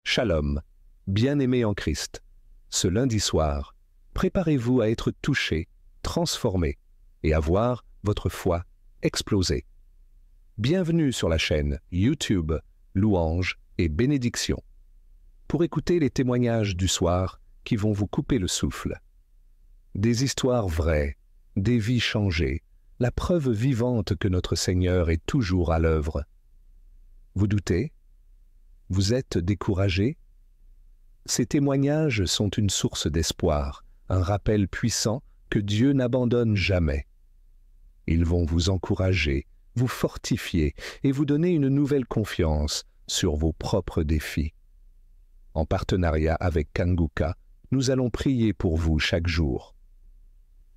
Shalom, bien-aimés en Christ. Ce lundi soir, préparez-vous à être touchés, transformés et à voir votre foi exploser. Bienvenue sur la chaîne YouTube Louange et Bénédiction pour écouter les témoignages du soir qui vont vous couper le souffle. Des histoires vraies, des vies changées, la preuve vivante que notre Seigneur est toujours à l'œuvre. Vous doutez? Vous êtes découragé? Ces témoignages sont une source d'espoir, un rappel puissant que Dieu n'abandonne jamais. Ils vont vous encourager, vous fortifier et vous donner une nouvelle confiance sur vos propres défis. En partenariat avec Kanguka, nous allons prier pour vous chaque jour.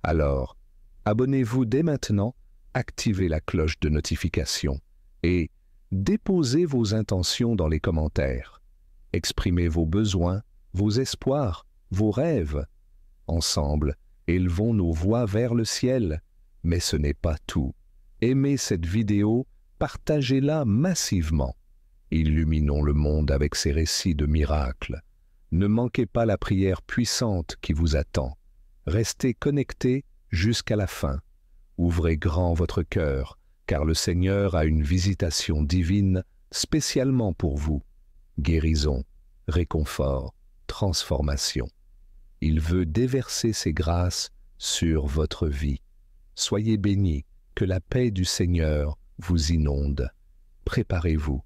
Alors, abonnez-vous dès maintenant, activez la cloche de notification et déposez vos intentions dans les commentaires. Exprimez vos besoins, vos espoirs, vos rêves. Ensemble, élevons nos voix vers le ciel. Mais ce n'est pas tout. Aimez cette vidéo, partagez-la massivement. Illuminons le monde avec ces récits de miracles. Ne manquez pas la prière puissante qui vous attend. Restez connectés jusqu'à la fin. Ouvrez grand votre cœur, car le Seigneur a une visitation divine spécialement pour vous. Guérison, réconfort, transformation. Il veut déverser ses grâces sur votre vie. Soyez bénis, que la paix du Seigneur vous inonde. Préparez-vous,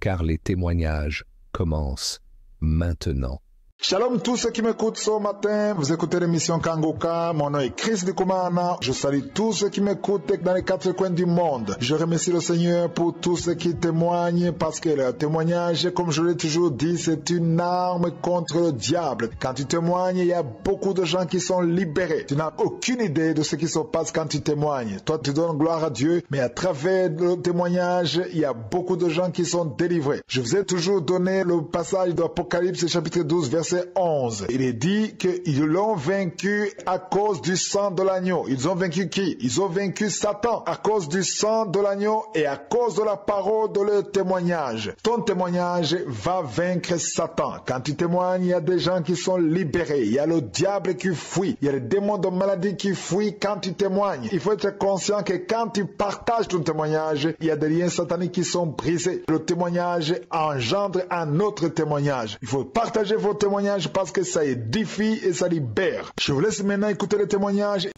car les témoignages commencent maintenant. Shalom tous ceux qui m'écoutent ce matin, vous écoutez l'émission Kanguka, mon nom est Chris Ndikumana, je salue tous ceux qui m'écoutent dans les quatre coins du monde. Je remercie le Seigneur pour tous ceux qui témoignent parce que le témoignage, comme je l'ai toujours dit, c'est une arme contre le diable. Quand tu témoignes, il y a beaucoup de gens qui sont libérés. Tu n'as aucune idée de ce qui se passe quand tu témoignes. Toi, tu donnes gloire à Dieu, mais à travers le témoignage, il y a beaucoup de gens qui sont délivrés. Je vous ai toujours donné le passage d'Apocalypse chapitre 12, verset 11. Il est dit qu'ils l'ont vaincu à cause du sang de l'agneau. Ils ont vaincu qui? Ils ont vaincu Satan à cause du sang de l'agneau et à cause de la parole de leur témoignage. Ton témoignage va vaincre Satan. Quand tu témoignes, il y a des gens qui sont libérés. Il y a le diable qui fuit. Il y a les démons de maladie qui fuient quand tu témoignes. Il faut être conscient que quand tu partages ton témoignage, il y a des liens sataniques qui sont brisés. Le témoignage engendre un autre témoignage. Il faut partager vos témoignages parce que ça édifie et ça libère. Je vous laisse maintenant écouter les témoignages.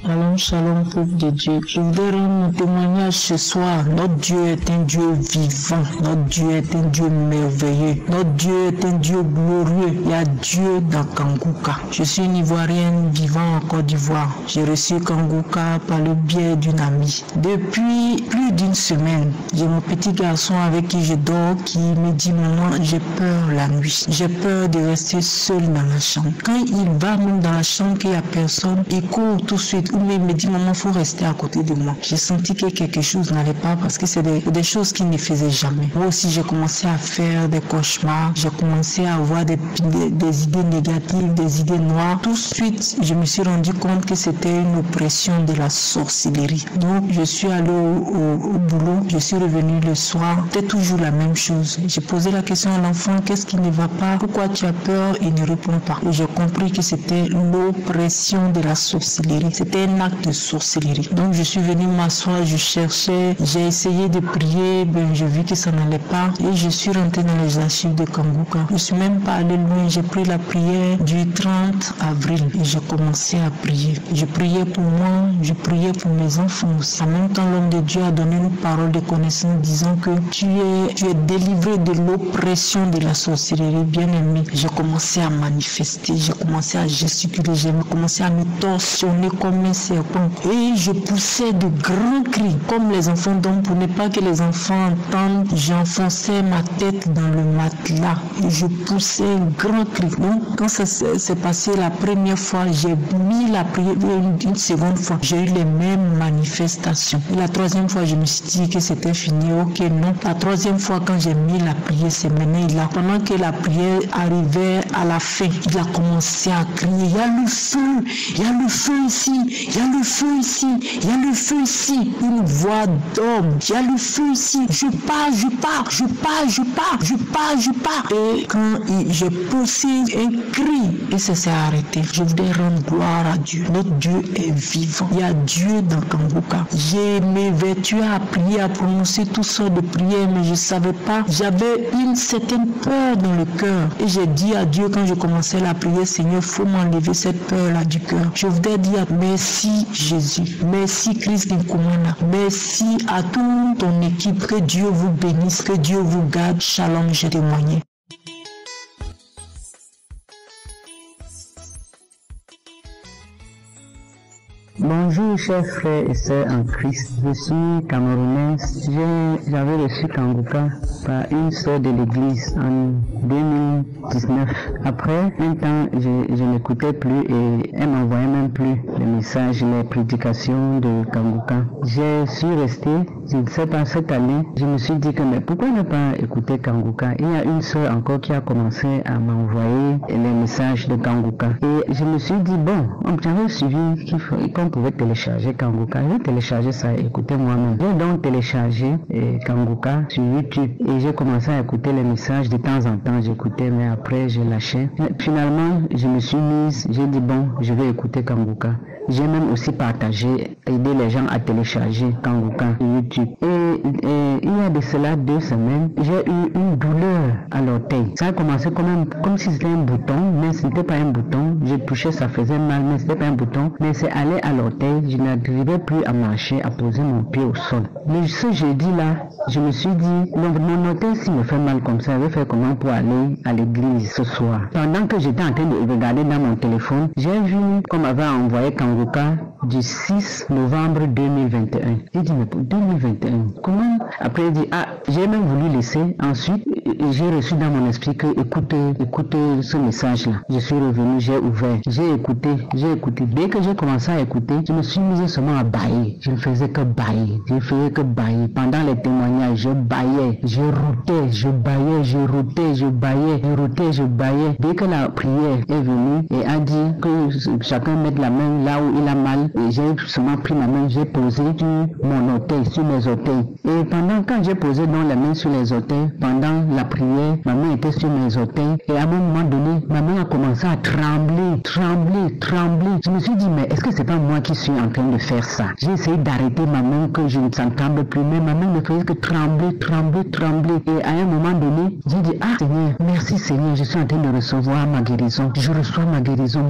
Shalom, shalom, peuple de Dieu. Je voudrais rendre mon témoignage ce soir. Notre Dieu est un Dieu vivant. Notre Dieu est un Dieu merveilleux. Notre Dieu est un Dieu glorieux. Il y a Dieu dans Kanguka. Je suis une Ivoirienne vivant en Côte d'Ivoire. J'ai reçu Kanguka par le biais d'une amie. Depuis plus d'une semaine, j'ai mon petit garçon avec qui je dors qui me dit: maman, j'ai peur la nuit. J'ai peur de rester seul dans la chambre. Quand il va même dans la chambre qu'il n'y a personne, il court tout de suite. Mais il me dit: maman, il faut rester à côté de moi. J'ai senti que quelque chose n'allait pas parce que c'est des choses qu'il ne faisait jamais. Moi aussi, j'ai commencé à faire des cauchemars. J'ai commencé à avoir des idées négatives, des idées noires. Tout de suite, je me suis rendu compte que c'était une oppression de la sorcellerie. Donc, je suis allé au boulot. Je suis revenu le soir. C'était toujours la même chose. J'ai posé la question à l'enfant: qu'est-ce qui ne va pas? Pourquoi tu as peur? Il ne répond pas. Et j'ai compris que c'était l'oppression de la sorcellerie. C'était un acte de sorcellerie. Donc je suis venu m'asseoir, je cherchais, j'ai essayé de prier, j'ai vu que ça n'allait pas et je suis rentré dans les archives de Kanguka. Je suis même pas allé loin, j'ai pris la prière du 30 avril et j'ai commencé à prier. Je priais pour moi, je priais pour mes enfants aussi. En même temps, l'homme de Dieu a donné une parole de connaissance disant que tu es délivré de l'oppression de la sorcellerie, bien-aimé. J'ai commencé à manifester, j'ai commencé à gesticuler, j'ai commencé à me torsionner comme un serpent. Et je poussais de grands cris, comme les enfants d'hommes, pour ne pas que les enfants entendent. J'enfonçais ma tête dans le matelas et je poussais un grand cri. Donc, quand ça s'est passé la première fois, j'ai mis la prière. Une seconde fois, j'ai eu les mêmes manifestations. Et la troisième fois, je me suis dit que c'était fini. Ok, non. La troisième fois, quand j'ai mis la prière, c'est maintenant là. Pendant que la prière arrivait à la fin, il a commencé à crier: il y a le feu ici, il y a le feu ici, il y a le feu ici. Une voix d'homme, il y a le feu ici. Je pars. Et quand j'ai poussé un cri, et ça s'est arrêté. Je voudrais rendre gloire à Dieu. Notre Dieu est vivant. Il y a Dieu dans Kangoka. J'ai m'évertué à prier, à prononcer toutes sortes de prières, mais je ne savais pas. J'avais une certaine peur dans le cœur. Et j'ai dit à Dieu quand je commençais la prière, Seigneur, il faut m'enlever cette peur-là du cœur. Je voudrais dire merci Jésus. Merci Christ Nkumana. Merci à toute ton équipe. Que Dieu vous bénisse, que Dieu vous garde. Shalom, j'ai témoigné. Bonjour chers frères et sœurs en Christ, je suis camerounaise. J'avais reçu Kangoka par une sœur de l'église en 2019. Après un temps, je n'écoutais plus et elle m'envoyait même plus les messages, les prédications de Kangoka. Je suis resté, je ne sais pas, cette année, je me suis dit que mais pourquoi ne pas écouter Kangoka? Il y a une sœur encore qui a commencé à m'envoyer les messages de Kangoka. Et je me suis dit, bon, j'avais suivi qu'on pouvait télécharger Kangoka. J'ai téléchargé ça et écouté moi-même. J'ai donc téléchargé Kangoka sur YouTube et j'ai commencé à écouter les messages. De temps en temps, j'écoutais, mais après, je lâchais. Finalement, je me suis mise, j'ai dit, bon, je vais écouter Kangoka. J'ai même aussi partagé, aidé les gens à télécharger Kangoka sur YouTube. Et il y a de cela 2 semaines, j'ai eu une douleur à l'orteil. Ça a commencé comme si c'était un bouton, mais ce n'était pas un bouton. Je touchais, ça faisait mal, mais ce n'était pas un bouton. Mais c'est allé à l'orteil, je n'arrivais plus à marcher, à poser mon pied au sol. Mais ce jeudi-là, je me suis dit, mon orteil s'il me fait mal comme ça, je vais faire comment pour aller à l'église ce soir. Pendant que j'étais en train de regarder dans mon téléphone, j'ai vu qu'on m'avait envoyé Kangoka du 6 novembre 2021. J'ai dit, mais pour 2021, comment? Après, j'ai dit, j'ai même voulu laisser. Ensuite, j'ai reçu dans mon esprit que écoutez ce message-là. Je suis revenu, j'ai ouvert, j'ai écouté. Dès que j'ai commencé à écouter, je me suis mis seulement à bailler. Je ne faisais que bailler. Pendant les témoignages, je baillais, je routais, je baillais. Dès que la prière est venue et a dit que chacun mette la main là où il a mal, et j'ai seulement pris ma main, j'ai posé sur mon orteil, sur mes orteils. Et quand j'ai posé donc la main sur les orteils, pendant la prière, ma main était sur mes orteils. Et à un moment donné, ma main a commencé à trembler. Je me suis dit, mais est-ce que c'est pas moi qui suis en train de faire ça? J'ai essayé d'arrêter ma main, que je ne s'en tremble plus, mais ma main ne faisait que trembler. Et à un moment donné, j'ai dit, Seigneur, merci Seigneur, je suis en train de recevoir ma guérison. Je reçois ma guérison.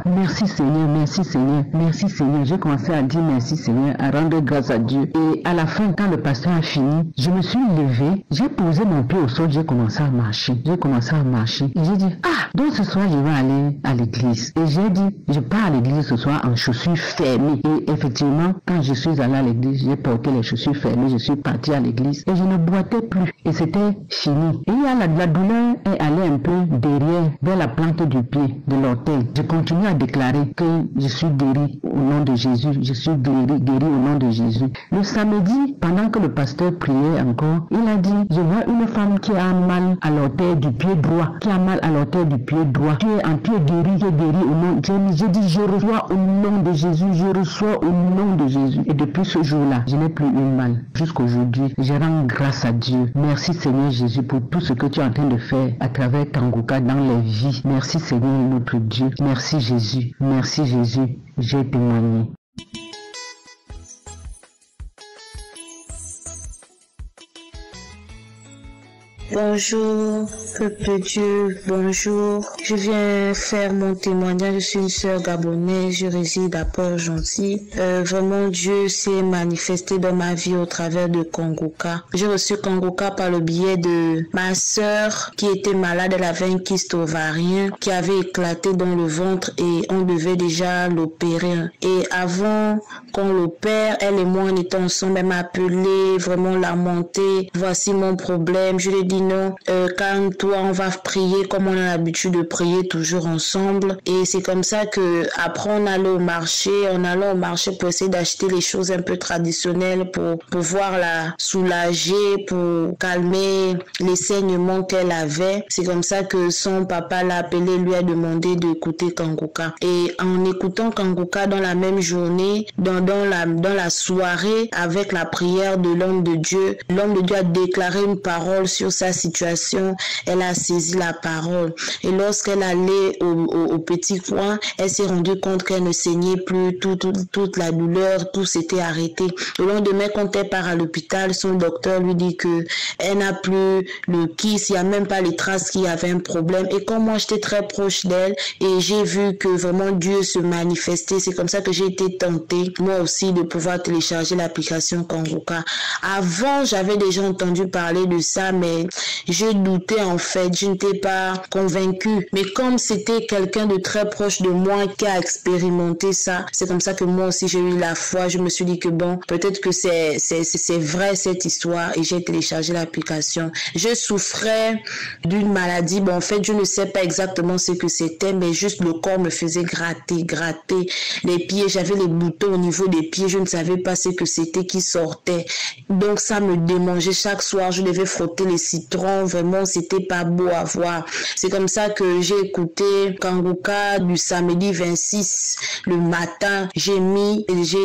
Merci Seigneur. J'ai commencé à dire merci Seigneur, à rendre grâce à Dieu. Et à la fin, quand le pasteur a fini, je me suis levé, j'ai posé mon pied au sol, j'ai commencé à marcher. Et j'ai dit, donc ce soir, je vais aller à l'église. Et j'ai dit, je pars à l'église ce soir en chaussures fermées. Et effectivement, quand je suis allé à l'église, j'ai porté les chaussures fermées, je suis parti à l'église et je ne boitais plus. Et c'était fini. Et la douleur est allée un peu derrière, vers la plante du pied, de l'orteil. Je continue à déclarer que je suis guéri au nom de Jésus. Je suis guéri au nom de Jésus. Le samedi, pendant que le pasteur priait encore, il a dit, je vois une femme qui a mal à l'orteil du pied droit. Tu es guéri au nom de Jésus. J'ai dit, je reçois au nom de Jésus. Et depuis ce jour-là, je n'ai plus eu mal. Jusqu'aujourd'hui, je rends grâce à Dieu. Merci Seigneur Jésus pour tout ce que tu es en train de faire à travers Kangoka dans les vies. Merci Seigneur notre Dieu. Merci Jésus. J'ai témoigné. Bonjour, peuple de Dieu, bonjour. Je viens faire mon témoignage. Je suis une sœur gabonaise, je réside à Port-Gentil. Vraiment, Dieu s'est manifesté dans ma vie au travers de Kangoka. J'ai reçu Kangoka par le biais de ma sœur qui était malade. Elle avait un kyste ovarien qui avait éclaté dans le ventre et on devait déjà l'opérer. Et avant qu'on l'opère, elle et moi on était ensemble. Elle m'a appelé, vraiment lamenté. Voici mon problème. Je lui ai dit, dit non, calme-toi, on va prier comme on a l'habitude de prier toujours ensemble. Et c'est comme ça que après on allait au marché, pour essayer d'acheter les choses un peu traditionnelles pour pouvoir la soulager, pour calmer les saignements qu'elle avait. C'est comme ça que son papa l'a appelé, lui a demandé d'écouter Kangoka. Et en écoutant Kangoka dans la même journée, dans la soirée, avec la prière de l'homme de Dieu a déclaré une parole sur sa situation. Elle a saisi la parole. Et lorsqu'elle allait au petit coin, elle s'est rendue compte qu'elle ne saignait plus, toute la douleur, tout s'était arrêté. Le lendemain, quand elle part à l'hôpital, son docteur lui dit que elle n'a plus le kyste, il n'y a même pas les traces qu'il y avait un problème. Et comme moi, j'étais très proche d'elle et j'ai vu que vraiment Dieu se manifestait, c'est comme ça que j'ai été tentée, moi aussi, de pouvoir télécharger l'application Kangoka. Avant, j'avais déjà entendu parler de ça, mais je doutais en fait, je n'étais pas convaincue. Mais comme c'était quelqu'un de très proche de moi qui a expérimenté ça, c'est comme ça que moi aussi j'ai eu la foi. Je me suis dit que bon, peut-être que c'est vrai cette histoire, et j'ai téléchargé l'application. Je souffrais d'une maladie, bon en fait je ne sais pas exactement ce que c'était, mais juste le corps me faisait gratter les pieds, j'avais les boutons au niveau des pieds, je ne savais pas ce que c'était qui sortait, donc ça me démangeait. Chaque soir je devais frotter les citrons, vraiment c'était pas beau à voir. C'est comme ça que j'ai écouté Kangoka du samedi 26 le matin, j'ai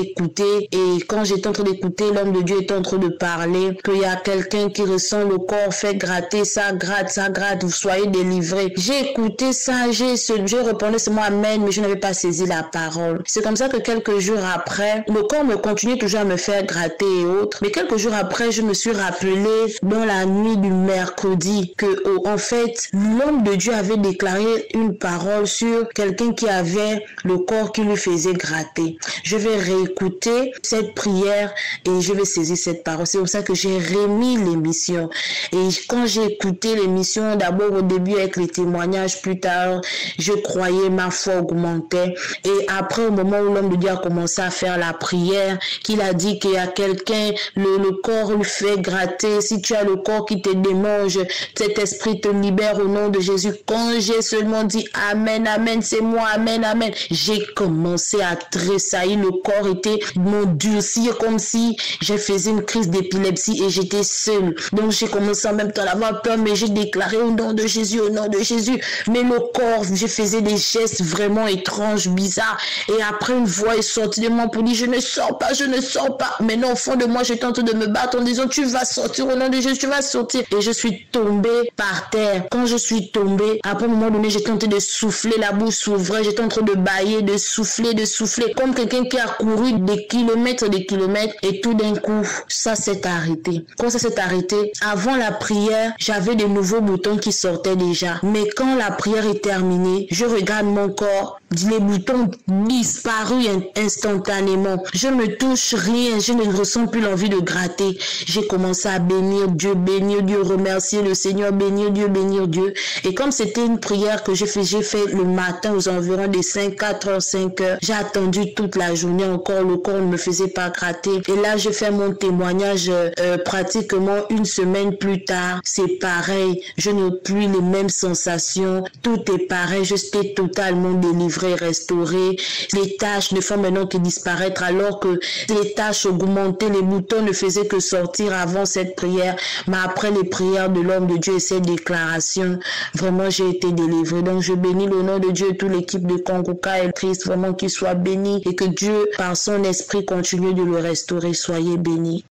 écouté, et quand j'étais en train d'écouter, l'homme de Dieu était en train de parler qu'il y a quelqu'un qui ressent le corps fait gratter, ça gratte, vous soyez délivrés. J'ai écouté ça, je répondais seulement amen, mais je n'avais pas saisi la parole. C'est comme ça que quelques jours après, le corps me continuait toujours à me faire gratter et autres, mais quelques jours après, je me suis rappelé dans la nuit du mercredi que en fait, l'homme de Dieu avait déclaré une parole sur quelqu'un qui avait le corps qui lui faisait gratter. Je vais réécouter cette prière et je vais saisir cette parole. C'est comme ça que j'ai remis l'émission. Et quand j'ai écouté l'émission, d'abord au début avec les témoignages, plus tard, je croyais, ma foi augmentait. Et après, au moment où l'homme de Dieu a commencé à faire la prière, qu'il a dit qu'il y a quelqu'un, le corps lui fait gratter. Si tu as le corps qui te démange, cet esprit te libère au nom de Jésus. Quand j'ai seulement dit amen, amen, c'est moi, amen, amen, j'ai commencé à tressaillir. Le corps était m'endurcir comme si je faisais une crise d'épilepsie et j'étais seule. Donc j'ai commencé en même temps à avoir peur, mais j'ai déclaré au nom de Jésus, au nom de Jésus. Mais le corps, je faisais des gestes vraiment étranges, bizarres. Et après, une voix est sortie de moi pour dire je ne sors pas. Mais non, au fond de moi, j'étais en train de me battre en disant tu vas sortir au nom de Jésus, tu vas sortir. Et je suis tombée par terre. Quand je suis tombée, après un moment donné, j'étais en train de souffler, la bouche s'ouvrait, j'étais en train de bâiller, de souffler, comme quelqu'un qui a couru des kilomètres, et tout d'un coup, ça s'est arrêté. Quand ça s'est arrêté, avant la prière, j'avais de nouveaux boutons qui sortaient déjà. Mais quand la prière est terminée, je regarde mon corps, les boutons disparus instantanément. Je me touche rien, je ne ressens plus l'envie de gratter. J'ai commencé à bénir Dieu, remercier le Seigneur, bénir Dieu. Et comme c'était une prière que j'ai fait le matin aux environs des 4 heures, 5 heures, j'ai attendu toute la journée encore, le corps ne me faisait pas gratter. Et là, j'ai fait mon témoignage pratiquement une semaine plus tard. C'est pareil, je n'ai plus les mêmes sensations, tout est pareil, je suis totalement délivrée, restaurée. Les taches ne font maintenant que disparaître alors que les taches augmentaient, les boutons ne faisaient que sortir avant cette prière. Mais après les prières de l'homme de Dieu et ses déclarations, vraiment j'ai été délivrée. Donc je bénis le nom de Dieu et toute l'équipe de Kangoka et Christ, vraiment qu'il soit béni et que Dieu par son esprit continue de le restaurer. Soyez bénis.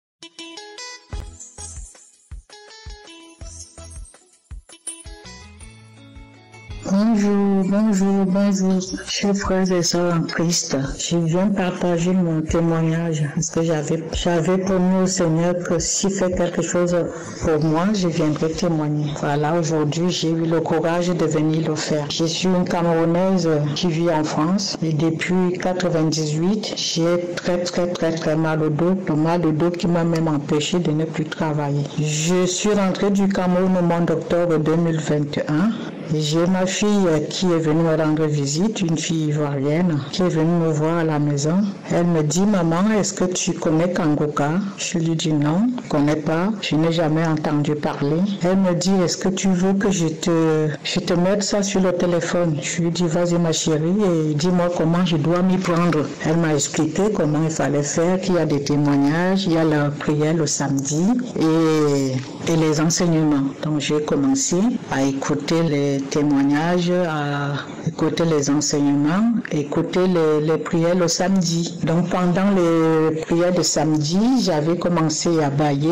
Bonjour, chers frères et sœurs en Christ. Je viens partager mon témoignage parce que j'avais promis au Seigneur que s'il fait quelque chose pour moi, je viendrai témoigner. Voilà, aujourd'hui, j'ai eu le courage de venir le faire. Je suis une Camerounaise qui vit en France et depuis 1998, j'ai très mal au dos. Le mal au dos qui m'a même empêché de ne plus travailler. Je suis rentrée du Cameroun au mois d'octobre 2021. j'ai ma fille qui est venue me rendre visite, une fille ivoirienne, qui est venue me voir à la maison. Elle me dit, maman, est-ce que tu connais Kangoka? Je lui dis non, je ne connais pas, je n'ai jamais entendu parler. Elle me dit, est-ce que tu veux que je te mette ça sur le téléphone? Je lui dis, vas-y ma chérie, et dis-moi comment je dois m'y prendre. Elle m'a expliqué comment il fallait faire, qu'il y a des témoignages, il y a la prière le samedi et les enseignements. Donc j'ai commencé à écouter les témoignages, à écouter les enseignements, écouter les prières le samedi. Donc pendant les prières de samedi, j'avais commencé à bailler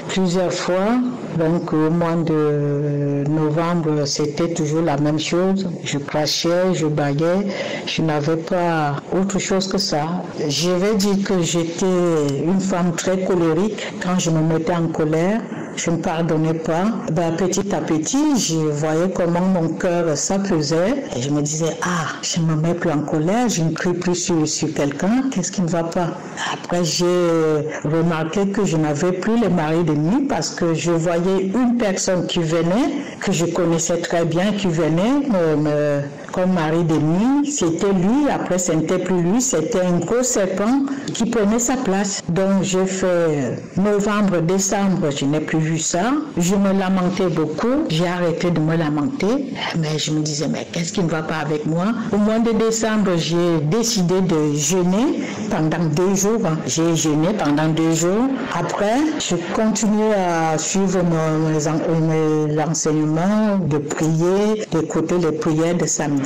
plusieurs fois. Donc au mois de novembre, c'était toujours la même chose. Je crachais, je baillais, je n'avais pas autre chose que ça. Je vais dire que j'étais une femme très colérique. Quand je me mettais en colère, je ne pardonnais pas. Petit à petit, je voyais comment mon cœur s'apaisait et je me disais, je ne me mets plus en colère, je ne crie plus sur quelqu'un, qu'est-ce qui ne va pas? Après, j'ai remarqué que je n'avais plus les maris de nuit parce que je voyais une personne qui venait, que je connaissais très bien, qui venait comme mari de nuit. C'était lui, après ce n'était plus lui, c'était un gros serpent qui prenait sa place. Donc j'ai fait novembre, décembre, je n'ai plus vu ça. Je me lamentais beaucoup, j'ai arrêté de me lamenter, mais je me disais, mais qu'est-ce qui ne va pas avec moi? Au mois de décembre, j'ai décidé de jeûner pendant 2 jours. J'ai jeûné pendant 2 jours. Après, je continuais à suivre l'enseignement, de prier, d'écouter les prières de samedi.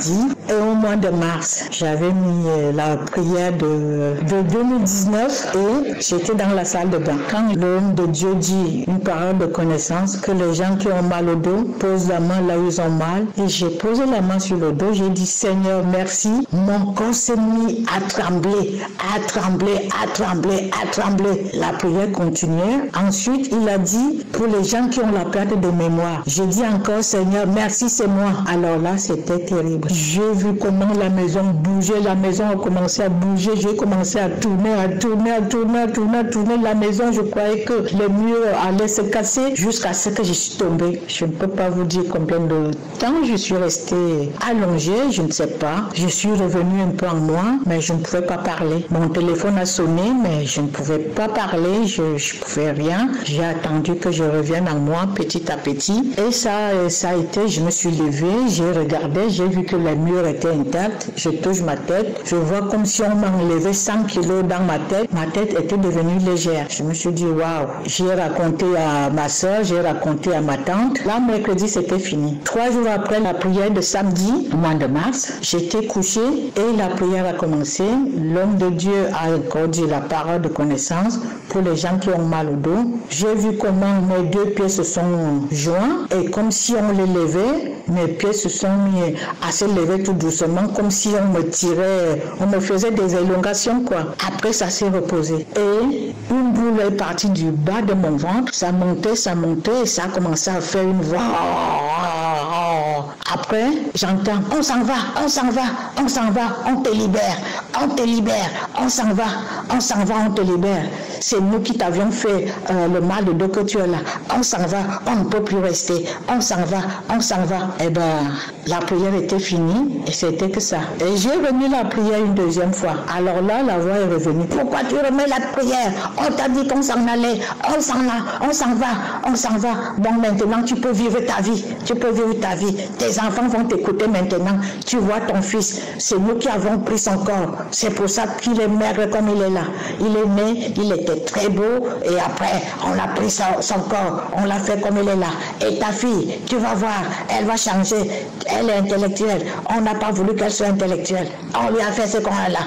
Et au mois de mars, j'avais mis la prière de 2019 et j'étais dans la salle de bain. Quand l'homme de Dieu dit une parole de connaissance, que les gens qui ont mal au dos posent la main là où ils ont mal, et j'ai posé la main sur le dos, j'ai dit, Seigneur, merci. Mon corps s'est mis à trembler, à trembler, à trembler, à trembler. La prière continuait. Ensuite, il a dit, pour les gens qui ont la perte de mémoire, j'ai dit encore, Seigneur, merci, c'est moi. Alors là, c'était terrible. J'ai vu comment la maison bougeait, la maison a commencé à bouger, j'ai commencé à tourner la maison. Je croyais que les murs allaient se casser jusqu'à ce que je suis tombée. Je ne peux pas vous dire combien de temps je suis restée allongée, je ne sais pas. Je suis revenue un peu en moi, mais je ne pouvais pas parler. Mon téléphone a sonné, mais je ne pouvais pas parler, je ne pouvais rien. J'ai attendu que je revienne en moi petit à petit. Et ça a été, je me suis levée, j'ai regardé, j'ai vu que les murs étaient intacts. Je touche ma tête, je vois comme si on m'enlevait 100 kilos dans ma tête. Ma tête était devenue légère. Je me suis dit, waouh. J'ai raconté à ma soeur, j'ai raconté à ma tante. Là, mercredi, c'était fini. 3 jours après la prière de samedi, au mois de mars, j'étais couchée et la prière a commencé. L'homme de Dieu a encore dit la parole de connaissance pour les gens qui ont mal au dos. J'ai vu comment mes 2 pieds se sont joints et comme si on les levait, mes pieds se sont mis à se lever tout doucement, comme si on me tirait, on me faisait des élongations, quoi. Après, ça s'est reposé. Et une boule est partie du bas de mon ventre, ça montait, et ça a commencé à faire une voix. Après, j'entends, on s'en va, on s'en va, on s'en va, on te libère, on te libère, on s'en va, on s'en va, on te libère. C'est nous qui t'avions fait le mal de dos que tu es là. On s'en va, on ne peut plus rester, on s'en va, on s'en va. Eh bien, la prière était finie et c'était que ça. Et j'ai remis la prière une 2e fois. Alors là, la voix est revenue. Pourquoi tu remets la prière? On t'a dit qu'on s'en allait, on s'en va, on s'en va. Bon, maintenant, tu peux vivre ta vie, tu peux vivre ta vie. Tes enfants vont t'écouter maintenant. Tu vois ton fils, c'est nous qui avons pris son corps. C'est pour ça qu'il est maigre comme il est là. Il est né, il était très beau et après, on a pris son corps, on l'a fait comme il est là. Et ta fille, tu vas voir, elle va changer. Elle est intellectuelle. On n'a pas voulu qu'elle soit intellectuelle. On lui a fait ce qu'on a là.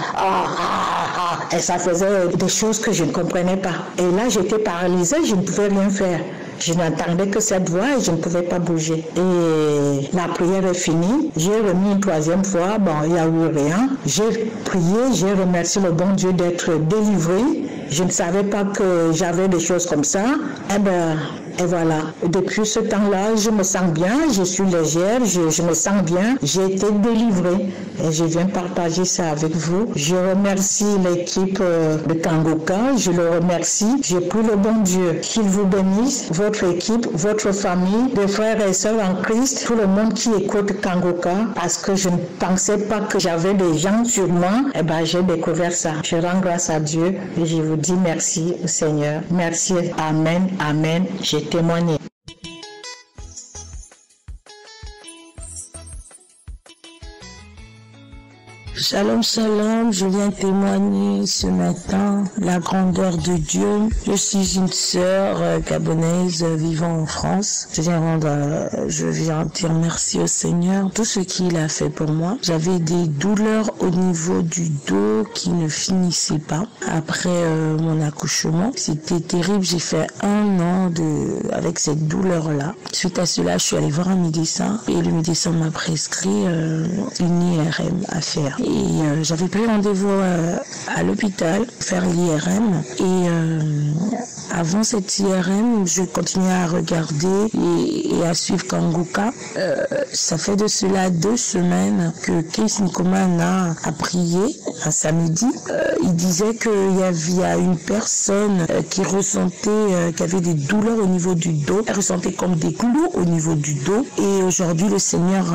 Et ça faisait des choses que je ne comprenais pas. Et là, j'étais paralysée, je ne pouvais rien faire. Je n'entendais que cette voix et je ne pouvais pas bouger. Et la prière est finie. J'ai remis une 3e fois. Bon, il n'y a eu rien. J'ai prié, j'ai remercié le bon Dieu d'être délivré. Je ne savais pas que j'avais des choses comme ça. Et voilà, depuis ce temps-là, je me sens bien, je suis légère, je me sens bien, j'ai été délivrée et je viens partager ça avec vous. Je remercie l'équipe de Kangoka, je le remercie, je prie le bon Dieu qu'il vous bénisse, votre équipe, votre famille, des frères et sœurs en Christ, tout le monde qui écoute Kangoka, parce que je ne pensais pas que j'avais des gens sur moi, j'ai découvert ça. Je rends grâce à Dieu et je vous dis merci au Seigneur. Merci, amen, amen. J'ai témoigné. Shalom, shalom, je viens témoigner ce matin la grandeur de Dieu. Je suis une sœur gabonaise vivant en France. Je viens dire merci au Seigneur, tout ce qu'il a fait pour moi. J'avais des douleurs au niveau du dos qui ne finissaient pas après mon accouchement. C'était terrible, j'ai fait 1 an avec cette douleur-là. Suite à cela, je suis allée voir un médecin et le médecin m'a prescrit une IRM à faire. Et j'avais pris rendez-vous à l'hôpital faire l'IRM et avant cette IRM, je continuais à regarder et à suivre Kangoka. Ça fait de cela 2 semaines que Chris Nkomana a prié un samedi. Il disait qu'il y a une personne qui ressentait, qui avait des douleurs au niveau du dos. Elle ressentait comme des clous au niveau du dos. Et aujourd'hui, le Seigneur,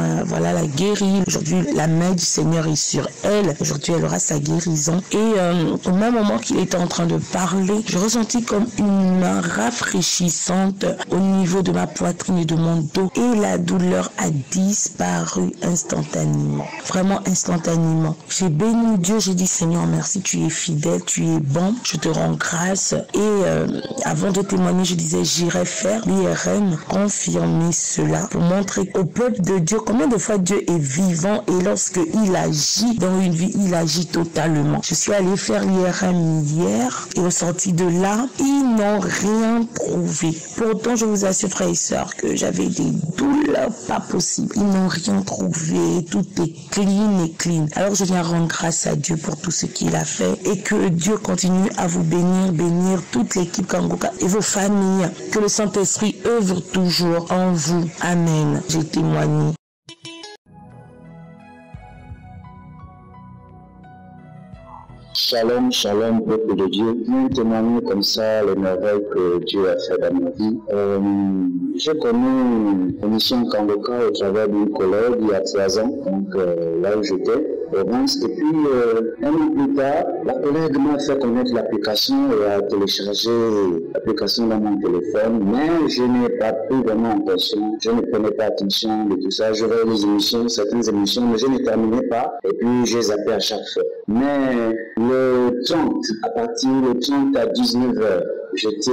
l'a guéri. Aujourd'hui, la main du Seigneur est sur elle. Aujourd'hui, elle aura sa guérison. Et au même moment qu'il était en train de parler, je ressentis comme une main rafraîchissante au niveau de ma poitrine et de mon dos. Et la douleur a disparu instantanément. Vraiment instantanément. J'ai béni Dieu, j'ai dit Seigneur, merci, tu es fidèle, tu es bon, je te rends grâce. Et avant de témoigner, je disais, j'irai faire l'IRM, confirmer cela pour montrer au peuple de Dieu combien de fois Dieu est vivant et lorsqu'il agit dans une vie, il agit totalement. Je suis allée faire l'IRM hier et au sorti de là, ils n'ont rien trouvé. Pourtant, je vous assure, frères et sœurs, que j'avais des douleurs pas possibles. Ils n'ont rien trouvé. Tout est clean et clean. Alors, je viens rendre grâce à Dieu pour tout ce qu'il a fait et que Dieu continue à vous bénir toute l'équipe Kangoka et vos familles. Que le Saint-Esprit œuvre toujours en vous. Amen. J'ai témoigné. Shalom, shalom, peuple de Dieu. Je viens témoigner comme ça les merveilles que Dieu a fait dans ma vie. J'ai connu une mission Kangoka au travers d'une collègue il y a 3 ans, donc là où j'étais, au Reims. Et puis, 1 an plus tard, la collègue m'a fait connaître l'application et a téléchargé l'application dans mon téléphone, mais je n'ai pas pris vraiment attention. Je ne prenais pas attention de tout ça. Je voyais les émissions, certaines émissions, mais je ne terminais pas. Et puis, j'ai zappé à chaque fois. Mais le 30, à partir du 30 à 19h, j'étais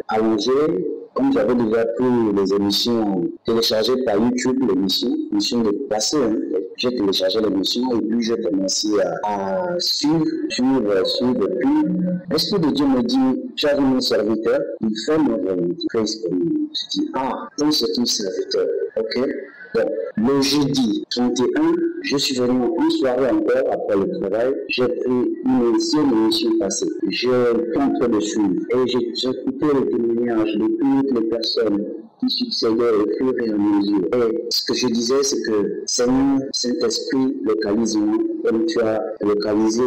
allongé. Comme j'avais déjà pris les émissions téléchargées par YouTube, l'émission de passé, j'ai téléchargé l'émission et puis j'ai commencé à suivre. Puis l'Esprit de Dieu me dit, j'ai mon serviteur, il fait mon volonté. Je dis, donc c'est ton serviteur, ok? Donc, le jeudi 31, je suis venu une soirée encore après le travail. J'ai pris une ancienne émission passée. J'ai été en train de suivre et j'ai écouté les témoignages de toutes les personnes qui succédaient au fur et à mesure. Et ce que je disais, c'est que Seigneur, Saint-Esprit, localise-moi comme tu as localisé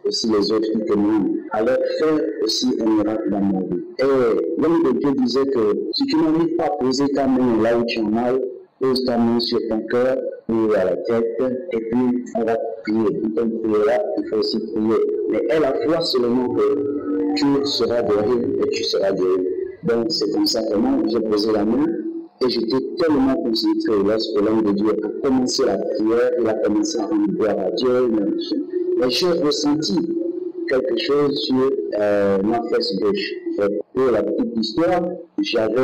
aussi les autres qui témoignent. Alors fais aussi un miracle dans mon vie. Et l'homme de Dieu disait que si tu n'arrives pas à poser ta main là où tu en as, pose ta main sur ton cœur ou à la tête, et puis on va prier. Quand on prie là, il faut aussi prier. Mais aie la foi seulement que tu seras guéri et tu seras guéri. Donc c'est comme ça vraiment, j'ai posé la main et j'étais tellement concentré lorsque l'homme de Dieu a commencé la prière, il a commencé à rendre gloire à Dieu. Mais j'ai ressenti quelque chose sur ma fesse gauche. Pour la petite histoire, j'avais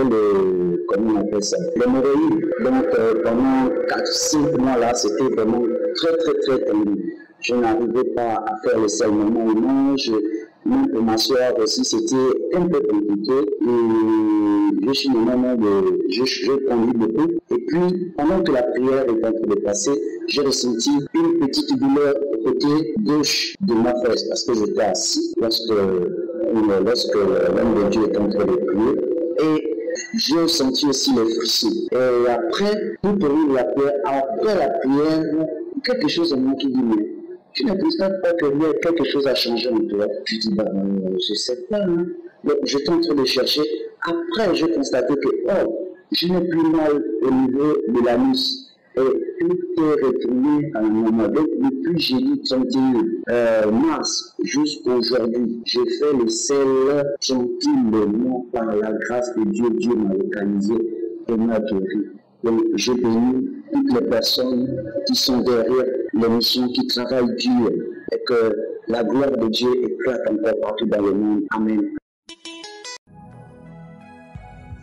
comment on appelle ça, l'hémorroïde. Donc pendant 4-5 mois là, c'était vraiment très tendu. Je n'arrivais pas à faire les saignements au mange. Même pour m'asseoir aussi, c'était un peu compliqué. Et je suis normalement je conduis beaucoup. Et puis, pendant que la prière est en train de passer, j'ai ressenti une petite douleur au côté gauche de ma fesse parce que j'étais assis lorsque lorsque l'homme de Dieu est en train de prier. Et j'ai senti aussi les frissons. Et après, tout au long de la prière, après la prière, quelque chose en moi qui dit, mais tu ne constates pas que quelque chose a changé en toi? Je dis, je ne sais pas. Hein. Donc, j'étais en train de chercher. Après, j'ai constaté que, je n'ai plus mal au niveau de l'anus. Et tout est retourné à un moment. Donc, depuis jeudi 31 mars jusqu'à aujourd'hui, j'ai fait le sel tranquillement par la grâce de Dieu. Dieu m'a localisé et m'a guéri. Donc, je bénis toutes les personnes qui sont derrière l'émission, qui travaillent dur, et que la gloire de Dieu éclate encore partout dans le monde. Amen.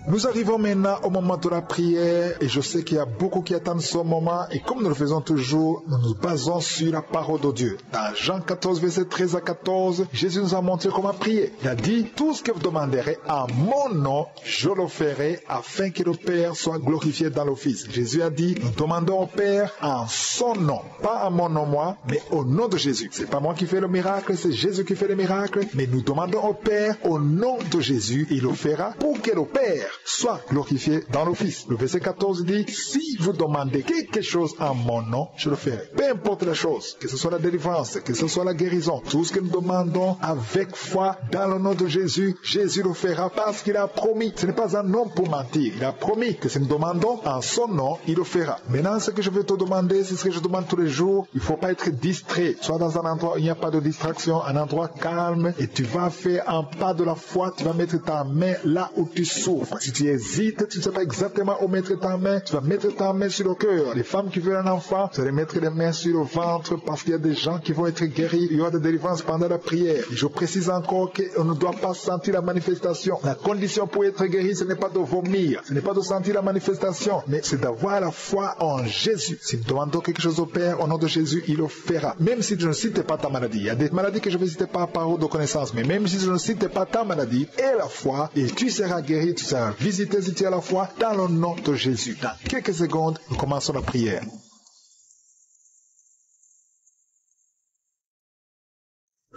Nous arrivons maintenant au moment de la prière et je sais qu'il y a beaucoup qui attendent ce moment et comme nous le faisons toujours, nous nous basons sur la parole de Dieu. Dans Jean 14, verset 13 à 14, Jésus nous a montré comment prier. Il a dit, tout ce que vous demanderez en mon nom, je le ferai afin que le Père soit glorifié dans le Fils. Jésus a dit, nous demandons au Père en son nom, pas en mon nom moi, mais au nom de Jésus. C'est pas moi qui fais le miracle, c'est Jésus qui fait le miracle, mais nous demandons au Père au nom de Jésus, il le fera pour que le Père soit glorifié dans le Fils. Le verset 14 dit, si vous demandez quelque chose en mon nom, je le ferai. Peu importe la chose, que ce soit la délivrance, que ce soit la guérison, tout ce que nous demandons avec foi dans le nom de Jésus, Jésus le fera parce qu'il a promis. Ce n'est pas un homme pour mentir. Il a promis que si nous demandons en son nom, il le fera. Maintenant, ce que je veux te demander, c'est ce que je demande tous les jours. Il ne faut pas être distrait. Sois dans un endroit où il n'y a pas de distraction, un endroit calme, et tu vas faire un pas de la foi, tu vas mettre ta main là où tu souffres. Si tu hésites, tu ne sais pas exactement où mettre ta main, tu vas mettre ta main sur le cœur. Les femmes qui veulent un enfant, tu vas mettre les mains sur le ventre parce qu'il y a des gens qui vont être guéris. Il y aura des délivrances pendant la prière. Et je précise encore qu'on ne doit pas sentir la manifestation. La condition pour être guéri, ce n'est pas de vomir, ce n'est pas de sentir la manifestation, mais c'est d'avoir la foi en Jésus. Si nous demandons quelque chose au Père, au nom de Jésus, il le fera. Même si tu ne cites pas ta maladie. Il y a des maladies que je ne vais citer pas par ordre de connaissance, mais même si tu ne cites pas ta maladie et la foi, et tu seras guéri, tu seras visité si tu as la foi dans le nom de Jésus. Dans quelques secondes, nous commençons la prière.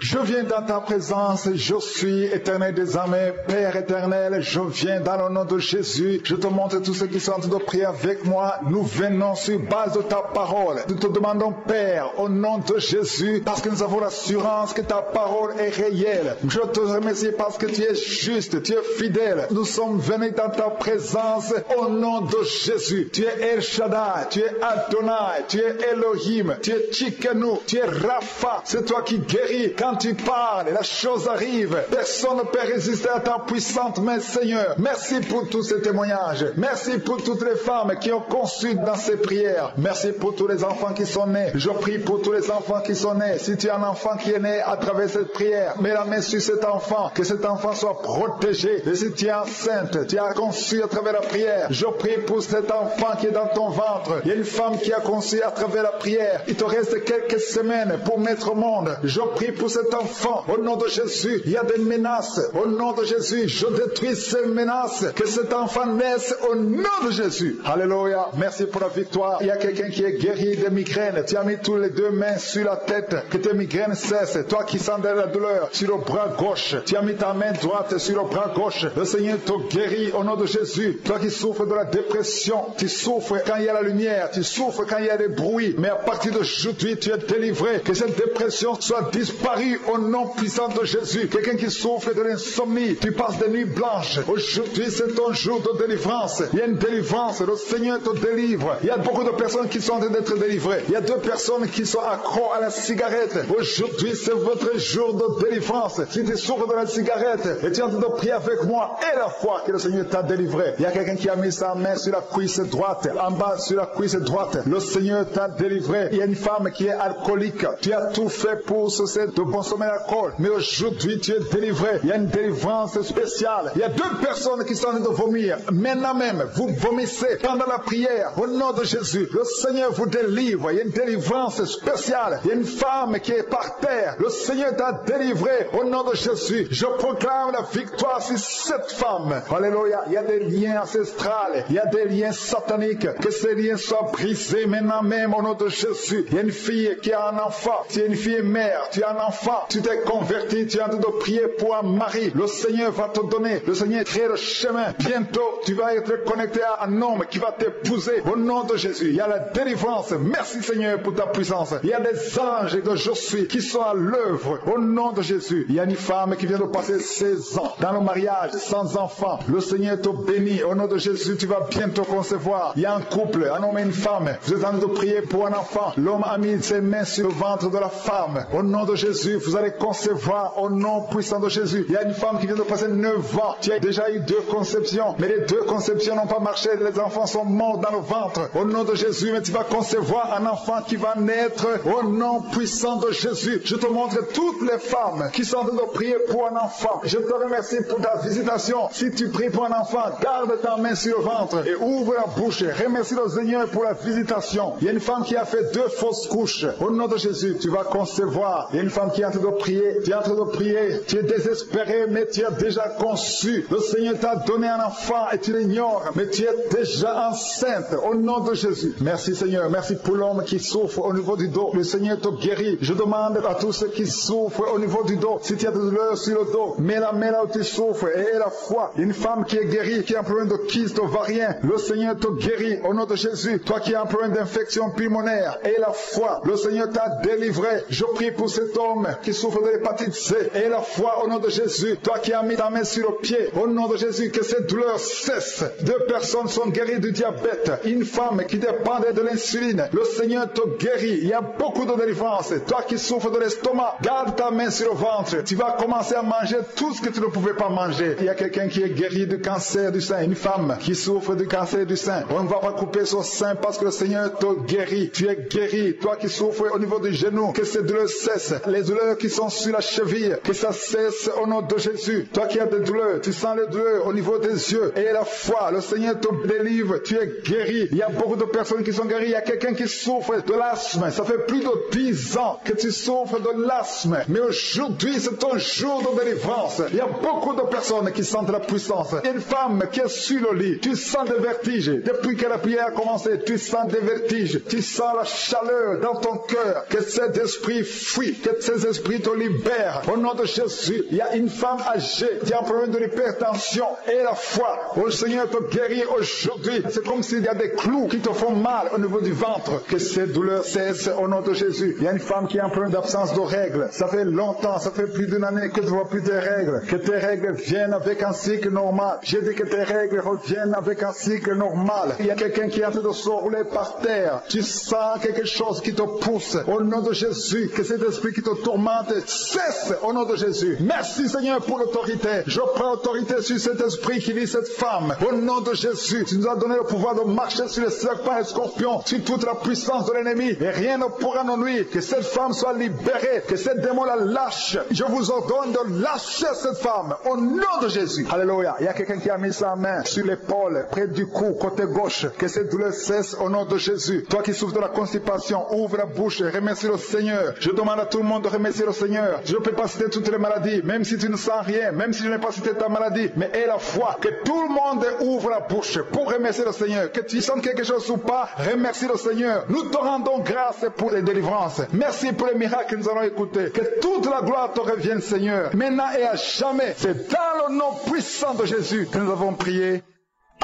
Je viens dans ta présence, je suis éternel des armées, Père éternel, je viens dans le nom de Jésus, je te montre tous ceux qui sont en train de prier avec moi, nous venons sur base de ta parole, nous te demandons Père, au nom de Jésus, parce que nous avons l'assurance que ta parole est réelle, je te remercie parce que tu es juste, tu es fidèle, nous sommes venus dans ta présence, au nom de Jésus, tu es El Shaddai, tu es Adonai, tu es Elohim, tu es Tsidkenu, tu es Rapha, c'est toi qui guéris. Quand tu parles, la chose arrive. Personne ne peut résister à ta puissante main, Seigneur. Merci pour tous ces témoignages. Merci pour toutes les femmes qui ont conçu dans ces prières. Merci pour tous les enfants qui sont nés. Je prie pour tous les enfants qui sont nés. Si tu as un enfant qui est né à travers cette prière, mets la main sur cet enfant. Que cet enfant soit protégé. Et si tu es enceinte, tu as conçu à travers la prière. Je prie pour cet enfant qui est dans ton ventre. Il y a une femme qui a conçu à travers la prière. Il te reste quelques semaines pour mettre au monde. Je prie pour cet enfant, au nom de Jésus, il y a des menaces, au nom de Jésus, je détruis ces menaces, que cet enfant naisse au nom de Jésus. Alléluia, merci pour la victoire. Il y a quelqu'un qui est guéri des migraines, tu as mis tous les deux mains sur la tête, que tes migraines cessent, toi qui sens de la douleur, sur le bras gauche, tu as mis ta main droite sur le bras gauche, le Seigneur te guérit au nom de Jésus. Toi qui souffres de la dépression, tu souffres quand il y a la lumière, tu souffres quand il y a des bruits, mais à partir d'aujourd'hui, tu es délivré, que cette dépression soit disparue au nom puissant de Jésus. Quelqu'un qui souffre de l'insomnie, tu passes des nuits blanches. Aujourd'hui, c'est ton jour de délivrance. Il y a une délivrance, le Seigneur te délivre. Il y a beaucoup de personnes qui sont en train d'être délivrées. Il y a 2 personnes qui sont accros à la cigarette. Aujourd'hui, c'est votre jour de délivrance. Si tu souffres de la cigarette et tu es en train de prier avec moi et la foi que le Seigneur t'a délivré. Il y a quelqu'un qui a mis sa main sur la cuisse droite, en bas sur la cuisse droite. Le Seigneur t'a délivré. Il y a une femme qui est alcoolique. Tu as tout fait pour cesser de consommer l'alcool, mais aujourd'hui tu es délivré. Il y a une délivrance spéciale. Il y a 2 personnes qui sont en train de vomir. Maintenant même, vous vomissez pendant la prière. Au nom de Jésus, le Seigneur vous délivre. Il y a une délivrance spéciale. Il y a une femme qui est par terre. Le Seigneur t'a délivré. Au nom de Jésus, je proclame la victoire sur cette femme. Alléluia. Il y a des liens ancestrales. Il y a des liens sataniques. Que ces liens soient brisés maintenant même au nom de Jésus. Il y a une fille qui a un enfant. Tu es une fille mère. Tu as un enfant enfant, tu t'es converti, tu es en train de prier pour un mari. Le Seigneur va te donner, le Seigneur crée le chemin. Bientôt, tu vas être connecté à un homme qui va t'épouser. Au nom de Jésus, il y a la délivrance. Merci Seigneur pour ta puissance. Il y a des anges que je suis qui sont à l'œuvre. Au nom de Jésus, il y a une femme qui vient de passer 16 ans dans le mariage, sans enfant. Le Seigneur te bénit. Au nom de Jésus, tu vas bientôt concevoir. Il y a un couple, un homme et une femme. Vous êtes en train de prier pour un enfant. L'homme a mis ses mains sur le ventre de la femme. Au nom de Jésus, vous allez concevoir au nom puissant de Jésus. Il y a une femme qui vient de passer 9 ans. Tu as déjà eu 2 conceptions, mais les 2 conceptions n'ont pas marché. Les enfants sont morts dans le ventre. Au nom de Jésus, mais tu vas concevoir un enfant qui va naître au nom puissant de Jésus. Je te montre toutes les femmes qui sont en train de prier pour un enfant. Je te remercie pour ta visitation. Si tu pries pour un enfant, garde ta main sur le ventre et ouvre la bouche. Remercie le Seigneur pour la visitation. Il y a une femme qui a fait 2 fausses couches. Au nom de Jésus, tu vas concevoir. Il y a une femme qui est en train de prier. Tu es en train de prier. Tu es désespéré, mais tu as déjà conçu. Le Seigneur t'a donné un enfant et tu l'ignores, mais tu es déjà enceinte. Au nom de Jésus. Merci Seigneur. Merci pour l'homme qui souffre au niveau du dos. Le Seigneur te guérit. Je demande à tous ceux qui souffrent au niveau du dos, si tu as de douleur sur le dos, mets la main là où tu souffres et la foi. Une femme qui est guérie, qui a un problème de kyste ovarien, le Seigneur te guérit au nom de Jésus. Toi qui as un problème d'infection pulmonaire, et la foi, le Seigneur t'a délivré. Je prie pour cet homme qui souffre de l'hépatite C, et la foi au nom de Jésus. Toi qui as mis ta main sur le pied, au nom de Jésus, que cette douleur cesse. 2 personnes sont guéries du diabète. Une femme qui dépendait de l'insuline, le Seigneur te guérit. Il y a beaucoup de délivrance. Toi qui souffres de l'estomac, garde ta main sur le ventre. Tu vas commencer à manger tout ce que tu ne pouvais pas manger. Il y a quelqu'un qui est guéri du cancer du sein, une femme qui souffre du cancer du sein. On ne va pas couper son sein parce que le Seigneur te guérit. Tu es guéri. Toi qui souffres au niveau du genou, que ces douleurs cessent. Les douleurs qui sont sur la cheville, que ça cesse au nom de Jésus. Toi qui as des douleurs, tu sens les douleurs au niveau des yeux. Et la foi, le Seigneur te délivre. Tu es guéri. Il y a beaucoup de personnes qui sont guéries. Il y a quelqu'un qui souffre de l'asthme. Ça fait plus de 10 ans que tu souffres de l'asthme. Mais aujourd'hui, c'est ton jour de délivrance. Il y a beaucoup de personnes qui sentent la puissance. Une femme qui est sur le lit, tu sens des vertiges. Depuis que la prière a commencé, tu sens des vertiges. Tu sens la chaleur dans ton cœur. Que cet esprit fuit. Que ces esprits te libèrent. Au nom de Jésus, il y a une femme âgée qui a un problème de l'hypertension. Et la foi, le Seigneur te guérit aujourd'hui. C'est comme s'il y a des clous qui te font mal au niveau du ventre. Que ces douleurs cessent au nom de Jésus. Il y a une femme qui a un problème d'absence de règles. Ça fait longtemps, ça fait plus d'une année que tu ne vois plus tes règles. Que tes règles viennent avec un cycle normal. J'ai dit que tes règles reviennent avec un cycle normal. Il y a quelqu'un qui est en train de se rouler par terre. Tu sens quelque chose qui te pousse. Au nom de Jésus, que cet esprit qui te tourmente cesse au nom de Jésus. Merci Seigneur pour l'autorité. Je prends autorité sur cet esprit qui lit cette femme. Au nom de Jésus, tu nous as donné le pouvoir de marcher sur les serpents et les scorpions, sur toute la puissance de l'ennemi. Et rien ne pourra nous nuire. Que cette femme soit libérée. Que cette démon la lâche. Je vous ordonne de lâcher cette femme. Au nom de Jésus. Alléluia. Il y a quelqu'un qui a mis sa main sur l'épaule, près du cou, côté gauche. Que cette douleur cesse au nom de Jésus. Toi qui souffres de la constipation, ouvre la bouche et remercie le Seigneur. Je demande à tout le monde de remercier le Seigneur. Je ne peux pas citer toutes les maladies, même si tu ne sens rien, même si je n'ai pas cité ta maladie, mais aie la foi. Que tout le monde ouvre la bouche pour remercier le Seigneur. Que tu sens quelque chose ou pas, remercie le Seigneur. Nous te rendons grâce pour les délivrances. Merci pour les miracles que nous allons écouter. Que toute la gloire te revienne, Seigneur, maintenant et à jamais. C'est dans le nom puissant de Jésus que nous avons prié.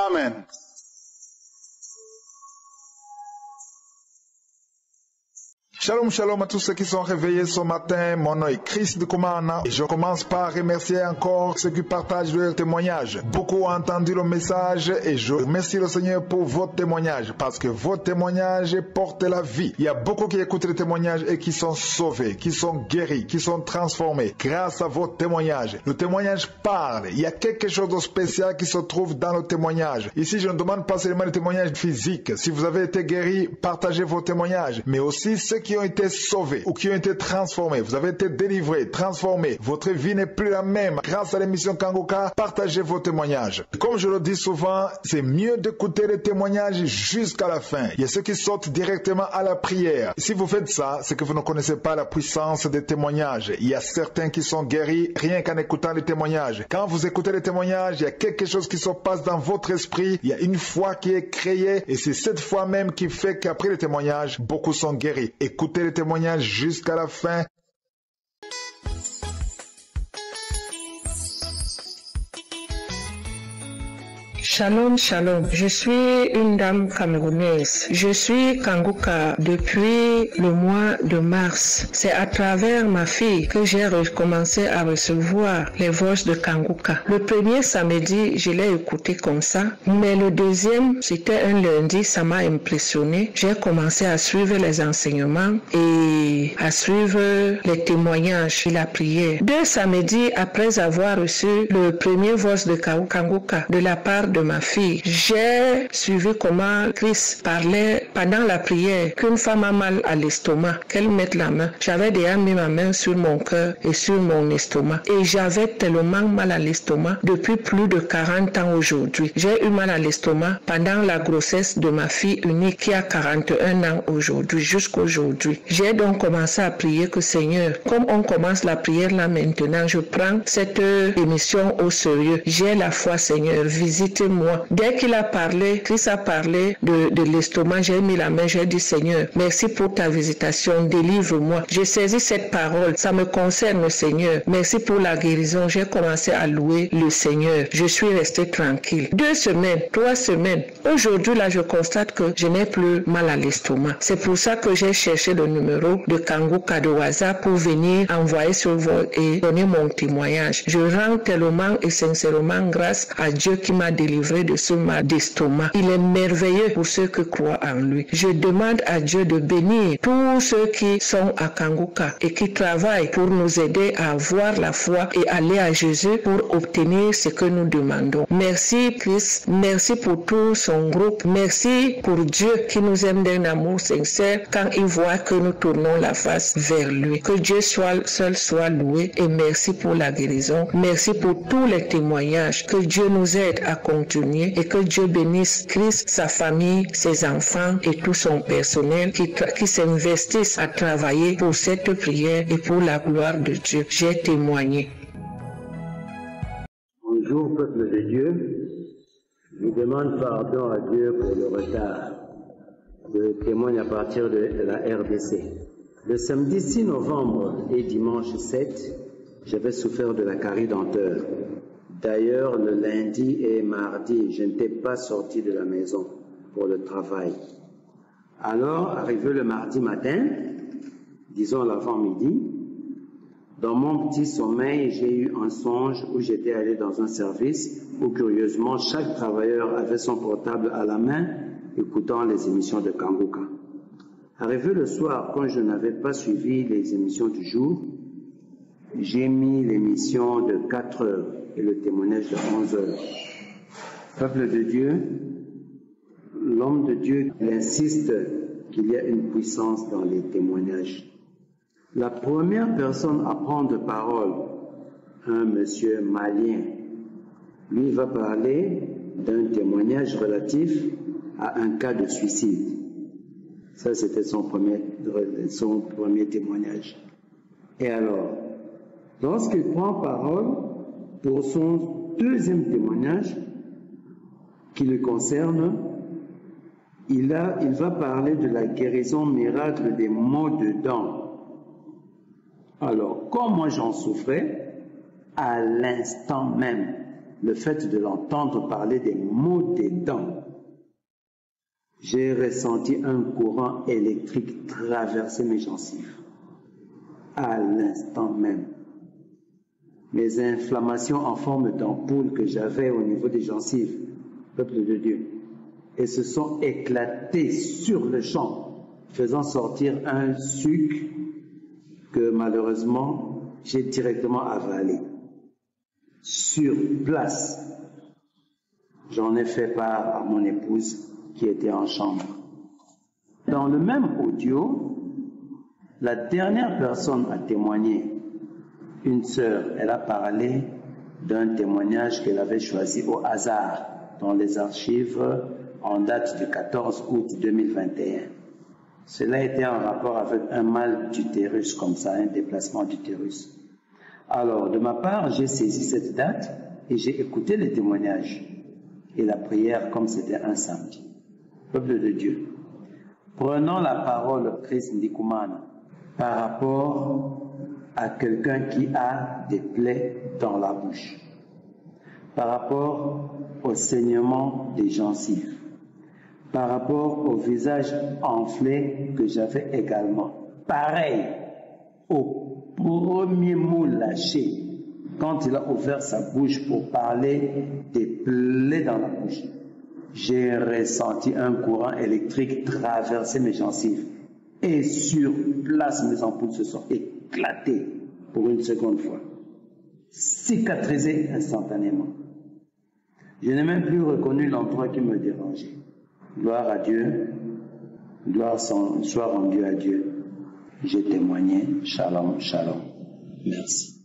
Amen. Shalom, shalom à tous ceux qui sont réveillés ce matin. Mon nom est Chris de Kumana et je commence par remercier encore ceux qui partagent leur témoignage. Beaucoup ont entendu le message et je remercie le Seigneur pour votre témoignage parce que vos témoignages portent la vie. Il y a beaucoup qui écoutent les témoignages et qui sont sauvés, qui sont guéris, qui sont transformés grâce à vos témoignages. Le témoignage parle. Il y a quelque chose de spécial qui se trouve dans le témoignage. Ici, je ne demande pas seulement les témoignages physiques. Si vous avez été guéri, partagez vos témoignages, mais aussi ceux qui ont été sauvés ou qui ont été transformés. Vous avez été délivrés, transformés. Votre vie n'est plus la même. Grâce à l'émission Kangoka, partagez vos témoignages. Comme je le dis souvent, c'est mieux d'écouter les témoignages jusqu'à la fin. Il y a ceux qui sautent directement à la prière. Si vous faites ça, c'est que vous ne connaissez pas la puissance des témoignages. Il y a certains qui sont guéris rien qu'en écoutant les témoignages. Quand vous écoutez les témoignages, il y a quelque chose qui se passe dans votre esprit. Il y a une foi qui est créée et c'est cette foi même qui fait qu'après les témoignages, beaucoup sont guéris. Écoutez les témoignages jusqu'à la fin. Shalom, shalom. Je suis une dame camerounaise. Je suis Kanguka depuis le mois de mars. C'est à travers ma fille que j'ai recommencé à recevoir les voix de Kanguka. Le premier samedi, je l'ai écouté comme ça, mais le deuxième, c'était un lundi, ça m'a impressionné. J'ai commencé à suivre les enseignements et à suivre les témoignages et la prière. 2 samedis après avoir reçu le premier voix de Kanguka de la part de ma fille, j'ai suivi comment Christ parlait pendant la prière qu'une femme a mal à l'estomac, qu'elle mette la main. J'avais déjà mis ma main sur mon cœur et sur mon estomac et j'avais tellement mal à l'estomac depuis plus de 40 ans aujourd'hui. J'ai eu mal à l'estomac pendant la grossesse de ma fille unique qui a 41 ans aujourd'hui, jusqu'aujourd'hui. J'ai donc commencé à prier que Seigneur, comme on commence la prière là maintenant, je prends cette émission au sérieux. J'ai la foi, Seigneur, visitez-moi. Dès qu'il a parlé, Christ a parlé de l'estomac, j'ai mis la main, j'ai dit Seigneur, merci pour ta visitation, délivre-moi. J'ai saisi cette parole, ça me concerne, Seigneur. Merci pour la guérison, j'ai commencé à louer le Seigneur. Je suis resté tranquille. 2 semaines, 3 semaines. Aujourd'hui, là, je constate que je n'ai plus mal à l'estomac. C'est pour ça que j'ai cherché le numéro de Kanguka de WhatsApp pour venir envoyer sur vol et donner mon témoignage. Je rends tellement et sincèrement grâce à Dieu qui m'a délivré de ce mal d'estomac. Il est merveilleux pour ceux qui croient en lui. Je demande à Dieu de bénir tous ceux qui sont à Kanguka et qui travaillent pour nous aider à avoir la foi et aller à Jésus pour obtenir ce que nous demandons. Merci Christ, merci pour tout son groupe, merci pour Dieu qui nous aime d'un amour sincère quand il voit que nous tournons la face vers lui. Que Dieu seul soit loué et merci pour la guérison. Merci pour tous les témoignages. Que Dieu nous aide à continuer et que Dieu bénisse Christ, sa famille, ses enfants et tout son personnel qui s'investissent à travailler pour cette prière et pour la gloire de Dieu. J'ai témoigné. Bonjour peuple de Dieu, je demande pardon à Dieu pour le retard. Je témoigne à partir de la RDC. Le samedi 6 novembre et dimanche 7, j'avais souffert de la carie dentaire. D'ailleurs, le lundi et mardi, je n'étais pas sorti de la maison pour le travail. Alors, arrivé le mardi matin, disons l'avant-midi, dans mon petit sommeil, j'ai eu un songe où j'étais allé dans un service où, curieusement, chaque travailleur avait son portable à la main, écoutant les émissions de Kanguka. Arrivé le soir, quand je n'avais pas suivi les émissions du jour, j'ai mis l'émission de 4 heures et le témoignage de 11 heures. Peuple de Dieu, l'homme de Dieu, il insiste qu'il y a une puissance dans les témoignages. La première personne à prendre parole, un monsieur malien, lui va parler d'un témoignage relatif à un cas de suicide. Ça, c'était son premier témoignage. Et alors, lorsqu'il prend parole pour son deuxième témoignage qui le concerne, il va parler de la guérison miracle des maux de dents. Alors, comme moi j'en souffrais, à l'instant même, le fait de l'entendre parler des maux des dents, j'ai ressenti un courant électrique traverser mes gencives. À l'instant même. Mes inflammations en forme d'ampoule que j'avais au niveau des gencives, peuple de Dieu, et se sont éclatées sur le champ, faisant sortir un suc que malheureusement j'ai directement avalé. Sur place, j'en ai fait part à mon épouse qui était en chambre. Dans le même audio, la dernière personne à témoigner, une sœur, elle a parlé d'un témoignage qu'elle avait choisi au hasard dans les archives en date du 14 août 2021. Cela était en rapport avec un mal d'utérus, comme ça, un déplacement d'utérus. Alors, de ma part, j'ai saisi cette date et j'ai écouté les témoignages et la prière comme c'était un samedi. Peuple de Dieu, prenons la parole Christ Ndikumana par rapport à quelqu'un qui a des plaies dans la bouche. par rapport au saignement des gencives, par rapport au visage enflé que j'avais également. Pareil, au premier mot lâché, quand il a ouvert sa bouche pour parler des plaies dans la bouche, j'ai ressenti un courant électrique traverser mes gencives. Et sur place, mes ampoules se sont éclatées pour une seconde fois, cicatrisées instantanément. Je n'ai même plus reconnu l'endroit qui me dérangeait. Gloire à Dieu, gloire soit rendue à Dieu. J'ai témoigné, shalom, shalom. Merci.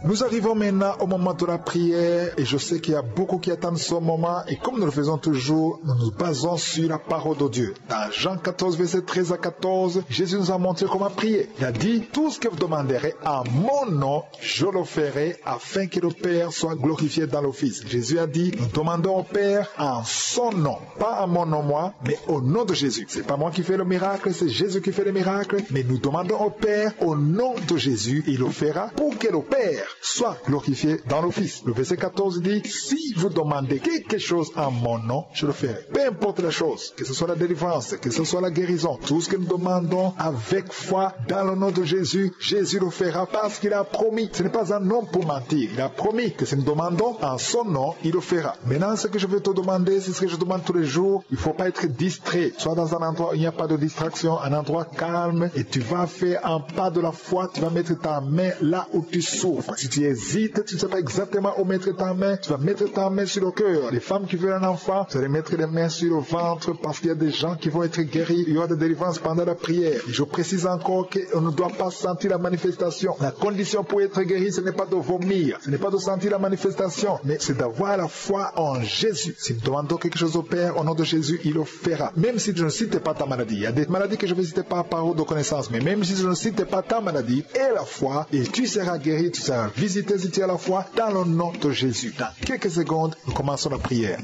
Nous arrivons maintenant au moment de la prière et je sais qu'il y a beaucoup qui attendent ce moment et comme nous le faisons toujours, nous nous basons sur la parole de Dieu. Dans Jean 14, verset 13 à 14, Jésus nous a montré comment prier. Il a dit, tout ce que vous demanderez en mon nom, je le ferai afin que le Père soit glorifié dans le Fils. Jésus a dit, nous demandons au Père en son nom, pas en mon nom moi, mais au nom de Jésus. C'est pas moi qui fais le miracle, c'est Jésus qui fait le miracle, mais nous demandons au Père au nom de Jésus, il le fera pour que le Père soit glorifié dans le Fils. Le verset 14 dit, si vous demandez quelque chose en mon nom, je le ferai. Peu importe la chose, que ce soit la délivrance, que ce soit la guérison, tout ce que nous demandons avec foi dans le nom de Jésus, Jésus le fera parce qu'il a promis. Ce n'est pas un homme pour mentir. Il a promis que si nous demandons en son nom, il le fera. Maintenant, ce que je vais te demander, c'est ce que je demande tous les jours. Il ne faut pas être distrait. Sois dans un endroit où il n'y a pas de distraction, un endroit calme, et tu vas faire un pas de la foi, tu vas mettre ta main là où tu souffres. Si tu hésites, tu ne sais pas exactement où mettre ta main, tu vas mettre ta main sur le cœur. Les femmes qui veulent un enfant, vous allez mettre les mains sur le ventre parce qu'il y a des gens qui vont être guéris. Il y aura des délivrances pendant la prière. Je précise encore qu'on ne doit pas sentir la manifestation. La condition pour être guéri, ce n'est pas de vomir, ce n'est pas de sentir la manifestation, mais c'est d'avoir la foi en Jésus. Si nous demandons quelque chose au Père, au nom de Jésus, il le fera. Même si tu ne cites pas ta maladie. Il y a des maladies que je ne citais pas par de connaissance, mais même si tu ne cites pas ta maladie et la foi, et tu seras guéri, tu seras visité si tu as la foi dans le nom de Jésus. Dans quelques secondes, nous commençons la prière.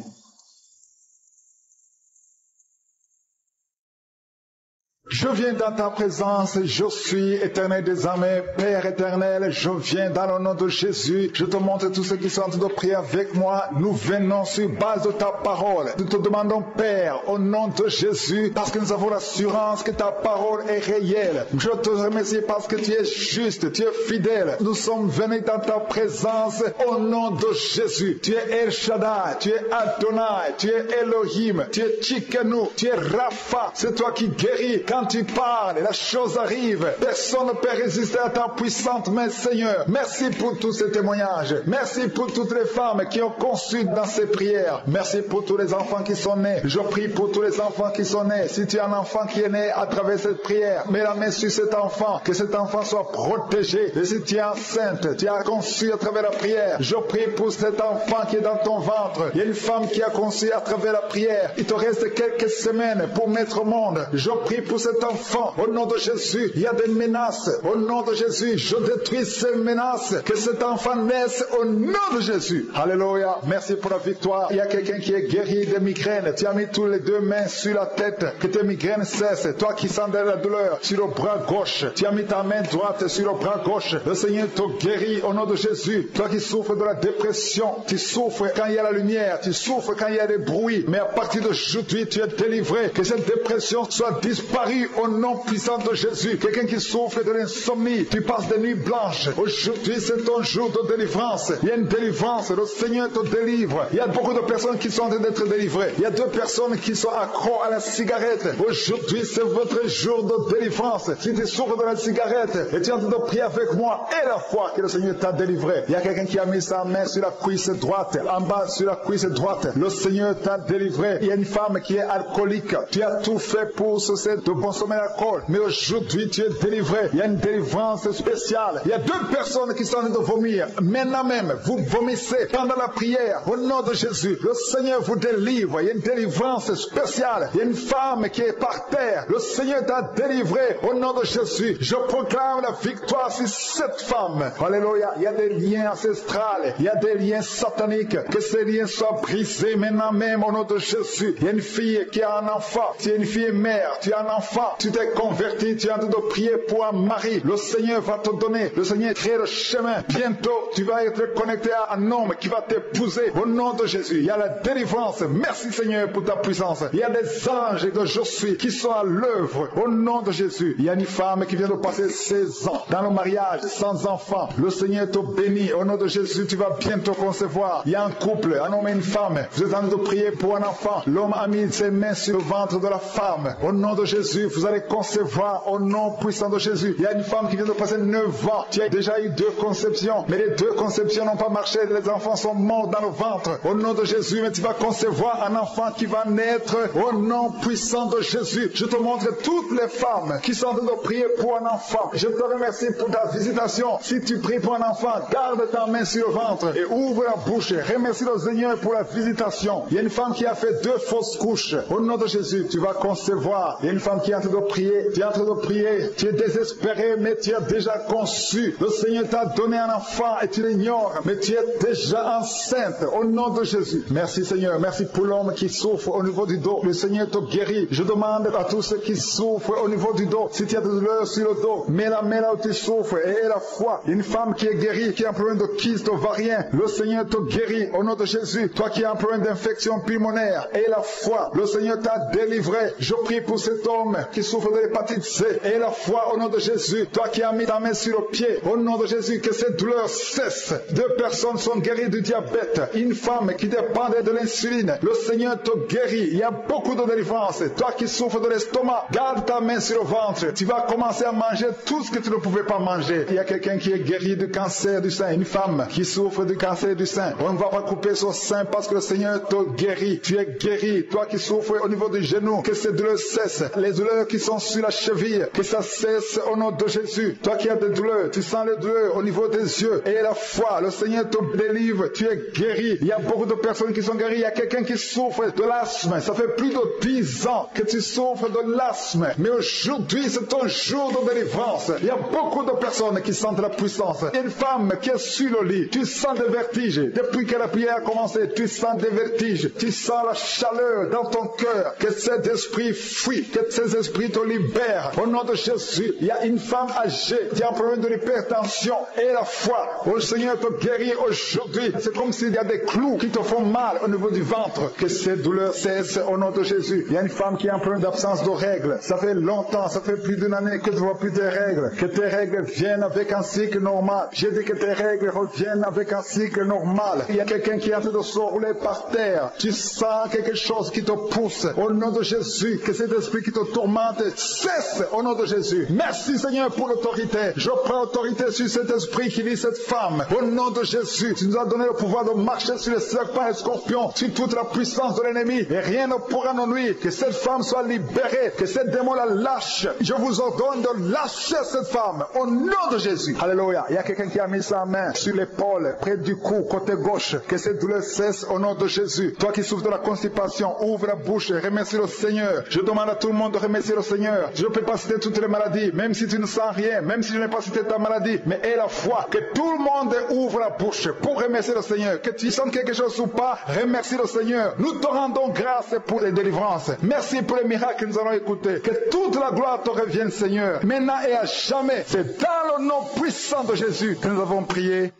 Je viens dans ta présence, je suis éternel des armées, Père éternel, je viens dans le nom de Jésus, je te montre tous ceux qui sont en train de prier avec moi, nous venons sur base de ta parole, nous te demandons Père, au nom de Jésus, parce que nous avons l'assurance que ta parole est réelle, je te remercie parce que tu es juste, tu es fidèle, nous sommes venus dans ta présence, au nom de Jésus, tu es El Shaddai, tu es Adonai, tu es Elohim, tu es Tchikenu, tu es Rapha, c'est toi qui guéris. Quand tu parles, la chose arrive. Personne ne peut résister à ta puissante main, Seigneur. Merci pour tous ces témoignages. Merci pour toutes les femmes qui ont conçu dans ces prières. Merci pour tous les enfants qui sont nés. Je prie pour tous les enfants qui sont nés. Si tu as un enfant qui est né à travers cette prière, mets la main sur cet enfant. Que cet enfant soit protégé. Et si tu es enceinte, tu as conçu à travers la prière. Je prie pour cet enfant qui est dans ton ventre. Il y a une femme qui a conçu à travers la prière. Il te reste quelques semaines pour mettre au monde. Je prie pour cet enfant, au nom de Jésus, il y a des menaces, au nom de Jésus, je détruis ces menaces, que cet enfant naisse au nom de Jésus. Alléluia, merci pour la victoire. Il y a quelqu'un qui est guéri de migraines, tu as mis tous les deux mains sur la tête, que tes migraines cessent, toi qui sens de la douleur sur le bras gauche, tu as mis ta main droite sur le bras gauche, le Seigneur te guérit au nom de Jésus. Toi qui souffres de la dépression, tu souffres quand il y a la lumière, tu souffres quand il y a des bruits, mais à partir d'aujourd'hui tu es délivré, que cette dépression soit disparue au nom puissant de Jésus. Quelqu'un qui souffre de l'insomnie, tu passes des nuits blanches. Aujourd'hui, c'est ton jour de délivrance. Il y a une délivrance, le Seigneur te délivre. Il y a beaucoup de personnes qui sont en train d'être délivrées. Il y a 2 personnes qui sont accros à la cigarette. Aujourd'hui, c'est votre jour de délivrance. Si tu souffres de la cigarette et tu es en train de prier avec moi et la foi que le Seigneur t'a délivré. Il y a quelqu'un qui a mis sa main sur la cuisse droite, en bas sur la cuisse droite. Le Seigneur t'a délivré. Il y a une femme qui est alcoolique. Tu as tout fait pour cesser de consommer l'alcool, mais aujourd'hui tu es délivré. Il y a une délivrance spéciale. Il y a 2 personnes qui sont en train de vomir. Maintenant même, vous vomissez pendant la prière. Au nom de Jésus, le Seigneur vous délivre. Il y a une délivrance spéciale. Il y a une femme qui est par terre. Le Seigneur t'a délivré. Au nom de Jésus, je proclame la victoire sur cette femme. Alléluia. Il y a des liens ancestrales. Il y a des liens sataniques. Que ces liens soient brisés maintenant même au nom de Jésus. Il y a une fille qui a un enfant. Tu es une fille mère. Tu as un enfant. enfant. Tu t'es converti, tu es en train de prier pour un mari. Le Seigneur va te donner, le Seigneur crée le chemin. Bientôt, tu vas être connecté à un homme qui va t'épouser. Au nom de Jésus, il y a la délivrance. Merci Seigneur pour ta puissance. Il y a des anges de je suis qui sont à l'œuvre. Au nom de Jésus, il y a une femme qui vient de passer 16 ans dans le mariage, sans enfant. Le Seigneur te bénit. Au nom de Jésus, tu vas bientôt concevoir. Il y a un couple, un homme et une femme. Vous êtes en train de prier pour un enfant. L'homme a mis ses mains sur le ventre de la femme. Au nom de Jésus, vous allez concevoir au nom puissant de Jésus. Il y a une femme qui vient de passer 9 ans. Tu as déjà eu 2 conceptions, mais les 2 conceptions n'ont pas marché. Les enfants sont morts dans le ventre. Au nom de Jésus, mais tu vas concevoir un enfant qui va naître au nom puissant de Jésus. Je te montre toutes les femmes qui sont en train de prier pour un enfant. Je te remercie pour ta visitation. Si tu pries pour un enfant, garde ta main sur le ventre et ouvre la bouche. Remercie le Seigneur pour la visitation. Il y a une femme qui a fait 2 fausses couches. Au nom de Jésus, tu vas concevoir. Il y a une femme qui est en train de prier. Tu es en train de prier. Tu es désespéré, mais tu as déjà conçu. Le Seigneur t'a donné un enfant et tu l'ignores, mais tu es déjà enceinte. Au nom de Jésus. Merci Seigneur. Merci pour l'homme qui souffre au niveau du dos. Le Seigneur te guérit. Je demande à tous ceux qui souffrent au niveau du dos, si tu as de douleur sur le dos, mets la main là où tu souffres et aie la foi. Une femme qui est guérie, qui a un problème de kyste ovarien, le Seigneur te guérit au nom de Jésus. Toi qui as un problème d'infection pulmonaire, aie la foi. Le Seigneur t'a délivré. Je prie pour cet homme qui souffre de l'hépatite C. Aie la foi au nom de Jésus. Toi qui as mis ta main sur le pied, au nom de Jésus, que cette douleur cesse. 2 personnes sont guéries du diabète. Une femme qui dépendait de l'insuline, le Seigneur te guérit. Il y a beaucoup de délivrance. Toi qui souffres de l'estomac, garde ta main sur le ventre. Tu vas commencer à manger tout ce que tu ne pouvais pas manger. Il y a quelqu'un qui est guéri du cancer du sein. Une femme qui souffre du cancer du sein. On ne va pas couper son sein parce que le Seigneur te guérit. Tu es guéri. Toi qui souffres au niveau du genou, que ces douleurs cessent. Les douleurs qui sont sur la cheville, que ça cesse au nom de Jésus. Toi qui as des douleurs, tu sens les douleurs au niveau des yeux. Et la foi, le Seigneur te délivre. Tu es guéri. Il y a beaucoup de personnes qui sont guéries. Il y a quelqu'un qui souffre de l'asthme. Ça fait plus de 10 ans que tu souffres de l'asthme. Mais aujourd'hui, c'est ton jour de délivrance. Il y a beaucoup de personnes qui sentent la puissance. Une femme qui est sur le lit, tu sens des vertiges. Depuis que la prière a commencé, tu sens des vertiges. Tu sens la chaleur dans ton cœur. Que cet esprit fuit. Que ces esprits te libèrent. Au nom de Jésus, il y a une femme âgée qui a un problème de l'hypertension. Et la foi, le Seigneur te guérit aujourd'hui. C'est comme s'il y a des clous qui te font mal au niveau du ventre. Que ces douleurs cessent au nom de Jésus. Il y a une femme qui a un problème d'absence de règles. Ça fait longtemps, ça fait plus d'une année que tu ne vois plus tes règles. Que tes règles viennent avec un cycle normal. J'ai dit que tes règles reviennent avec un cycle normal. Il y a quelqu'un qui est en train de se rouler par terre. Tu sens quelque chose qui te pousse. Au nom de Jésus, que cet esprit qui te tourmente cesse au nom de Jésus. Merci Seigneur pour l'autorité. Je prends autorité sur cet esprit qui lit cette femme. Au nom de Jésus, tu nous as donné le pouvoir de marcher sur les serpents et les scorpions, sur toute la puissance de l'ennemi. Et rien ne pourra nous nuire. Que cette femme soit libérée. Que cette démon la lâche. Je vous ordonne de lâcher cette femme. Au nom de Jésus. Alléluia. Il y a quelqu'un qui a mis sa main sur l'épaule, près du cou, côté gauche. Que cette douleur cesse au nom de Jésus. Toi qui souffres de la constipation, ouvre la bouche et remercie le Seigneur. Je demande à tout le monde de remercier le Seigneur. Je ne peux pas citer toutes les maladies, même si tu ne sens rien, même si je n'ai pas cité ta maladie, mais aie la foi. Que tout le monde ouvre la bouche pour remercier le Seigneur. Que tu sens quelque chose ou pas, remercie le Seigneur. Nous te rendons grâce pour les délivrances. Merci pour les miracles que nous allons écouter. Que toute la gloire te revienne, Seigneur, maintenant et à jamais. C'est dans le nom puissant de Jésus que nous avons prié.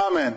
Amen.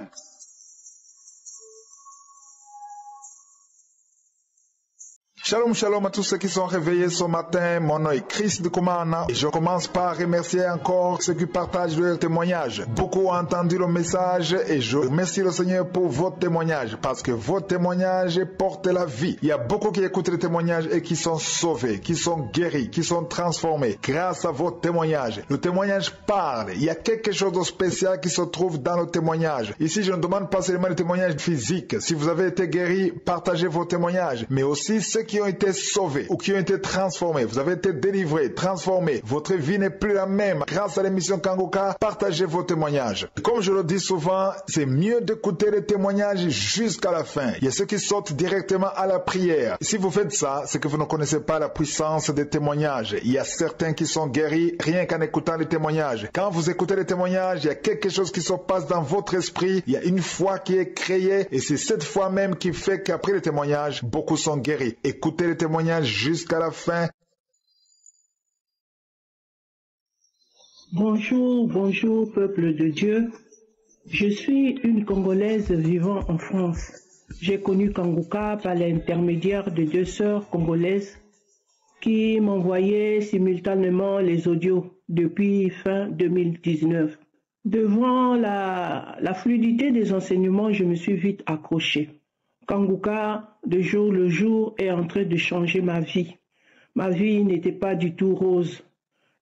Shalom, shalom à tous ceux qui sont réveillés ce matin. Mon nom est Chris de Kumana et je commence par remercier encore ceux qui partagent leur témoignage. Beaucoup ont entendu le message et je remercie le Seigneur pour votre témoignage parce que votre témoignage porte la vie. Il y a beaucoup qui écoutent les témoignages et qui sont sauvés, qui sont guéris, qui sont transformés grâce à votre témoignage. Le témoignage parle. Il y a quelque chose de spécial qui se trouve dans le témoignage. Ici, je ne demande pas seulement le témoignage physique. Si vous avez été guéri, partagez vos témoignages, mais aussi ceux qui ont été sauvés ou qui ont été transformés. Vous avez été délivrés, transformés. Votre vie n'est plus la même. Grâce à l'émission Kangoka, partagez vos témoignages. Comme je le dis souvent, c'est mieux d'écouter les témoignages jusqu'à la fin. Il y a ceux qui sautent directement à la prière. Si vous faites ça, c'est que vous ne connaissez pas la puissance des témoignages. Il y a certains qui sont guéris rien qu'en écoutant les témoignages. Quand vous écoutez les témoignages, il y a quelque chose qui se passe dans votre esprit. Il y a une foi qui est créée et c'est cette foi même qui fait qu'après les témoignages, beaucoup sont guéris. Écoutez les témoignages jusqu'à la fin. Bonjour, bonjour peuple de Dieu. Je suis une Congolaise vivant en France. J'ai connu Kanguka par l'intermédiaire de 2 sœurs congolaises qui m'envoyaient simultanément les audios depuis fin 2019. Devant la fluidité des enseignements, je me suis vite accrochée. Kanguka, de jour le jour, est en train de changer ma vie. Ma vie n'était pas du tout rose.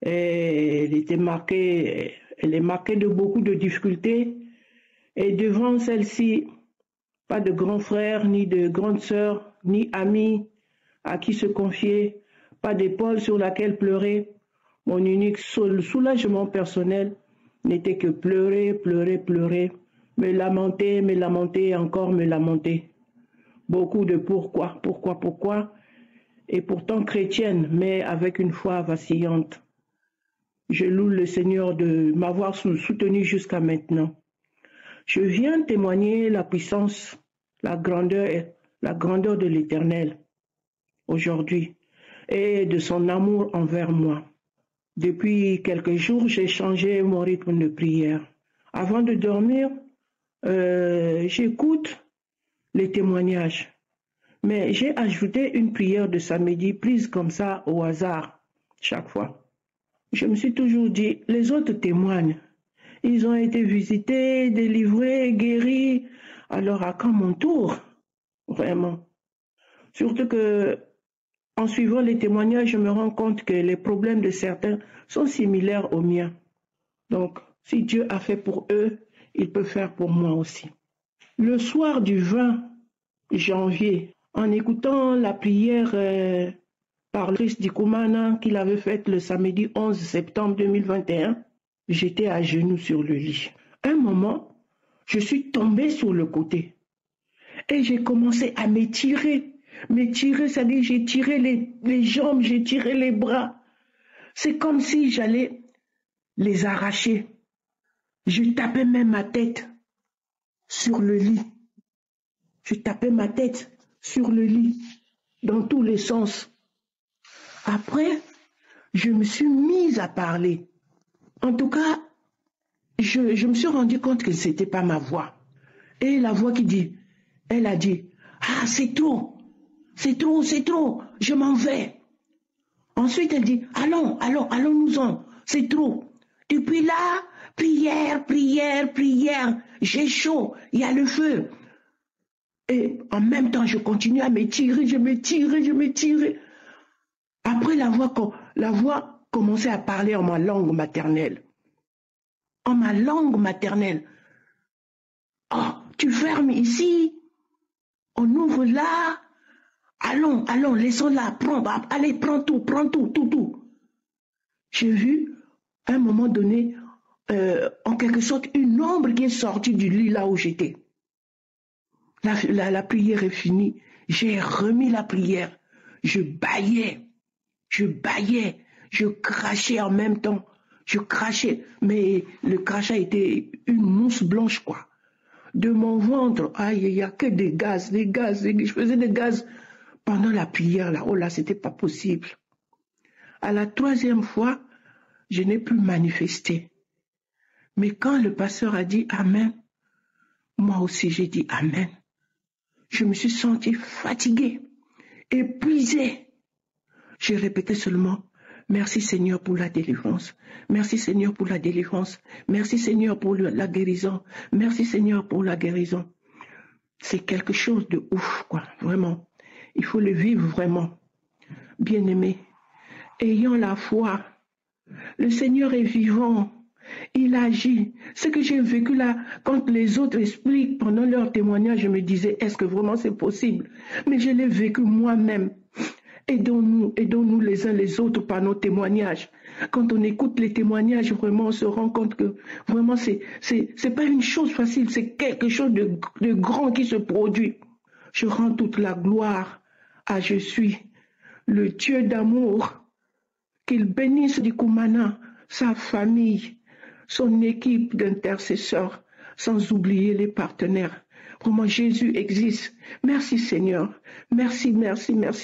Elle est marquée de beaucoup de difficultés. Et devant celle-ci, pas de grand frère, ni de grande sœur, ni ami à qui se confier, pas d'épaule sur laquelle pleurer. Mon unique soulagement personnel n'était que pleurer, pleurer, pleurer, me lamenter et encore me lamenter. Beaucoup de pourquoi, et pourtant chrétienne, mais avec une foi vacillante. Je loue le Seigneur de m'avoir soutenu jusqu'à maintenant. Je viens témoigner la puissance, la grandeur de l'Éternel aujourd'hui et de son amour envers moi. Depuis quelques jours, j'ai changé mon rythme de prière. Avant de dormir, j'écoute les témoignages. Mais j'ai ajouté une prière de samedi prise comme ça au hasard, chaque fois. Je me suis toujours dit, les autres témoignent. Ils ont été visités, délivrés, guéris. Alors à quand mon tour? Vraiment. Surtout que, en suivant les témoignages, je me rends compte que les problèmes de certains sont similaires aux miens. Donc, si Dieu a fait pour eux, il peut faire pour moi aussi. Le soir du 20 janvier, en écoutant la prière par le Christ d'Ikumana qu'il avait faite le samedi 11 septembre 2021, j'étais à genoux sur le lit. Un moment, je suis tombée sur le côté et j'ai commencé à m'étirer. M'étirer, c'est-à-dire j'ai tiré les jambes, j'ai tiré les bras. C'est comme si j'allais les arracher. Je tapais même ma tête sur le lit. Je tapais ma tête sur le lit, dans tous les sens. Après, je me suis mise à parler. En tout cas, je me suis rendu compte que ce n'était pas ma voix. Et la voix elle a dit, « Ah, c'est trop, je m'en vais. » Ensuite, elle dit, « Allons-nous-en, c'est trop. » Depuis là, prière, j'ai chaud, il y a le feu. Et en même temps, je continue à m'étirer, je m'étirais. Après, la voix commençait à parler en ma langue maternelle. En ma langue maternelle. Oh, tu fermes ici, on ouvre là. Allons, laissons-la, allez, prends tout. J'ai vu, à un moment donné, en quelque sorte, une ombre qui est sortie du lit là où j'étais. La prière est finie. J'ai remis la prière. Je bâillais, je crachais en même temps. Je crachais, mais le crachat était une mousse blanche, quoi. De mon ventre, il n'y a que des gaz. Je faisais des gaz pendant la prière, là. Oh là, c'était pas possible. À la 3e fois, je n'ai plus manifesté. Mais quand le pasteur a dit Amen, moi aussi j'ai dit Amen. Je me suis sentie fatiguée, épuisée. Je répétais seulement, merci Seigneur pour la délivrance. Merci Seigneur pour la délivrance. Merci Seigneur pour la guérison. Merci Seigneur pour la guérison. C'est quelque chose de ouf, quoi, vraiment. Il faut le vivre vraiment. Bien-aimé, ayant la foi, le Seigneur est vivant. Il agit. Ce que j'ai vécu là, quand les autres expliquent pendant leur témoignage, je me disais, est-ce que vraiment c'est possible? Mais je l'ai vécu moi-même. Aidons-nous les uns les autres par nos témoignages. Quand on écoute les témoignages, vraiment, on se rend compte que vraiment, c'est pas une chose facile, c'est quelque chose de grand qui se produit. Je rends toute la gloire à Je suis, le Dieu d'amour. Qu'il bénisse d'Ikumana, sa famille, son équipe d'intercesseurs, sans oublier les partenaires. Vraiment, Jésus existe. Merci Seigneur. Merci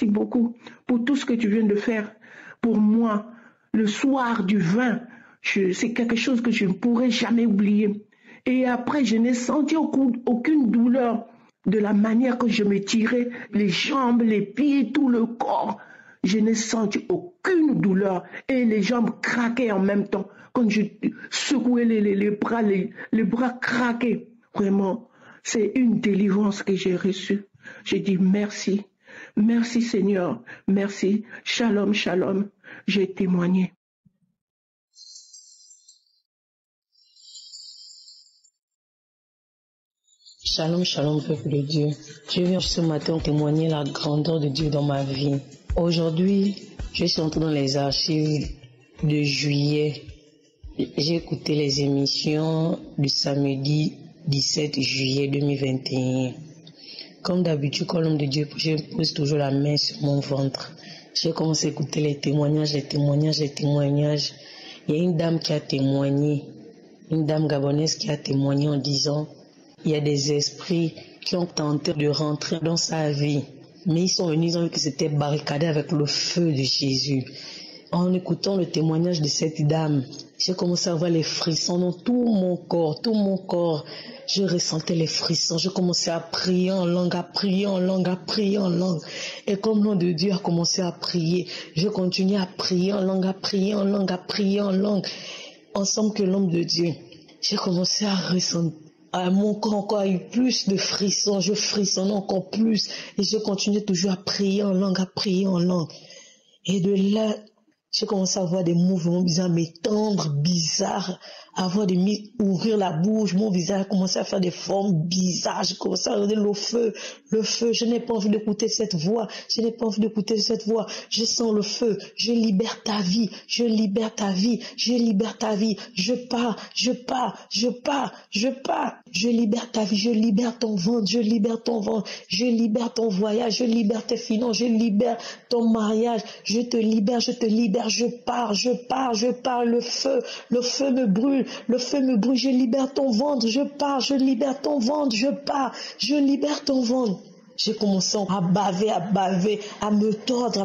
beaucoup pour tout ce que tu viens de faire pour moi le soir du 20 C'est quelque chose que je ne pourrai jamais oublier. Et après, je n'ai senti aucune douleur de la manière que je me tirais les jambes, les pieds, tout le corps. Je n'ai senti aucune douleur et les jambes craquaient en même temps. Quand je secouais les bras craquaient. Vraiment, c'est une délivrance que j'ai reçue. J'ai dit merci. Merci Seigneur. Merci. Shalom, shalom. J'ai témoigné. Shalom, shalom, peuple de Dieu. Je viens ce matin témoigner la grandeur de Dieu dans ma vie. Aujourd'hui, je suis entré dans les archives de juillet. J'ai écouté les émissions du samedi 17 juillet 2021. Comme d'habitude, quand l'homme de Dieu, je pose toujours la main sur mon ventre. J'ai commencé à écouter les témoignages. Il y a une dame qui a témoigné, une dame gabonaise qui a témoigné en disant il y a des esprits qui ont tenté de rentrer dans sa vie, mais ils sont venus, ils ont vu que c'était barricadé avec le feu de Jésus. En écoutant le témoignage de cette dame, j'ai commencé à avoir les frissons dans tout mon corps. Je ressentais les frissons, je commençais à prier en langue, Et comme l'homme de Dieu a commencé à prier, je continuais à prier en langue, Ensemble que l'homme de Dieu, j'ai commencé à ressentir. Mon corps encore a eu plus de frissons, je frissonnais encore plus et je continuais toujours à prier en langue, Et de là, j'ai commencé à avoir des mouvements bizarres, m'étendre bizarres, ouvrir la bouche, mon visage a commencé à faire des formes bizarres, j'ai commencé à regarder le feu, je n'ai pas envie d'écouter cette voix, je sens le feu, je libère ta vie, je libère ta vie, je libère ta vie, je libère ton ventre, je libère ton voyage, je libère tes finances, je libère ton mariage, je te libère, je pars, le feu me brûle, je libère ton ventre, je libère ton ventre, je libère ton ventre. J'ai commencé à baver, à me tordre.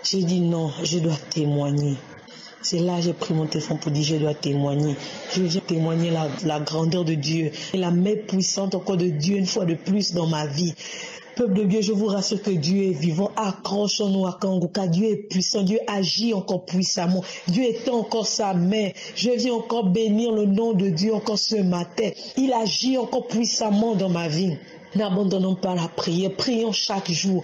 J'ai dit non, je dois témoigner. C'est là que j'ai pris mon téléphone pour dire je dois témoigner. Je viens témoigner la grandeur de Dieu et la main puissante encore de Dieu une fois de plus dans ma vie. Peuple de Dieu, je vous rassure que Dieu est vivant. Accrochons-nous à Kangoka. Dieu est puissant. Dieu agit encore puissamment. Dieu étend encore sa main. Je viens encore bénir le nom de Dieu encore ce matin. Il agit encore puissamment dans ma vie. N'abandonnons pas la prière. Prions chaque jour.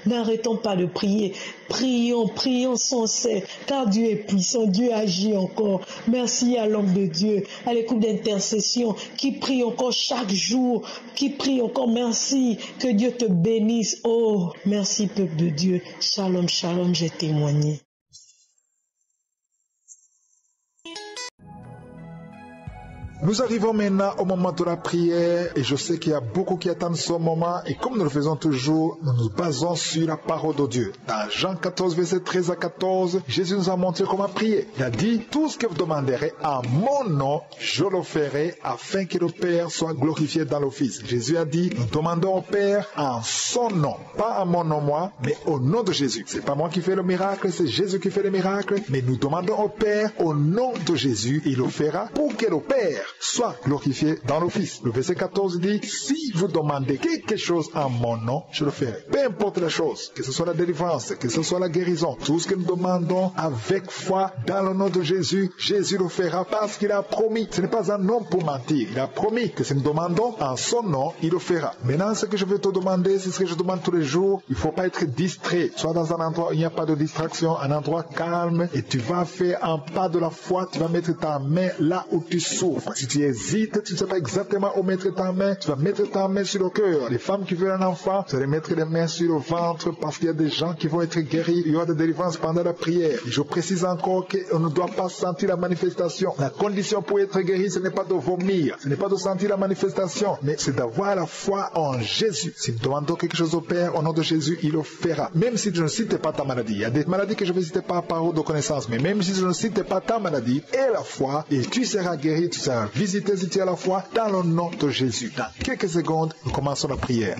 N'arrêtons pas de prier. Prions sans cesse. Car Dieu est puissant. Dieu agit encore. Merci à l'homme de Dieu, à l'écoute d'intercession, qui prie encore chaque jour. Merci. Que Dieu te bénisse. Oh, merci peuple de Dieu. Shalom, shalom, j'ai témoigné. Nous arrivons maintenant au moment de la prière et je sais qu'il y a beaucoup qui attendent ce moment et comme nous le faisons toujours, nous nous basons sur la parole de Dieu. Dans Jean 14, verset 13 à 14, Jésus nous a montré comment prier. Il a dit, tout ce que vous demanderez en mon nom, je le ferai afin que le Père soit glorifié dans le Fils. Jésus a dit, nous demandons au Père en son nom, pas en mon nom moi, mais au nom de Jésus. C'est pas moi qui fais le miracle, c'est Jésus qui fait le miracle, mais nous demandons au Père au nom de Jésus, il le fera pour que le Père soit glorifié dans le Fils. Le verset 14 dit, si vous demandez quelque chose en mon nom, je le ferai. Peu importe la chose, que ce soit la délivrance, que ce soit la guérison, tout ce que nous demandons avec foi dans le nom de Jésus, Jésus le fera parce qu'il a promis. Ce n'est pas un homme pour mentir. Il a promis que si nous demandons en son nom, il le fera. Maintenant, ce que je vais te demander, c'est ce que je demande tous les jours. Il ne faut pas être distrait. Sois dans un endroit où il n'y a pas de distraction, un endroit calme, et tu vas faire un pas de la foi, tu vas mettre ta main là où tu souffres. Si tu hésites, tu ne sais pas exactement où mettre ta main, tu vas mettre ta main sur le cœur. Les femmes qui veulent un enfant, vous allez mettre les mains sur le ventre parce qu'il y a des gens qui vont être guéris. Il y aura des délivrances pendant la prière. Et je précise encore qu'on ne doit pas sentir la manifestation. La condition pour être guéri, ce n'est pas de vomir, ce n'est pas de sentir la manifestation, mais c'est d'avoir la foi en Jésus. Si nous demandons quelque chose au Père, au nom de Jésus, il le fera. Même si tu ne cites pas ta maladie. Il y a des maladies que je ne vais citer pas par parole de connaissance, mais même si tu ne cites pas ta maladie et la foi, et tu seras guéri, tu seras visité si tu as la foi dans le nom de Jésus. Dans quelques secondes, nous commençons la prière.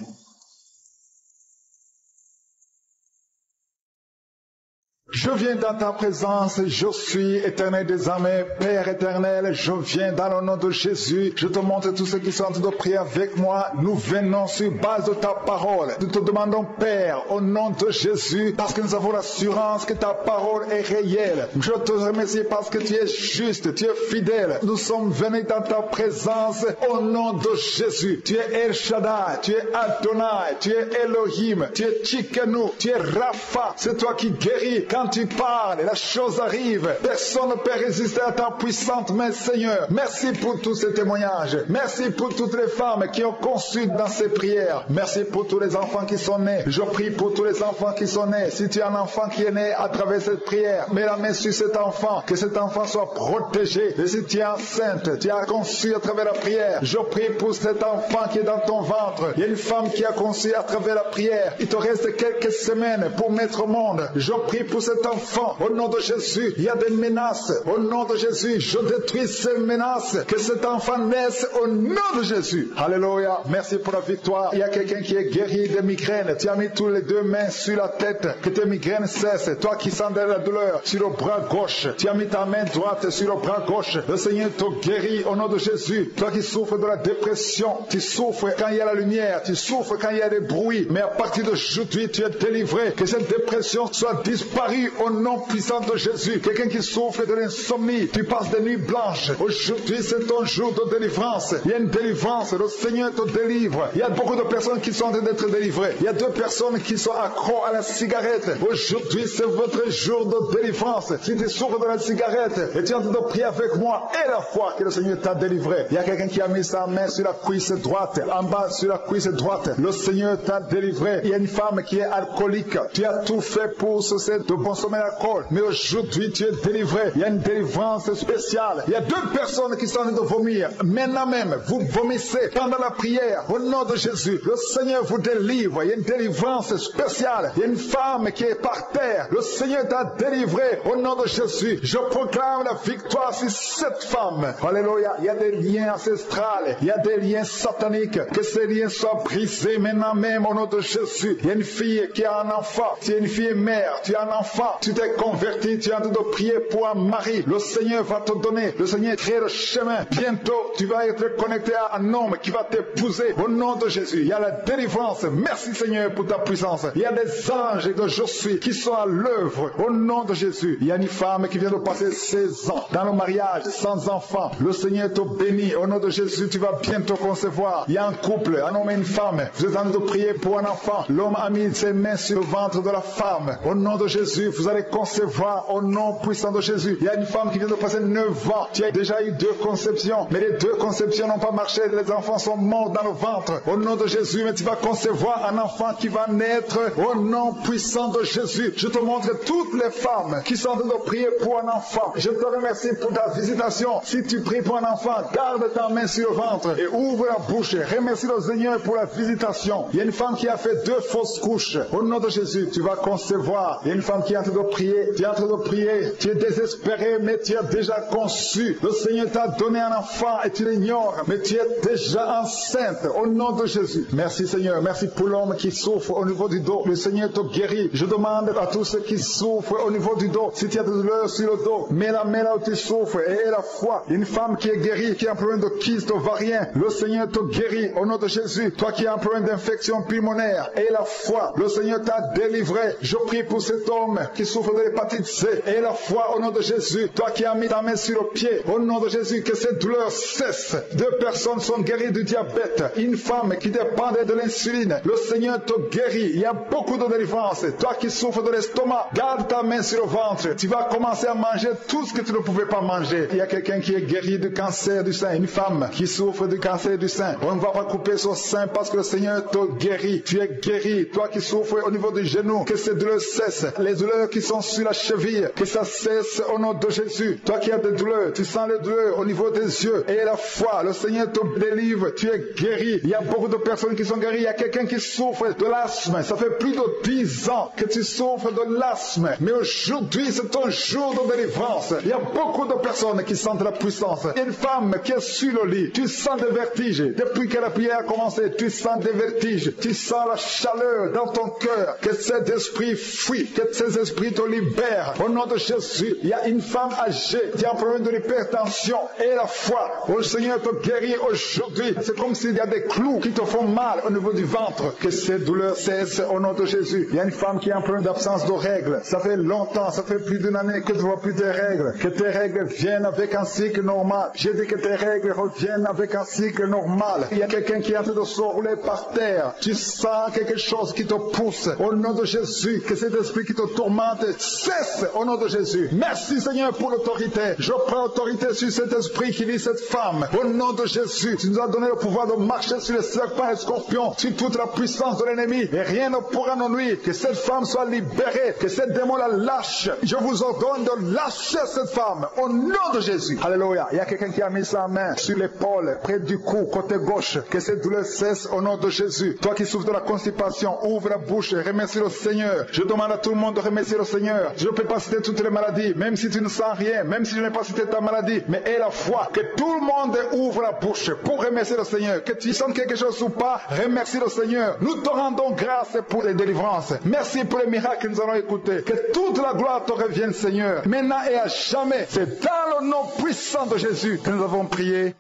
Je viens dans ta présence, je suis éternel des armées, Père éternel, je viens dans le nom de Jésus. Je te montre tous ceux qui sont en train de prier avec moi. Nous venons sur base de ta parole. Nous te demandons, Père, au nom de Jésus, parce que nous avons l'assurance que ta parole est réelle. Je te remercie parce que tu es juste, tu es fidèle. Nous sommes venus dans ta présence au nom de Jésus. Tu es El Shaddai, tu es Adonai, tu es Elohim, tu es Tsidkenu, tu es Rapha. C'est toi qui guéris. Quand tu parles, la chose arrive. Personne ne peut résister à ta puissante main, Seigneur. Merci pour tous ces témoignages. Merci pour toutes les femmes qui ont conçu dans ces prières. Merci pour tous les enfants qui sont nés. Je prie pour tous les enfants qui sont nés. Si tu as un enfant qui est né à travers cette prière, mets la main sur cet enfant, que cet enfant soit protégé. Et si tu es enceinte, tu as conçu à travers la prière, je prie pour cet enfant qui est dans ton ventre. Il y a une femme qui a conçu à travers la prière. Il te reste quelques semaines pour mettre au monde. Je prie pour cet enfant. Au nom de Jésus, il y a des menaces. Au nom de Jésus, je détruis ces menaces. Que cet enfant naisse au nom de Jésus. Alléluia. Merci pour la victoire. Il y a quelqu'un qui est guéri des migraines. Tu as mis tous les deux mains sur la tête. Que tes migraines cessent. Toi qui sens de la douleur sur le bras gauche, tu as mis ta main droite sur le bras gauche. Le Seigneur te guérit au nom de Jésus. Toi qui souffres de la dépression, tu souffres quand il y a la lumière, tu souffres quand il y a des bruits. Mais à partir d'aujourd'hui, tu es délivré. Que cette dépression soit disparue au nom puissant de Jésus. Quelqu'un qui souffre de l'insomnie, tu passes des nuits blanches. Aujourd'hui, c'est ton jour de délivrance. Il y a une délivrance. Le Seigneur te délivre. Il y a beaucoup de personnes qui sont en train d'être délivrées. Il y a 2 personnes qui sont accros à la cigarette. Aujourd'hui, c'est votre jour de délivrance. Si tu souffres de la cigarette et tu es en train de prier avec moi, et la foi que le Seigneur t'a délivré. Il y a quelqu'un qui a mis sa main sur la cuisse droite, en bas sur la cuisse droite. Le Seigneur t'a délivré. Il y a une femme qui est alcoolique. Tu as tout fait pour cesser de consommer l'alcool. Mais aujourd'hui, tu es délivré. Il y a une délivrance spéciale. Il y a 2 personnes qui sont en train de vomir. Maintenant même, vous vomissez pendant la prière. Au nom de Jésus, le Seigneur vous délivre. Il y a une délivrance spéciale. Il y a une femme qui est par terre. Le Seigneur t'a délivré. Au nom de Jésus, je proclame la victoire sur cette femme. Alléluia. Il y a des liens ancestrales. Il y a des liens sataniques. Que ces liens soient brisés maintenant même au nom de Jésus. Il y a une fille qui a un enfant. Tu es une fille mère. Tu as un enfant. Tu t'es converti. Tu es en train de prier pour un mari. Le Seigneur va te donner. Le Seigneur crée le chemin. Bientôt, tu vas être connecté à un homme qui va t'épouser. Au nom de Jésus, il y a la délivrance. Merci Seigneur pour ta puissance. Il y a des anges que je suis qui sont à l'œuvre. Au nom de Jésus, il y a une femme qui vient de passer 16 ans dans le mariage sans enfant. Le Seigneur te bénit. Au nom de Jésus, tu vas bientôt concevoir. Il y a un couple, un homme et une femme. Vous êtes en train de prier pour un enfant. L'homme a mis ses mains sur le ventre de la femme. Au nom de Jésus, vous allez concevoir au nom puissant de Jésus. Il y a une femme qui vient de passer 9 ans. Tu as déjà eu 2 conceptions, mais les 2 conceptions n'ont pas marché. Les enfants sont morts dans le ventre. Au nom de Jésus, mais tu vas concevoir un enfant qui va naître au nom puissant de Jésus. Je te montre toutes les femmes qui sont en train de prier pour un enfant. Je te remercie pour ta visitation. Si tu pries pour un enfant, garde ta main sur le ventre et ouvre la bouche. Remercie le Seigneur pour la visitation. Il y a une femme qui a fait 2 fausses couches. Au nom de Jésus, tu vas concevoir. Il y a une femme qui est en train de prier. Tu es en train de prier. Tu es désespéré, mais tu as déjà conçu. Le Seigneur t'a donné un enfant et tu l'ignores, mais tu es déjà enceinte. Au nom de Jésus. Merci Seigneur. Merci pour l'homme qui souffre au niveau du dos. Le Seigneur te guérit. Je demande à tous ceux qui souffrent au niveau du dos, si tu as de douleur sur le dos, mets la main là où tu souffres et la foi. Une femme qui est guérie, qui a un problème de kyste ovarien, le Seigneur te guérit au nom de Jésus. Toi qui as un problème d'infection pulmonaire et la foi, le Seigneur t'a délivré. Je prie pour cet homme qui souffre de l'hépatite C et la foi au nom de Jésus. Toi qui as mis ta main sur le pied, au nom de Jésus, que cette douleur cesse. 2 personnes sont guéries du diabète. Une femme qui dépendait de l'insuline, le Seigneur te guérit. Il y a beaucoup de délivrance. Toi qui souffres de l'estomac, garde ta main sur le ventre. Tu vas commencer à manger tout ce que tu ne pouvais pas manger. Il y a quelqu'un qui est guéri du cancer du sein. Une femme qui souffre du cancer du sein. On ne va pas couper son sein parce que le Seigneur te guérit. Tu es guéri. Toi qui souffres au niveau du genou, que ces douleurs cessent. Les douleurs qui sont sur la cheville, que ça cesse au nom de Jésus. Toi qui as des douleurs, tu sens les douleurs au niveau des yeux. Et la foi, le Seigneur te délivre. Tu es guéri. Il y a beaucoup de personnes qui sont guéries. Il y a quelqu'un qui souffre de l'asthme. Ça fait plus de 10 ans que tu souffres de l'asthme. Mais aujourd'hui, c'est ton jour de délivrance. Il y a beaucoup de personnes qui sentent la puissance. Il y a une femme qui est sur le lit. Tu sens des vertiges. Depuis que la prière a commencé, tu sens des vertiges. Tu sens la chaleur dans ton cœur. Que cet esprit fuit. Que ces esprits Saint-Esprit te libère. Au nom de Jésus, il y a une femme âgée qui a un problème de l'hypertension et la foi. Oh Seigneur, te guérir aujourd'hui. C'est comme s'il y a des clous qui te font mal au niveau du ventre. Que ces douleurs cessent au nom de Jésus. Il y a une femme qui a un problème d'absence de règles. Ça fait longtemps, ça fait plus d'une année que tu ne vois plus tes règles. Que tes règles viennent avec un cycle normal. J'ai dit que tes règles reviennent avec un cycle normal. Il y a quelqu'un qui est en train de se rouler par terre. Tu sens quelque chose qui te pousse. Au nom de Jésus, que cet esprit qui te tourmente cesse au nom de Jésus. Merci Seigneur pour l'autorité. Je prends autorité sur cet esprit qui lit cette femme. Au nom de Jésus, tu nous as donné le pouvoir de marcher sur les serpents et les scorpions, sur toute la puissance de l'ennemi. Et rien ne pourra nous nuire. Que cette femme soit libérée. Que cette démon la lâche. Je vous ordonne de lâcher cette femme. Au nom de Jésus. Alléluia. Il y a quelqu'un qui a mis sa main sur l'épaule, près du cou, côté gauche. Que cette douleur cesse au nom de Jésus. Toi qui souffres de la constipation, ouvre la bouche et remercie le Seigneur. Je demande à tout le monde de remercier le Seigneur. Je ne peux pas citer toutes les maladies, même si tu ne sens rien, même si je n'ai pas cité ta maladie, mais aie la foi. Que tout le monde ouvre la bouche pour remercier le Seigneur. Que tu sens quelque chose ou pas, remercie le Seigneur. Nous te rendons grâce pour les délivrances. Merci pour les miracles que nous allons écouter. Que toute la gloire te revienne, Seigneur, maintenant et à jamais. C'est dans le nom puissant de Jésus que nous avons prié.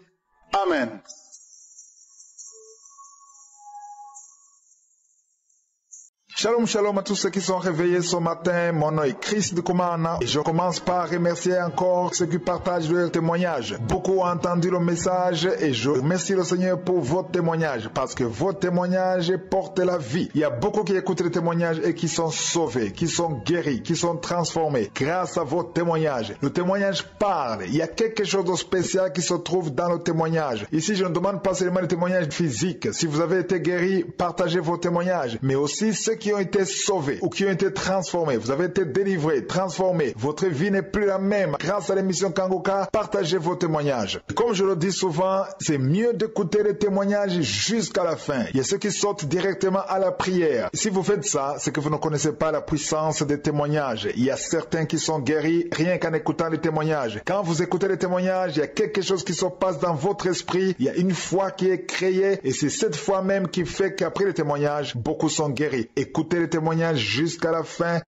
Amen. Shalom, shalom à tous ceux qui sont réveillés ce matin. Mon nom est Chris de Kumana et je commence par remercier encore ceux qui partagent leur témoignage. Beaucoup ont entendu le message et je remercie le Seigneur pour votre témoignage parce que votre témoignage porte la vie. Il y a beaucoup qui écoutent les témoignages et qui sont sauvés, qui sont guéris, qui sont transformés grâce à votre témoignage. Le témoignage parle. Il y a quelque chose de spécial qui se trouve dans le témoignage. Ici, je ne demande pas seulement le témoignage physique. Si vous avez été guéri, partagez vos témoignages, mais aussi ceux qui ont été sauvés ou qui ont été transformés. Vous avez été délivrés, transformés. Votre vie n'est plus la même. Grâce à l'émission Kangoka, partagez vos témoignages. Comme je le dis souvent, c'est mieux d'écouter les témoignages jusqu'à la fin. Il y a ceux qui sautent directement à la prière. Si vous faites ça, c'est que vous ne connaissez pas la puissance des témoignages. Il y a certains qui sont guéris rien qu'en écoutant les témoignages. Quand vous écoutez les témoignages, il y a quelque chose qui se passe dans votre esprit. Il y a une foi qui est créée et c'est cette foi même qui fait qu'après les témoignages, beaucoup sont guéris. Écoutez les témoignages jusqu'à la fin.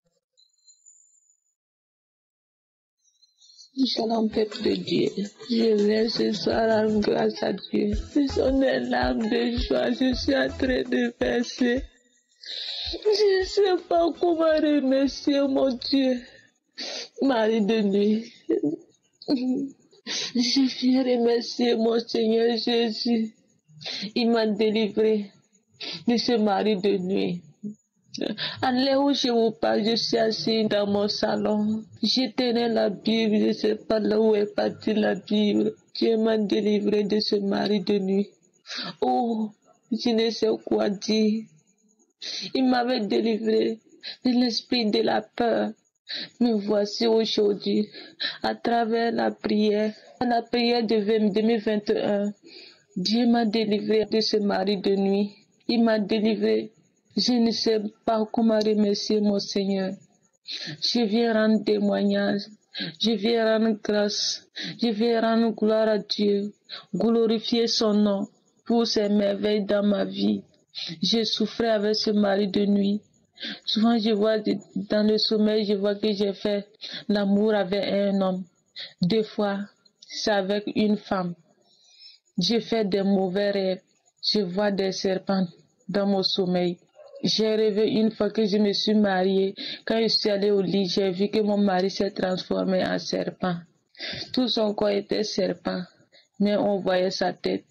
Shalom, peuple de Dieu. Je viens ce soir rendre grâce à Dieu. Ce sont des larmes de joie. Je suis en train de verser. Je ne sais pas comment remercier mon Dieu. Marie de nuit. Je viens remercier mon Seigneur Jésus. Il m'a délivré de ce mari de nuit. À l'heure où je vous parle, je suis assis dans mon salon. Je tenais la Bible, je ne sais pas là où est partie la Bible. Dieu m'a délivré de ce mari de nuit. Oh, je ne sais quoi dire. Il m'avait délivré de l'esprit de la peur. Mais voici aujourd'hui, à travers la prière de 2021, Dieu m'a délivré de ce mari de nuit. Il m'a délivré. Je ne sais pas comment remercier mon Seigneur. Je viens rendre témoignage. Je viens rendre grâce. Je viens rendre gloire à Dieu. Glorifier son nom pour ses merveilles dans ma vie. Je souffrais avec ce mari de nuit. Souvent, je vois dans le sommeil, je vois que j'ai fait l'amour avec un homme. 2 fois, c'est avec une femme. Je fais des mauvais rêves. Je vois des serpents dans mon sommeil. J'ai rêvé une fois que je me suis mariée. Quand je suis allée au lit, j'ai vu que mon mari s'est transformé en serpent. Tout son corps était serpent, mais on voyait sa tête.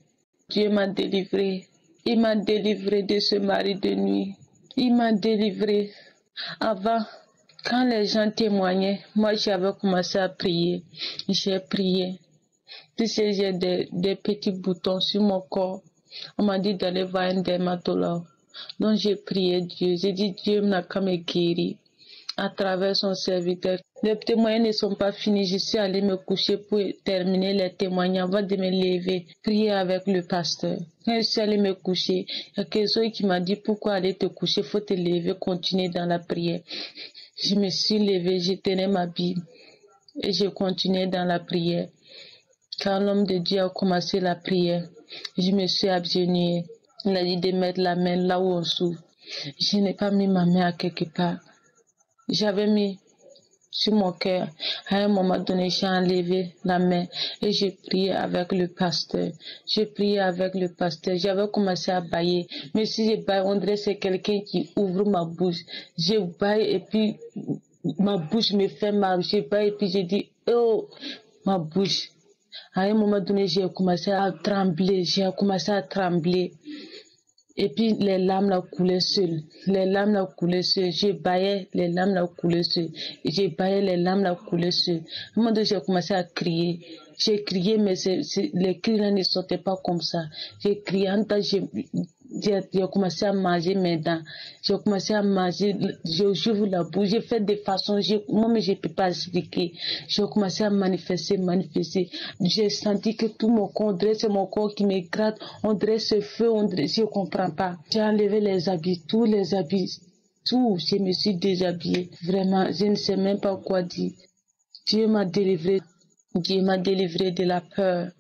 Dieu m'a délivré. Il m'a délivré de ce mari de nuit. Il m'a délivré. Avant, quand les gens témoignaient, moi j'avais commencé à prier. J'ai prié. Puisque j'ai des petits boutons sur mon corps, on m'a dit d'aller voir un dermatologue. Donc j'ai prié Dieu. J'ai dit Dieu n'a qu'à me guérir à travers son serviteur. Les témoignages ne sont pas finis. Je suis allée me coucher pour terminer les témoignages avant de me lever, prier avec le pasteur. Quand je suis allée me coucher, il y a quelqu'un qui m'a dit pourquoi aller te coucher, faut te lever, continuer dans la prière. Je me suis levée, je tenais ma Bible et je continuais dans la prière. Quand l'homme de Dieu a commencé la prière, je me suis agenouillée. Il a dit de mettre la main là où on souffre. Je n'ai pas mis ma main à quelque part. J'avais mis sur mon cœur. À un moment donné, j'ai enlevé la main et j'ai prié avec le pasteur. J'ai prié avec le pasteur. J'avais commencé à bailler. Mais si je baille, on dirait que c'est quelqu'un qui ouvre ma bouche. Je baille et puis ma bouche me fait mal. Je baille et puis je dis, oh, ma bouche. À un moment donné, j'ai commencé à trembler. Et puis les larmes la coulaient seules. Je baillais, les larmes la coulaient seules. À un moment donné, j'ai commencé à crier. J'ai crié, mais les cris là ne sortaient pas comme ça. J'ai crié, en temps, j'ai commencé à manger mes dents. J'ouvre la bouche, j'ai fait des façons, moi-même je ne peux pas expliquer. J'ai commencé à manifester. J'ai senti que tout mon corps, c'est mon corps qui me gratte, on dirait ce feu, je ne comprends pas. J'ai enlevé les habits, tous les habits, tout, je me suis déshabillée. Vraiment, je ne sais même pas quoi dire. Dieu m'a délivré de la peur.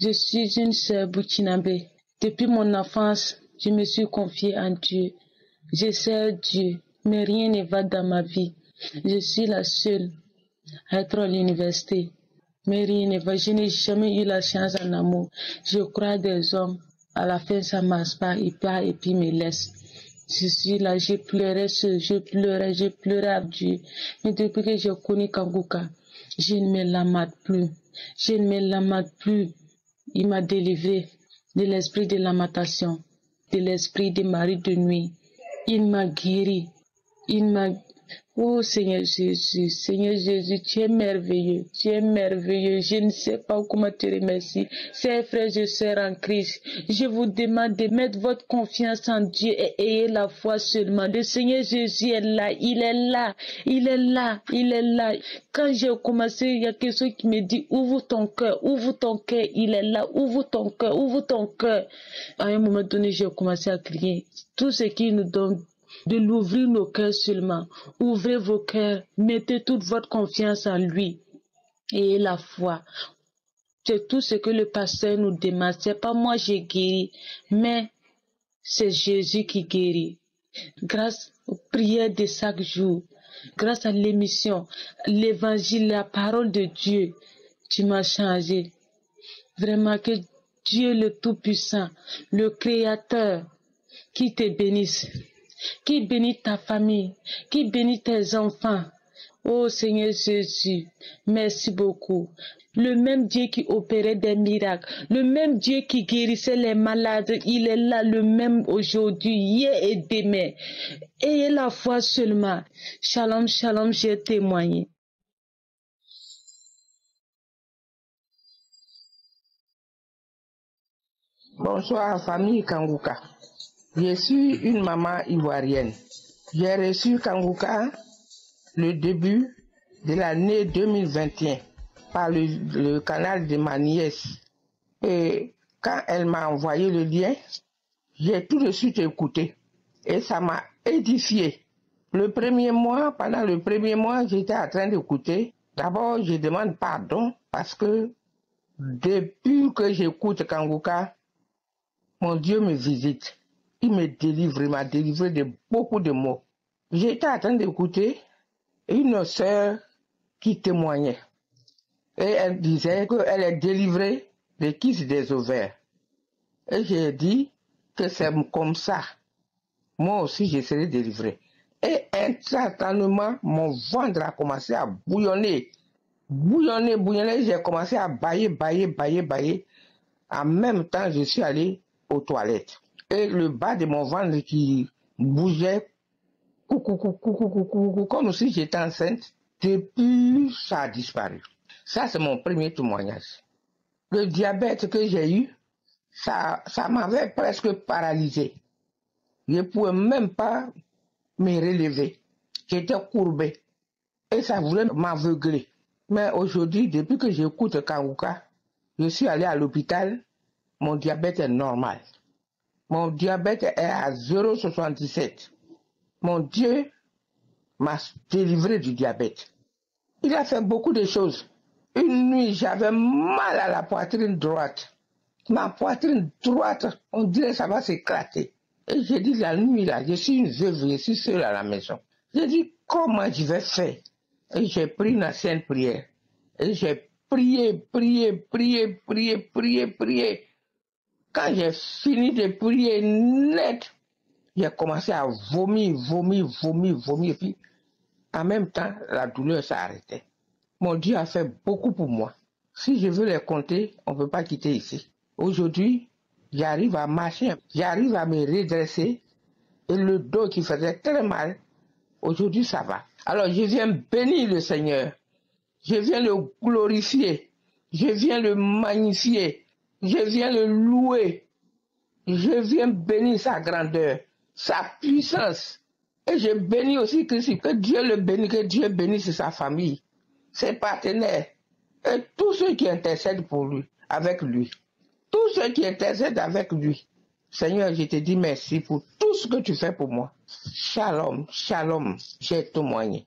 Je suis une sœur burkinabé. Depuis mon enfance, je me suis confiée en Dieu. Je sers Dieu, mais rien ne va dans ma vie. Je suis la seule à être à l'université, mais rien ne va. Je n'ai jamais eu la chance en amour. Je crois des hommes, à la fin ça ne marche pas, ils partent et puis me laissent. Je suis là, je pleurais à Dieu. Mais depuis que j'ai connu Kanguka, je ne me lamate plus. Il m'a délivré de l'esprit de lamentation, de l'esprit des maris de nuit. Il m'a guéri. Oh Seigneur Jésus, tu es merveilleux. Je ne sais pas comment te remercier. Chers frères et sœurs en Christ, je vous demande de mettre votre confiance en Dieu et ayez la foi seulement. Le Seigneur Jésus est là, il est là. Quand j'ai commencé, il y a quelque chose qui me dit, ouvre ton cœur, il est là, ouvre ton cœur. À un moment donné, j'ai commencé à crier. Tout ce qu'il nous donne, de l'ouvrir nos cœurs seulement. Ouvrez vos cœurs, mettez toute votre confiance en lui et la foi. C'est tout ce que le pasteur nous demande. C'est pas moi j'ai guéri, mais c'est Jésus qui guérit. Grâce aux prières de chaque jour, grâce à l'émission, l'évangile, la parole de Dieu, tu m'as changé. Vraiment que Dieu le Tout-Puissant, le Créateur, qui te bénisse. Qui bénit ta famille, qui bénit tes enfants. Oh Seigneur Jésus, merci beaucoup. Le même Dieu qui opérait des miracles, le même Dieu qui guérissait les malades, il est là le même aujourd'hui, hier et demain. Ayez la foi seulement. Shalom, shalom, j'ai témoigné. Bonsoir famille Kanguka. Je suis une maman ivoirienne. J'ai reçu Kanguka le début de l'année 2021 par le canal de ma nièce. Et quand elle m'a envoyé le lien, j'ai tout de suite écouté. Et ça m'a édifié. Pendant le premier mois, j'étais en train d'écouter. D'abord, je demande pardon parce que depuis que j'écoute Kanguka, mon Dieu me visite. Il me délivre, il m'a délivré de beaucoup de mots. J'étais en train d'écouter une sœur qui témoignait. Et elle disait qu'elle est délivrée des kystes des ovaires. Et j'ai dit que c'est comme ça. Moi aussi, je serai délivré. Et instantanément, mon ventre a commencé à bouillonner. J'ai commencé à bailler. En même temps, je suis allé aux toilettes. Et le bas de mon ventre qui bougeait, comme si j'étais enceinte, depuis ça a disparu. Ça, c'est mon premier témoignage. Le diabète que j'ai eu, ça m'avait presque paralysé. Je ne pouvais même pas me relever. J'étais courbé. Et ça voulait m'aveugler. Mais aujourd'hui, depuis que j'écoute Kanguka, je suis allé à l'hôpital, mon diabète est normal. Mon diabète est à 0,77. Mon Dieu m'a délivré du diabète. Il a fait beaucoup de choses. Une nuit, j'avais mal à la poitrine droite. Ma poitrine droite, on dirait que ça va s'éclater. Et j'ai dit la nuit là, je suis une veuve, je suis seule à la maison. J'ai dit comment je vais faire. Et j'ai pris une ancienne prière. Et j'ai prié. Quand j'ai fini de prier net, j'ai commencé à vomir. Et puis, en même temps, la douleur s'est arrêtée. Mon Dieu a fait beaucoup pour moi. Si je veux les compter, on ne peut pas quitter ici. Aujourd'hui, j'arrive à marcher, j'arrive à me redresser. Et le dos qui faisait très mal, aujourd'hui ça va. Alors je viens bénir le Seigneur. Je viens le glorifier. Je viens le magnifier. Je viens le louer. Je viens bénir sa grandeur, sa puissance. Et je bénis aussi Christ. Que Dieu le bénisse, que Dieu bénisse sa famille, ses partenaires et tous ceux qui intercèdent pour lui, avec lui. Tous ceux qui intercèdent avec lui. Seigneur, je te dis merci pour tout ce que tu fais pour moi. Shalom, shalom, j'ai témoigné.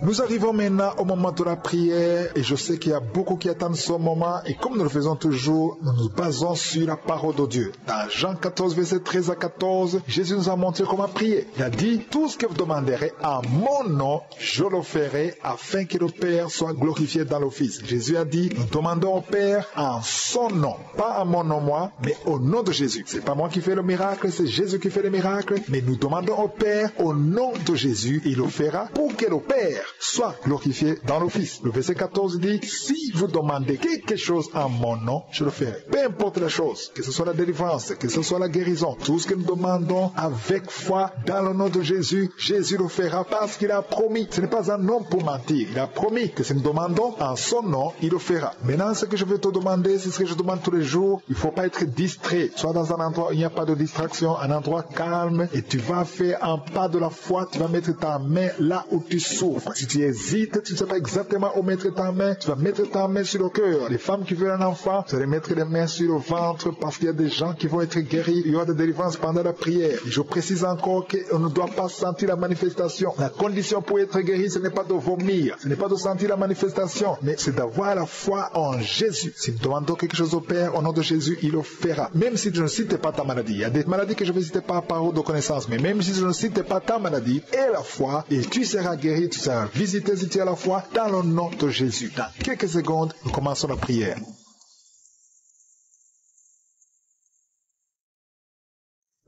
Nous arrivons maintenant au moment de la prière et je sais qu'il y a beaucoup qui attendent ce moment et comme nous le faisons toujours, nous nous basons sur la parole de Dieu. Dans Jean 14, verset 13 à 14, Jésus nous a montré comment prier. Il a dit, tout ce que vous demanderez en mon nom, je le ferai afin que le Père soit glorifié dans le Fils. Jésus a dit, nous demandons au Père en son nom, pas en mon nom moi, mais au nom de Jésus. C'est pas moi qui fais le miracle, c'est Jésus qui fait le miracle, mais nous demandons au Père au nom de Jésus, il le fera pour que le Père soit glorifié dans le Fils. Le verset 14 dit, si vous demandez quelque chose en mon nom, je le ferai. Peu importe la chose, que ce soit la délivrance, que ce soit la guérison, tout ce que nous demandons avec foi dans le nom de Jésus, Jésus le fera parce qu'il a promis. Ce n'est pas un homme pour mentir. Il a promis que si nous demandons en son nom, il le fera. Maintenant, ce que je vais te demander, c'est ce que je demande tous les jours. Il ne faut pas être distrait. Sois dans un endroit où il n'y a pas de distraction, un endroit calme, et tu vas faire un pas de la foi, tu vas mettre ta main là où tu souffres. Si tu hésites, tu ne sais pas exactement où mettre ta main, tu vas mettre ta main sur le cœur. Les femmes qui veulent un enfant, tu vas mettre les mains sur le ventre parce qu'il y a des gens qui vont être guéris. Il y aura des délivrances pendant la prière. Je précise encore qu'on ne doit pas sentir la manifestation. La condition pour être guéri, ce n'est pas de vomir, ce n'est pas de sentir la manifestation, mais c'est d'avoir la foi en Jésus. Si nous demandons quelque chose au Père, au nom de Jésus, il le fera. Même si tu ne cites pas ta maladie. Il y a des maladies que je ne vais citer pas par de connaissance, mais même si tu ne cites pas ta maladie et la foi, et tu seras guéri, tu seras visité si tu as la foi dans le nom de Jésus. Dans quelques secondes, nous commençons la prière.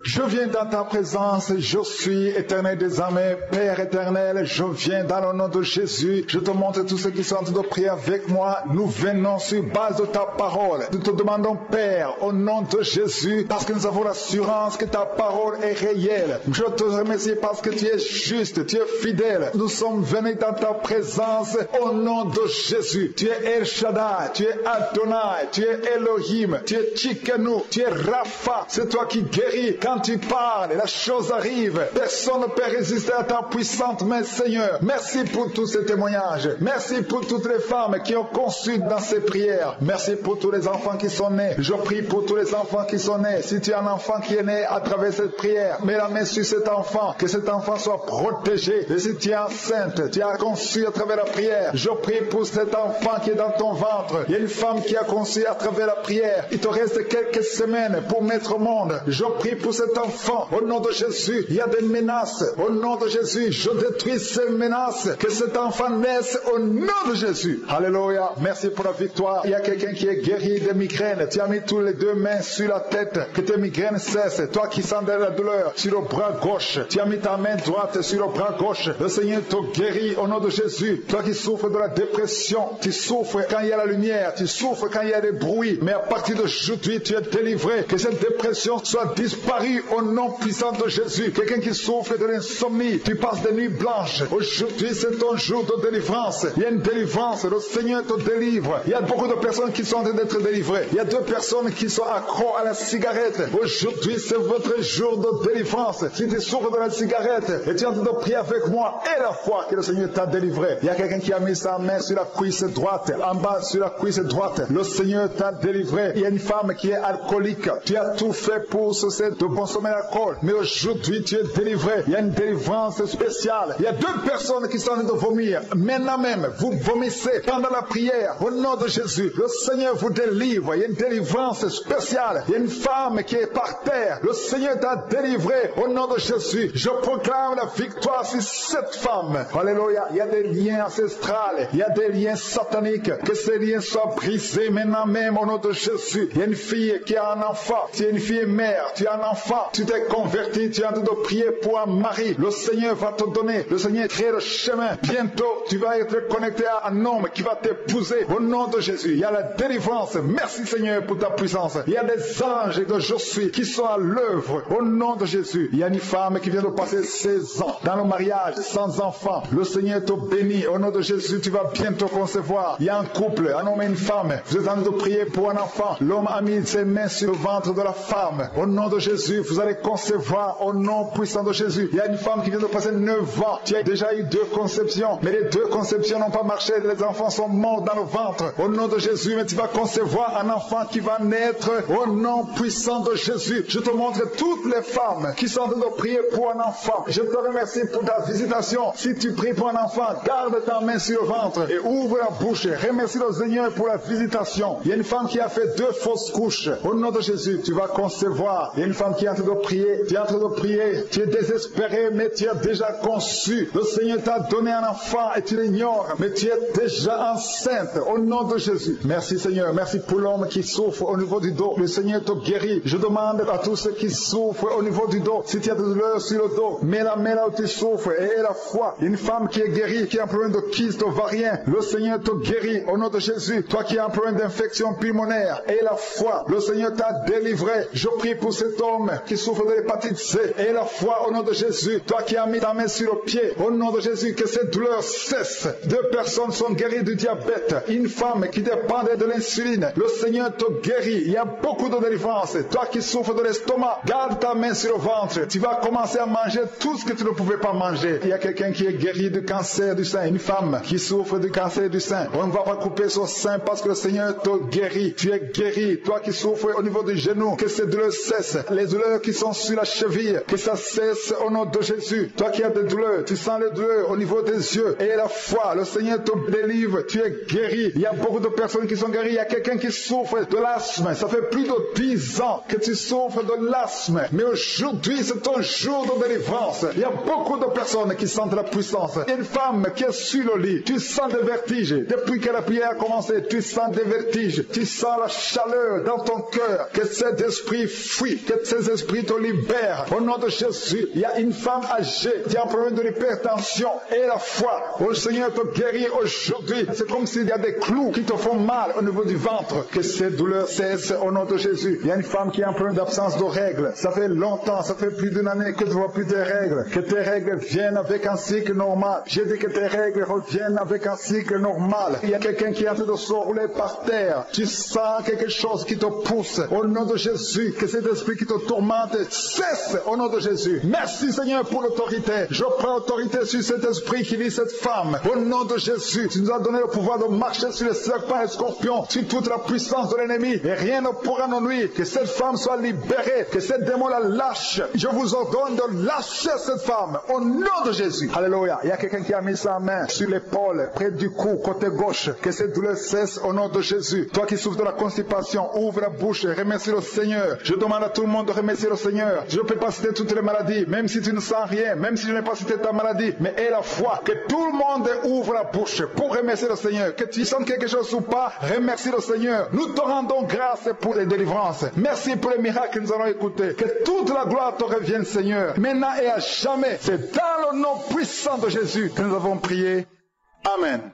Je viens dans ta présence, je suis éternel des armées, Père éternel, je viens dans le nom de Jésus, je te montre tous ceux qui sont en train de prier avec moi, nous venons sur base de ta parole, nous te demandons Père, au nom de Jésus, parce que nous avons l'assurance que ta parole est réelle, je te remercie parce que tu es juste, tu es fidèle, nous sommes venus dans ta présence, au nom de Jésus, tu es El Shaddai, tu es Adonai, tu es Elohim, tu es Tchikenu, tu es Rapha, c'est toi qui guéris. Quand tu parles, la chose arrive. Personne ne peut résister à ta puissante main, Seigneur. Merci pour tous ces témoignages. Merci pour toutes les femmes qui ont conçu dans ces prières. Merci pour tous les enfants qui sont nés. Je prie pour tous les enfants qui sont nés. Si tu as un enfant qui est né à travers cette prière, mets la main sur cet enfant. Que cet enfant soit protégé. Et si tu es enceinte, tu as conçu à travers la prière. Je prie pour cet enfant qui est dans ton ventre. Il y a une femme qui a conçu à travers la prière. Il te reste quelques semaines pour mettre au monde. Je prie pour cet enfant, au nom de Jésus, il y a des menaces, au nom de Jésus, je détruis ces menaces, que cet enfant naisse au nom de Jésus. Alléluia, merci pour la victoire. Il y a quelqu'un qui est guéri de migraines, tu as mis tous les deux mains sur la tête, que tes migraines cessent, toi qui sens de la douleur sur le bras gauche, tu as mis ta main droite sur le bras gauche, le Seigneur te guérit au nom de Jésus. Toi qui souffres de la dépression, tu souffres quand il y a la lumière, tu souffres quand il y a des bruits, mais à partir d'aujourd'hui tu es délivré, que cette dépression soit disparue au nom puissant de Jésus. Quelqu'un qui souffre de l'insomnie, tu passes des nuits blanches. Aujourd'hui, c'est ton jour de délivrance. Il y a une délivrance, le Seigneur te délivre. Il y a beaucoup de personnes qui sont en train d'être délivrées. Il y a 2 personnes qui sont accros à la cigarette. Aujourd'hui, c'est votre jour de délivrance. Si tu souffres de la cigarette et tu es en train de prier avec moi et la foi que le Seigneur t'a délivré. Il y a quelqu'un qui a mis sa main sur la cuisse droite, en bas sur la cuisse droite. Le Seigneur t'a délivré. Il y a une femme qui est alcoolique. Tu as tout fait pour ce de consommer l'alcool. Mais aujourd'hui, tu es délivré. Il y a une délivrance spéciale. Il y a 2 personnes qui sont en train de vomir. Maintenant même, vous vomissez pendant la prière. Au nom de Jésus, le Seigneur vous délivre. Il y a une délivrance spéciale. Il y a une femme qui est par terre. Le Seigneur t'a délivré. Au nom de Jésus, je proclame la victoire sur cette femme. Alléluia. Il y a des liens ancestrales. Il y a des liens sataniques. Que ces liens soient brisés maintenant même au nom de Jésus. Il y a une fille qui a un enfant. Tu es une fille mère. Tu as un enfant. Tu t'es converti. Tu es en train de prier pour un mari. Le Seigneur va te donner. Le Seigneur crée le chemin. Bientôt, tu vas être connecté à un homme qui va t'épouser. Au nom de Jésus, il y a la délivrance. Merci Seigneur pour ta puissance. Il y a des anges de je suis qui sont à l'œuvre. Au nom de Jésus, il y a une femme qui vient de passer 16 ans dans le mariage sans enfant. Le Seigneur te bénit. Au nom de Jésus, tu vas bientôt concevoir. Il y a un couple, un homme et une femme. Vous êtes en train de prier pour un enfant. L'homme a mis ses mains sur le ventre de la femme. Au nom de Jésus, vous allez concevoir au nom puissant de Jésus. Il y a une femme qui vient de passer 9 ans. Tu as déjà eu 2 conceptions, mais les 2 conceptions n'ont pas marché. Les enfants sont morts dans le ventre. Au nom de Jésus, mais tu vas concevoir un enfant qui va naître au nom puissant de Jésus. Je te montre toutes les femmes qui sont en train de prier pour un enfant. Je te remercie pour ta visitation. Si tu pries pour un enfant, garde ta main sur le ventre et ouvre la bouche. Remercie le Seigneur pour la visitation. Il y a une femme qui a fait 2 fausses couches. Au nom de Jésus, tu vas concevoir. Il y a une femme qui est en train de prier. Tu es en train de prier. Tu es désespéré, mais tu as déjà conçu. Le Seigneur t'a donné un enfant et tu l'ignores, mais tu es déjà enceinte. Au nom de Jésus. Merci Seigneur. Merci pour l'homme qui souffre au niveau du dos. Le Seigneur te guérit. Je demande à tous ceux qui souffrent au niveau du dos, si tu as de douleur sur le dos, mets la main là où tu souffres et aie la foi. Une femme qui est guérie, qui a un problème de kyste ovarien, le Seigneur te guérit au nom de Jésus. Toi qui as un problème d'infection pulmonaire, aie la foi. Le Seigneur t'a délivré. Je prie pour cet homme qui souffre de l'hépatite C. Aie la foi au nom de Jésus. Toi qui as mis ta main sur le pied, au nom de Jésus, que cette douleur cesse. 2 personnes sont guéries du diabète. Une femme qui dépendait de l'insuline. Le Seigneur te guérit. Il y a beaucoup de délivrance. Toi qui souffres de l'estomac, garde ta main sur le ventre. Tu vas commencer à manger tout ce que tu ne pouvais pas manger. Il y a quelqu'un qui est guéri du cancer du sein. Une femme qui souffre du cancer du sein. On ne va pas couper son sein parce que le Seigneur te guérit. Tu es guéri. Toi qui souffres au niveau du genou, que ces douleurs cessent. Les douleurs qui sont sur la cheville, que ça cesse au nom de Jésus. Toi qui as des douleurs, tu sens les douleurs au niveau des yeux. Et la foi, le Seigneur te délivre. Tu es guéri. Il y a beaucoup de personnes qui sont guéries. Il y a quelqu'un qui souffre de l'asthme. Ça fait plus de 10 ans que tu souffres de l'asthme. Mais aujourd'hui, c'est ton jour de délivrance. Il y a beaucoup de personnes qui sentent la puissance. Une femme qui est sur le lit, tu sens des vertiges. Depuis que la prière a commencé, tu sens des vertiges. Tu sens la chaleur dans ton cœur. Que cet esprit fuit. Que ces esprits te libèrent. Au nom de Jésus, il y a une femme âgée qui a un problème de l'hypertension. Et la foi, le Seigneur te guérit aujourd'hui. C'est comme s'il y a des clous qui te font mal au niveau du ventre. Que ces douleurs cessent au nom de Jésus. Il y a une femme qui a un problème d'absence de règles. Ça fait longtemps, ça fait plus d'une année que tu ne vois plus tes règles. Que tes règles viennent avec un cycle normal. J'ai dit que tes règles reviennent avec un cycle normal. Il y a quelqu'un qui est en train de se rouler par terre. Tu sens quelque chose qui te pousse. Au nom de Jésus, que cet esprit qui te tourmente cesse au nom de Jésus. Merci Seigneur pour l'autorité. Je prends autorité sur cet esprit qui lit cette femme. Au nom de Jésus, tu nous as donné le pouvoir de marcher sur les serpents et les scorpions, sur toute la puissance de l'ennemi. Et rien ne pourra nous nuire. Que cette femme soit libérée. Que cette démon la lâche. Je vous ordonne de lâcher cette femme. Au nom de Jésus. Alléluia. Il y a quelqu'un qui a mis sa main sur l'épaule, près du cou, côté gauche. Que cette douleur cesse au nom de Jésus. Toi qui souffres de la constipation, ouvre la bouche et remercie le Seigneur. Je demande à tout le monde de remercier le Seigneur. Je ne peux pas citer toutes les maladies, même si tu ne sens rien, même si je n'ai pas cité ta maladie, mais aie la foi. Que tout le monde ouvre la bouche pour remercier le Seigneur. Que tu sens quelque chose ou pas, remercie le Seigneur. Nous te rendons grâce pour les délivrances. Merci pour les miracles que nous allons écouter. Que toute la gloire te revienne, Seigneur, maintenant et à jamais. C'est dans le nom puissant de Jésus que nous avons prié. Amen.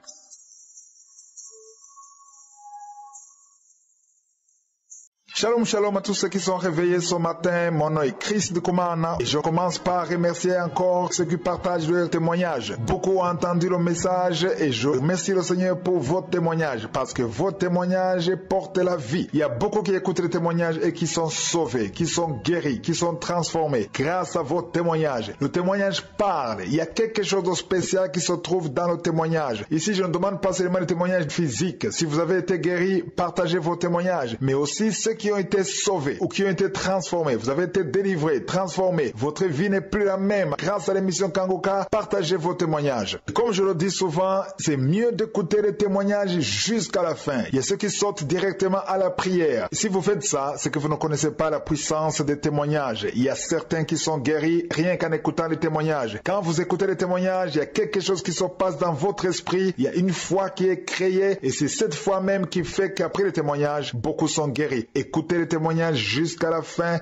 Shalom, shalom à tous ceux qui sont réveillés ce matin. Mon nom est Chris de Kumana et je commence par remercier encore ceux qui partagent leur témoignage. Beaucoup ont entendu le message et je remercie le Seigneur pour votre témoignage parce que votre témoignage porte la vie. Il y a beaucoup qui écoutent les témoignages et qui sont sauvés, qui sont guéris, qui sont transformés grâce à votre témoignage. Le témoignage parle. Il y a quelque chose de spécial qui se trouve dans le témoignage. Ici, je ne demande pas seulement le témoignage physique. Si vous avez été guéri, partagez vos témoignages. Mais aussi ceux qui qui ont été sauvés ou qui ont été transformés. Vous avez été délivrés, transformés. Votre vie n'est plus la même. Grâce à l'émission Kangoka, partagez vos témoignages. Comme je le dis souvent, c'est mieux d'écouter les témoignages jusqu'à la fin. Il y a ceux qui sortent directement à la prière. Si vous faites ça, c'est que vous ne connaissez pas la puissance des témoignages. Il y a certains qui sont guéris rien qu'en écoutant les témoignages. Quand vous écoutez les témoignages, il y a quelque chose qui se passe dans votre esprit. Il y a une foi qui est créée et c'est cette foi même qui fait qu'après les témoignages, beaucoup sont guéris. Écoutez les témoignages jusqu'à la fin.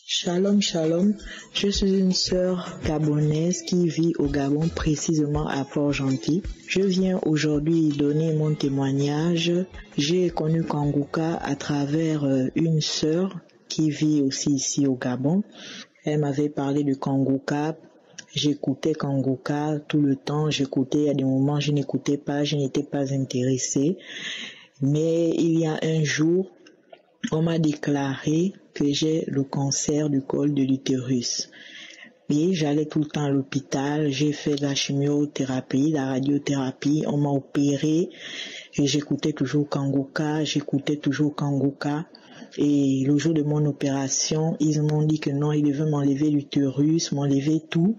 Shalom, shalom. Je suis une sœur gabonaise qui vit au Gabon, précisément à Port-Gentil. Je viens aujourd'hui donner mon témoignage. J'ai connu Kangoka à travers une sœur qui vit aussi ici au Gabon. Elle m'avait parlé de Kangoka. J'écoutais Kangoka tout le temps. J'écoutais à des moments, je n'écoutais pas, je n'étais pas intéressée. Mais il y a un jour, on m'a déclaré que j'ai le cancer du col de l'utérus. Et j'allais tout le temps à l'hôpital, j'ai fait la chimiothérapie, la radiothérapie, on m'a opéré et j'écoutais toujours Kangoka, Et le jour de mon opération, ils m'ont dit que non, ils devaient m'enlever l'utérus, m'enlever tout.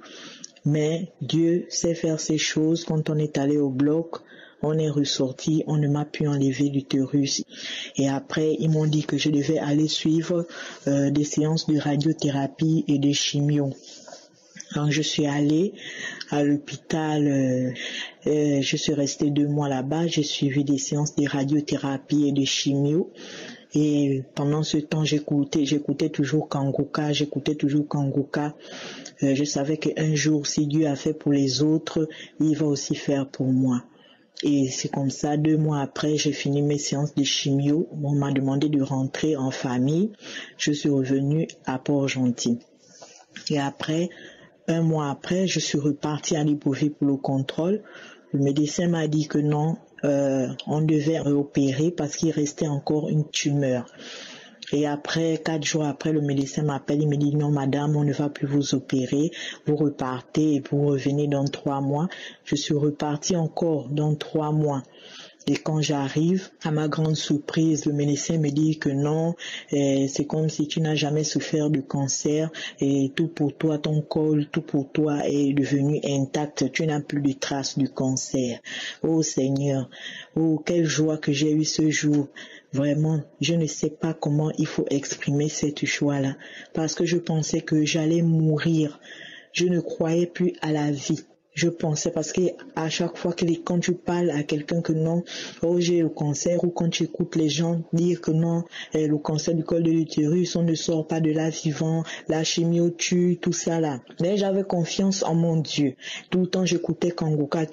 Mais Dieu sait faire ces choses. Quand on est allé au bloc, on est ressorti, on ne m'a pu enlever l'utérus. Et après, ils m'ont dit que je devais aller suivre des séances de radiothérapie et de chimio. Donc je suis allée à l'hôpital, je suis restée 2 mois là-bas, j'ai suivi des séances de radiothérapie et de chimio. Et pendant ce temps, j'écoutais toujours Kangoka. Je savais qu'un jour, si Dieu a fait pour les autres, il va aussi faire pour moi. Et c'est comme ça, 2 mois après, j'ai fini mes séances de chimio. On m'a demandé de rentrer en famille. Je suis revenue à Port-Gentil. Et après, 1 mois après, je suis repartie à Libreville pour le contrôle. Le médecin m'a dit que non, on devait réopérer parce qu'il restait encore une tumeur. Et après, 4 jours après, le médecin m'appelle, il me dit non madame, on ne va plus vous opérer, vous repartez et vous revenez dans 3 mois. Je suis repartie encore dans 3 mois. Et quand j'arrive, à ma grande surprise, le médecin me dit que non, c'est comme si tu n'as jamais souffert de cancer et tout pour toi, ton col, tout pour toi est devenu intact, tu n'as plus de traces du cancer. Oh Seigneur, oh quelle joie que j'ai eue ce jour. Vraiment, je ne sais pas comment il faut exprimer cette joie-là, parce que je pensais que j'allais mourir. Je ne croyais plus à la vie. Je pensais parce que à chaque fois que quand tu parles à quelqu'un que non, oh j'ai le cancer, ou quand tu écoutes les gens dire que non, le cancer du col de l'utérus, on ne sort pas de là vivant, la chimio tue, tout ça là. Mais j'avais confiance en mon Dieu. Tout le temps j'écoutais Kangoka,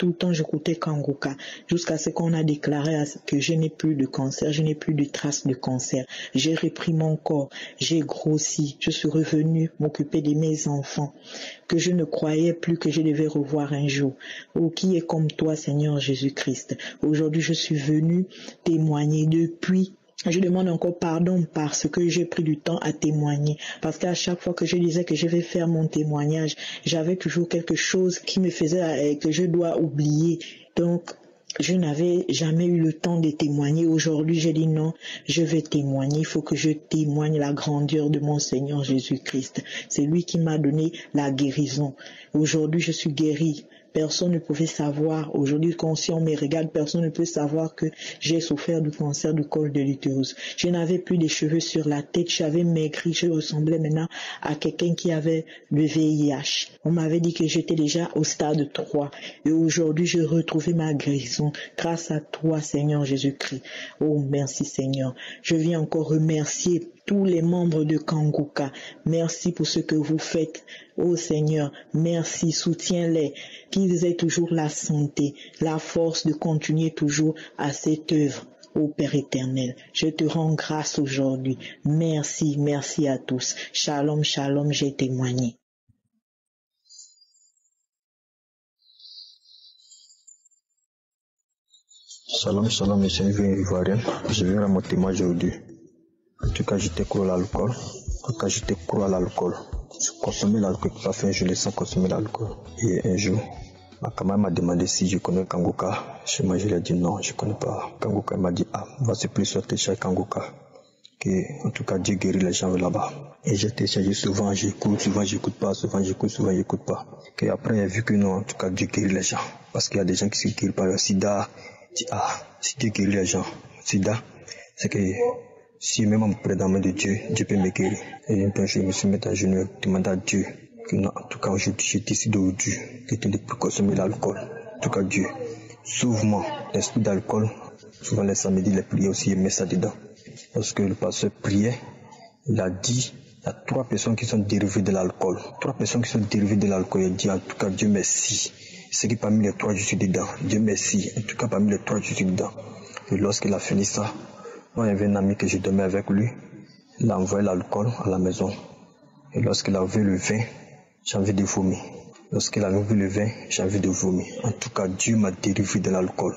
jusqu'à ce qu'on a déclaré que je n'ai plus de cancer, je n'ai plus de traces de cancer. J'ai repris mon corps, j'ai grossi, je suis revenue m'occuper de mes enfants, que je ne croyais plus que je devais revoir un jour. Oh, qui est comme toi, Seigneur Jésus-Christ? Aujourd'hui, je suis venu témoigner depuis. Je demande encore pardon parce que j'ai pris du temps à témoigner. Parce qu'à chaque fois que je disais que je vais faire mon témoignage, j'avais toujours quelque chose qui me faisait que je dois oublier. Donc, je n'avais jamais eu le temps de témoigner. Aujourd'hui, j'ai dit non, je vais témoigner. Il faut que je témoigne la grandeur de mon Seigneur Jésus-Christ. C'est lui qui m'a donné la guérison. Aujourd'hui, je suis guérie. Personne ne pouvait savoir. Aujourd'hui, quand si on me regarde, personne ne peut savoir que j'ai souffert du cancer du col de l'utérus. Je n'avais plus de cheveux sur la tête. J'avais maigri. Je ressemblais maintenant à quelqu'un qui avait le VIH. On m'avait dit que j'étais déjà au stade 3. Et aujourd'hui, j'ai retrouvé ma guérison grâce à toi, Seigneur Jésus-Christ. Oh, merci Seigneur. Je viens encore remercier tous les membres de Kangoka. Merci pour ce que vous faites. Oh Seigneur, merci, soutiens-les, qu'ils aient toujours la santé, la force de continuer toujours à cette œuvre. Ô Père éternel, je te rends grâce aujourd'hui. Merci, merci à tous. Shalom, shalom, j'ai témoigné. Shalom, shalom, je suis un vieux Ivoirien. Je viens à mon témoignage aujourd'hui. En tout cas, j'étais accro à l'alcool. Je consommais l'alcool. Parfois, je laissais consommer l'alcool. Et un jour, Ma camarade m'a demandé si je connais Kangoka. Moi, je lui ai dit non, je ne connais pas Kangoka. Il m'a dit, on va se plus sur télécharger Kangoka. En tout cas, Dieu guérit les gens là-bas. Et j'ai téléchargé souvent, j'écoute, souvent j'écoute pas, souvent j'écoute, souvent j'écoute pas. Et après, j'ai vu que non, en tout cas, Dieu guérit les gens. Parce qu'il y a des gens qui se guérissent par le sida. Je dis, si Dieu guérit les gens, sida, c'est que si même on me prête dans la main de Dieu, Dieu peut me guérir. Et un peu, je me suis mis à genoux et demandé à Dieu que non, en tout cas, aujourd'hui, je décide aujourd'hui que tu ne peux consommer l'alcool. En tout cas, Dieu, sauve-moi l'esprit d'alcool. Souvent, les samedis, les prières aussi, il met ça dedans. Lorsque le pasteur priait, il a dit, il y a 3 personnes qui sont dérivées de l'alcool. 3 personnes qui sont dérivées de l'alcool. Il a dit, en tout cas, Dieu merci. C'est que parmi les 3, je suis dedans. Dieu merci. En tout cas, parmi les 3, je suis dedans. Et lorsqu'il a fini ça, moi, il y avait un ami que je dormais avec lui. Il a envoyé l'alcool à la maison. Et lorsqu'il a vu le vin, j'ai envie de vomir. Lorsqu'il a vu le vin, j'ai envie de vomir. En tout cas, Dieu m'a dérivé de l'alcool.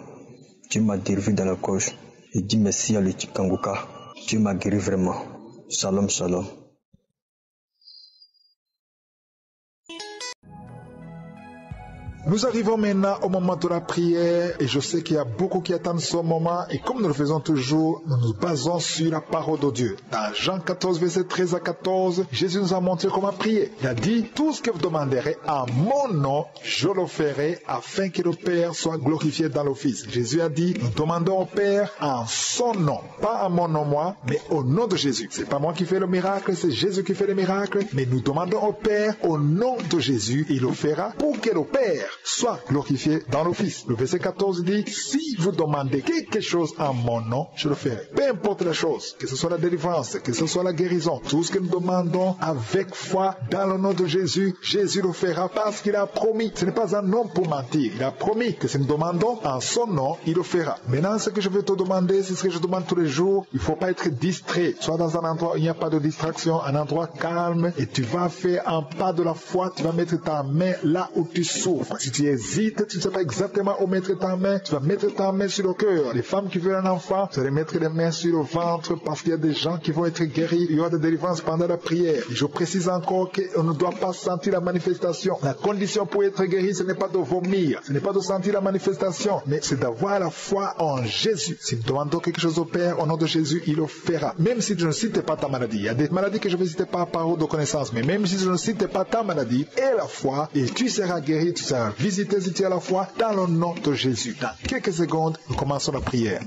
Dieu m'a dérivé de l'alcool. Je dis merci à l'équipe Kangoka. Dieu m'a guéri vraiment. Shalom, shalom. Nous arrivons maintenant au moment de la prière et je sais qu'il y a beaucoup qui attendent ce moment et comme nous le faisons toujours, nous nous basons sur la parole de Dieu. Dans Jean 14, verset 13 à 14, Jésus nous a montré comment prier. Il a dit, tout ce que vous demanderez en mon nom, je le ferai afin que le Père soit glorifié dans le Fils. Jésus a dit, nous demandons au Père en son nom, pas en mon nom moi, mais au nom de Jésus. C'est pas moi qui fais le miracle, c'est Jésus qui fait le miracle, mais nous demandons au Père au nom de Jésus, il le fera pour que le Père soit glorifié dans le Fils. Le verset 14 dit, si vous demandez quelque chose en mon nom, je le ferai. Peu importe la chose, que ce soit la délivrance, que ce soit la guérison, tout ce que nous demandons avec foi dans le nom de Jésus, Jésus le fera parce qu'il a promis. Ce n'est pas un homme pour mentir. Il a promis que si nous demandons en son nom, il le fera. Maintenant, ce que je vais te demander, c'est ce que je demande tous les jours. Il ne faut pas être distrait. Sois dans un endroit où il n'y a pas de distraction, un endroit calme, et tu vas faire un pas de la foi, tu vas mettre ta main là où tu souffres. Si tu hésites, tu ne sais pas exactement où mettre ta main, tu vas mettre ta main sur le cœur. Les femmes qui veulent un enfant, vous allez mettre les mains sur le ventre parce qu'il y a des gens qui vont être guéris. Il y aura des délivrances pendant la prière. Et je précise encore qu'on ne doit pas sentir la manifestation. La condition pour être guéri, ce n'est pas de vomir, ce n'est pas de sentir la manifestation, mais c'est d'avoir la foi en Jésus. Si nous demandons quelque chose au Père, au nom de Jésus, il le fera. Même si tu ne cites pas ta maladie. Il y a des maladies que je ne vais citer pas par ordre de connaissance, mais même si tu ne cites pas ta maladie et la foi, et tu seras guéri, tu seras visité si tu as la foi dans le nom de Jésus. Dans quelques secondes, nous commençons la prière.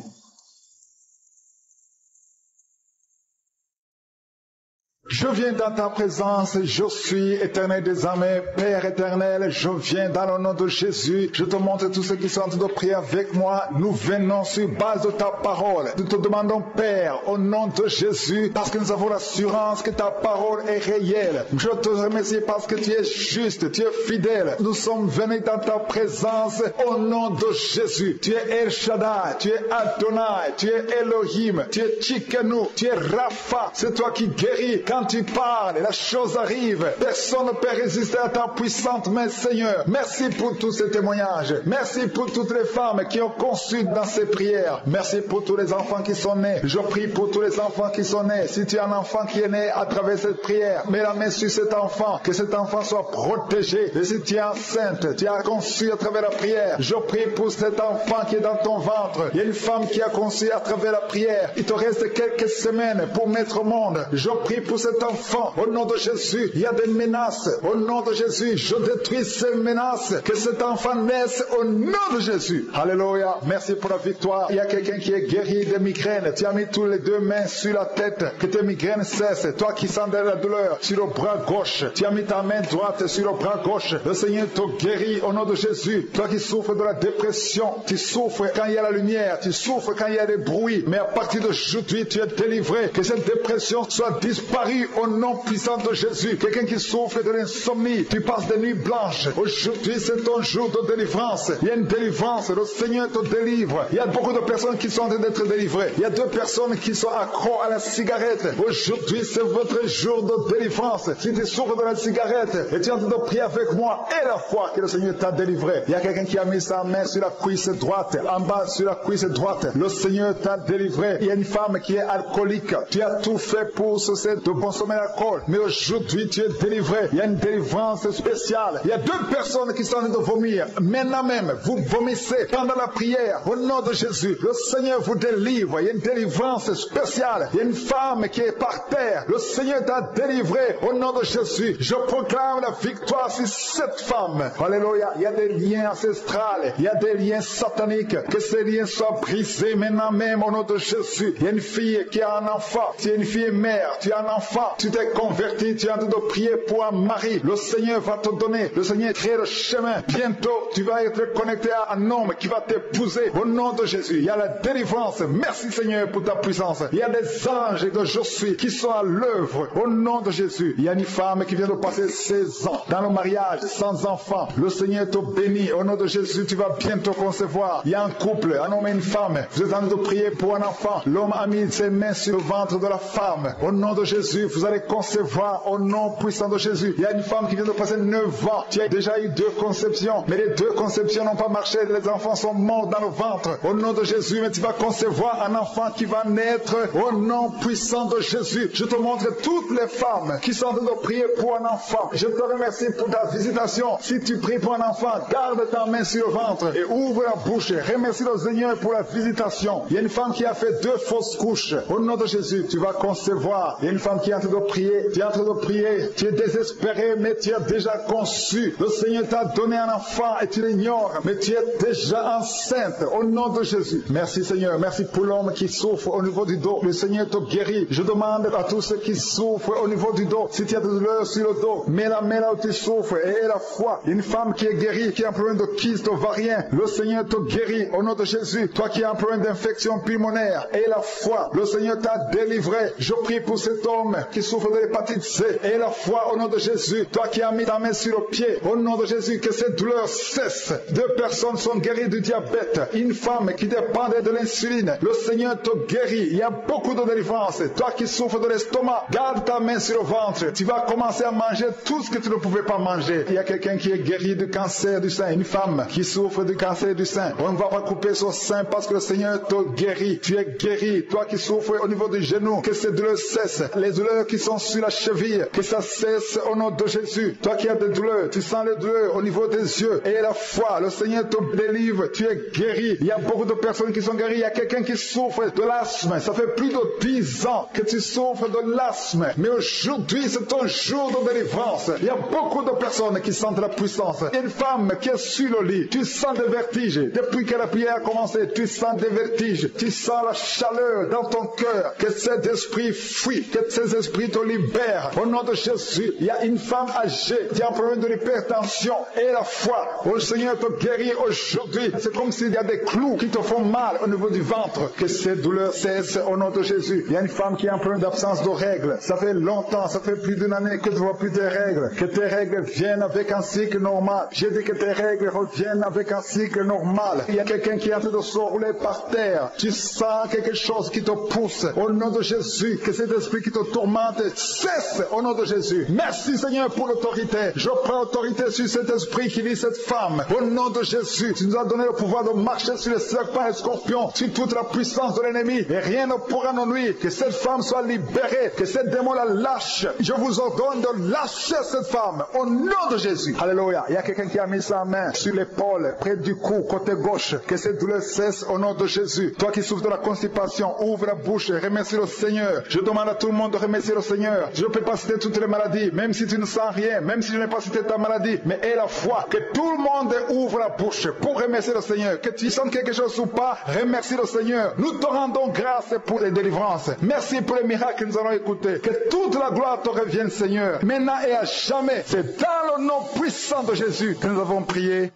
Je viens dans ta présence, je suis éternel des armées, Père éternel, je viens dans le nom de Jésus, je te montre tous ceux qui sont en train de prier avec moi, nous venons sur base de ta parole, nous te demandons Père, au nom de Jésus, parce que nous avons l'assurance que ta parole est réelle, je te remercie parce que tu es juste, tu es fidèle, nous sommes venus dans ta présence, au nom de Jésus, tu es El Shaddai, tu es Adonai, tu es Elohim, tu es Tchikenu, tu es Rapha, c'est toi qui guéris. Quand tu parles, la chose arrive. Personne ne peut résister à ta puissante main, Seigneur. Merci pour tous ces témoignages. Merci pour toutes les femmes qui ont conçu dans ces prières. Merci pour tous les enfants qui sont nés. Je prie pour tous les enfants qui sont nés. Si tu as un enfant qui est né à travers cette prière, mets la main sur cet enfant. Que cet enfant soit protégé. Et si tu es enceinte, tu as conçu à travers la prière. Je prie pour cet enfant qui est dans ton ventre. Il y a une femme qui a conçu à travers la prière. Il te reste quelques semaines pour mettre au monde. Je prie pour cet enfant, au nom de Jésus, il y a des menaces, au nom de Jésus, je détruis ces menaces, que cet enfant naisse au nom de Jésus. Alléluia, merci pour la victoire. Il y a quelqu'un qui est guéri des migraines, tu as mis tous les 2 mains sur la tête, que tes migraines cessent, toi qui sens de la douleur, sur le bras gauche, tu as mis ta main droite sur le bras gauche, le Seigneur te guérit au nom de Jésus. Toi qui souffres de la dépression, tu souffres quand il y a la lumière, tu souffres quand il y a des bruits, mais à partir d'aujourd'hui, tu es délivré, que cette dépression soit disparue au nom puissant de Jésus. Quelqu'un qui souffre de l'insomnie, tu passes des nuits blanches. Aujourd'hui, c'est ton jour de délivrance. Il y a une délivrance, le Seigneur te délivre. Il y a beaucoup de personnes qui sont en train d'être délivrées. Il y a 2 personnes qui sont accros à la cigarette. Aujourd'hui, c'est votre jour de délivrance. Si tu souffres de la cigarette et tu es en train de prier avec moi et la foi que le Seigneur t'a délivré. Il y a quelqu'un qui a mis sa main sur la cuisse droite, en bas sur la cuisse droite. Le Seigneur t'a délivré. Il y a une femme qui est alcoolique. Tu as tout fait pour ce de bon consommer l'alcool. Mais aujourd'hui, tu es délivré. Il y a une délivrance spéciale. Il y a 2 personnes qui sont en train de vomir. Maintenant même, vous vomissez pendant la prière. Au nom de Jésus, le Seigneur vous délivre. Il y a une délivrance spéciale. Il y a une femme qui est par terre. Le Seigneur t'a délivré. Au nom de Jésus, je proclame la victoire sur cette femme. Alléluia. Il y a des liens ancestrales. Il y a des liens sataniques. Que ces liens soient brisés maintenant même au nom de Jésus. Il y a une fille qui a un enfant. Tu es une fille mère. Tu as un enfant. Tu t'es converti. Tu es en train de prier pour un mari. Le Seigneur va te donner. Le Seigneur crée le chemin. Bientôt, tu vas être connecté à un homme qui va t'épouser. Au nom de Jésus, il y a la délivrance. Merci Seigneur pour ta puissance. Il y a des anges de je suis qui sont à l'œuvre. Au nom de Jésus, il y a une femme qui vient de passer 16 ans dans le mariage sans enfant. Le Seigneur te bénit. Au nom de Jésus, tu vas bientôt concevoir. Il y a un couple, un homme et une femme. Vous êtes en train de prier pour un enfant. L'homme a mis ses mains sur le ventre de la femme. Au nom de Jésus, vous allez concevoir au nom puissant de Jésus. Il y a une femme qui vient de passer 9 ans. Tu as déjà eu 2 conceptions, mais les 2 conceptions n'ont pas marché. Les enfants sont morts dans le ventre. Au nom de Jésus, mais tu vas concevoir un enfant qui va naître au nom puissant de Jésus. Je te montre toutes les femmes qui sont en train de prier pour un enfant. Je te remercie pour ta visitation. Si tu pries pour un enfant, garde ta main sur le ventre et ouvre la bouche. Remercie le Seigneur pour la visitation. Il y a une femme qui a fait 2 fausses couches. Au nom de Jésus, tu vas concevoir. Il y a une femme qui est en train de prier. Tu es en train de prier. Tu es désespéré, mais tu as déjà conçu. Le Seigneur t'a donné un enfant et tu l'ignores, mais tu es déjà enceinte. Au nom de Jésus. Merci Seigneur. Merci pour l'homme qui souffre au niveau du dos. Le Seigneur te guérit. Je demande à tous ceux qui souffrent au niveau du dos, si tu as de douleur sur le dos, mets la main là où tu souffres et la foi. Une femme qui est guérie, qui a un problème de kyste ovarien, le Seigneur te guérit au nom de Jésus. Toi qui as un problème d'infection pulmonaire et la foi, le Seigneur t'a délivré. Je prie pour cet homme qui souffre de l'hépatite C et la foi au nom de Jésus. Toi qui as mis ta main sur le pied, au nom de Jésus, que cette douleur cesse. 2 personnes sont guéries du diabète. Une femme qui dépendait de l'insuline, le Seigneur te guérit. Il y a beaucoup de délivrance. Toi qui souffres de l'estomac, garde ta main sur le ventre. Tu vas commencer à manger tout ce que tu ne pouvais pas manger. Il y a quelqu'un qui est guéri du cancer du sein. Une femme qui souffre du cancer du sein. On ne va pas couper son sein parce que le Seigneur te guérit. Tu es guéri. Toi qui souffres au niveau du genou, que ces douleurs cessent. Les douleurs qui sont sur la cheville, que ça cesse au nom de Jésus. Toi qui as des douleurs, tu sens les douleurs au niveau des yeux. Et la foi, le Seigneur te délivre. Tu es guéri. Il y a beaucoup de personnes qui sont guéries. Il y a quelqu'un qui souffre de l'asthme. Ça fait plus de 10 ans que tu souffres de l'asthme. Mais aujourd'hui, c'est ton jour de délivrance. Il y a beaucoup de personnes qui sentent la puissance. Il y a une femme qui est sur le lit. Tu sens des vertiges. Depuis que la prière a commencé, tu sens des vertiges. Tu sens la chaleur dans ton cœur. Que cet esprit fuit. Que ces esprits te libèrent. Au nom de Jésus, il y a une femme âgée qui a un problème de l'hypertension et la foi. Le Seigneur te guérit aujourd'hui. C'est comme s'il y a des clous qui te font mal au niveau du ventre. Que ces douleurs cessent au nom de Jésus. Il y a une femme qui a un problème d'absence de règles. Ça fait longtemps, ça fait plus d'une année que tu ne vois plus tes règles. Que tes règles viennent avec un cycle normal. J'ai dit que tes règles reviennent avec un cycle normal. Il y a quelqu'un qui est en train de se rouler par terre. Tu sens quelque chose qui te pousse. Au nom de Jésus, que cet esprit qui te tourmente cesse au nom de Jésus. Merci Seigneur pour l'autorité. Je prends autorité sur cet esprit qui lit cette femme. Au nom de Jésus, tu nous as donné le pouvoir de marcher sur les serpents et les scorpions, sur toute la puissance de l'ennemi. Et rien ne pourra nous nuire. Que cette femme soit libérée. Que cette démon la lâche. Je vous ordonne de lâcher cette femme. Au nom de Jésus. Alléluia. Il y a quelqu'un qui a mis sa main sur l'épaule, près du cou, côté gauche. Que cette douleur cesse au nom de Jésus. Toi qui souffres de la constipation, ouvre la bouche et remercie le Seigneur. Je demande à tout le monde de remercier le Seigneur. Je ne peux pas citer toutes les maladies, même si tu ne sens rien, même si je n'ai pas cité ta maladie, mais aie la foi. Que tout le monde ouvre la bouche pour remercier le Seigneur. Que tu sens quelque chose ou pas, remercie le Seigneur. Nous te rendons grâce pour les délivrances. Merci pour les miracles que nous allons écouter. Que toute la gloire te revienne, Seigneur, maintenant et à jamais. C'est dans le nom puissant de Jésus que nous avons prié.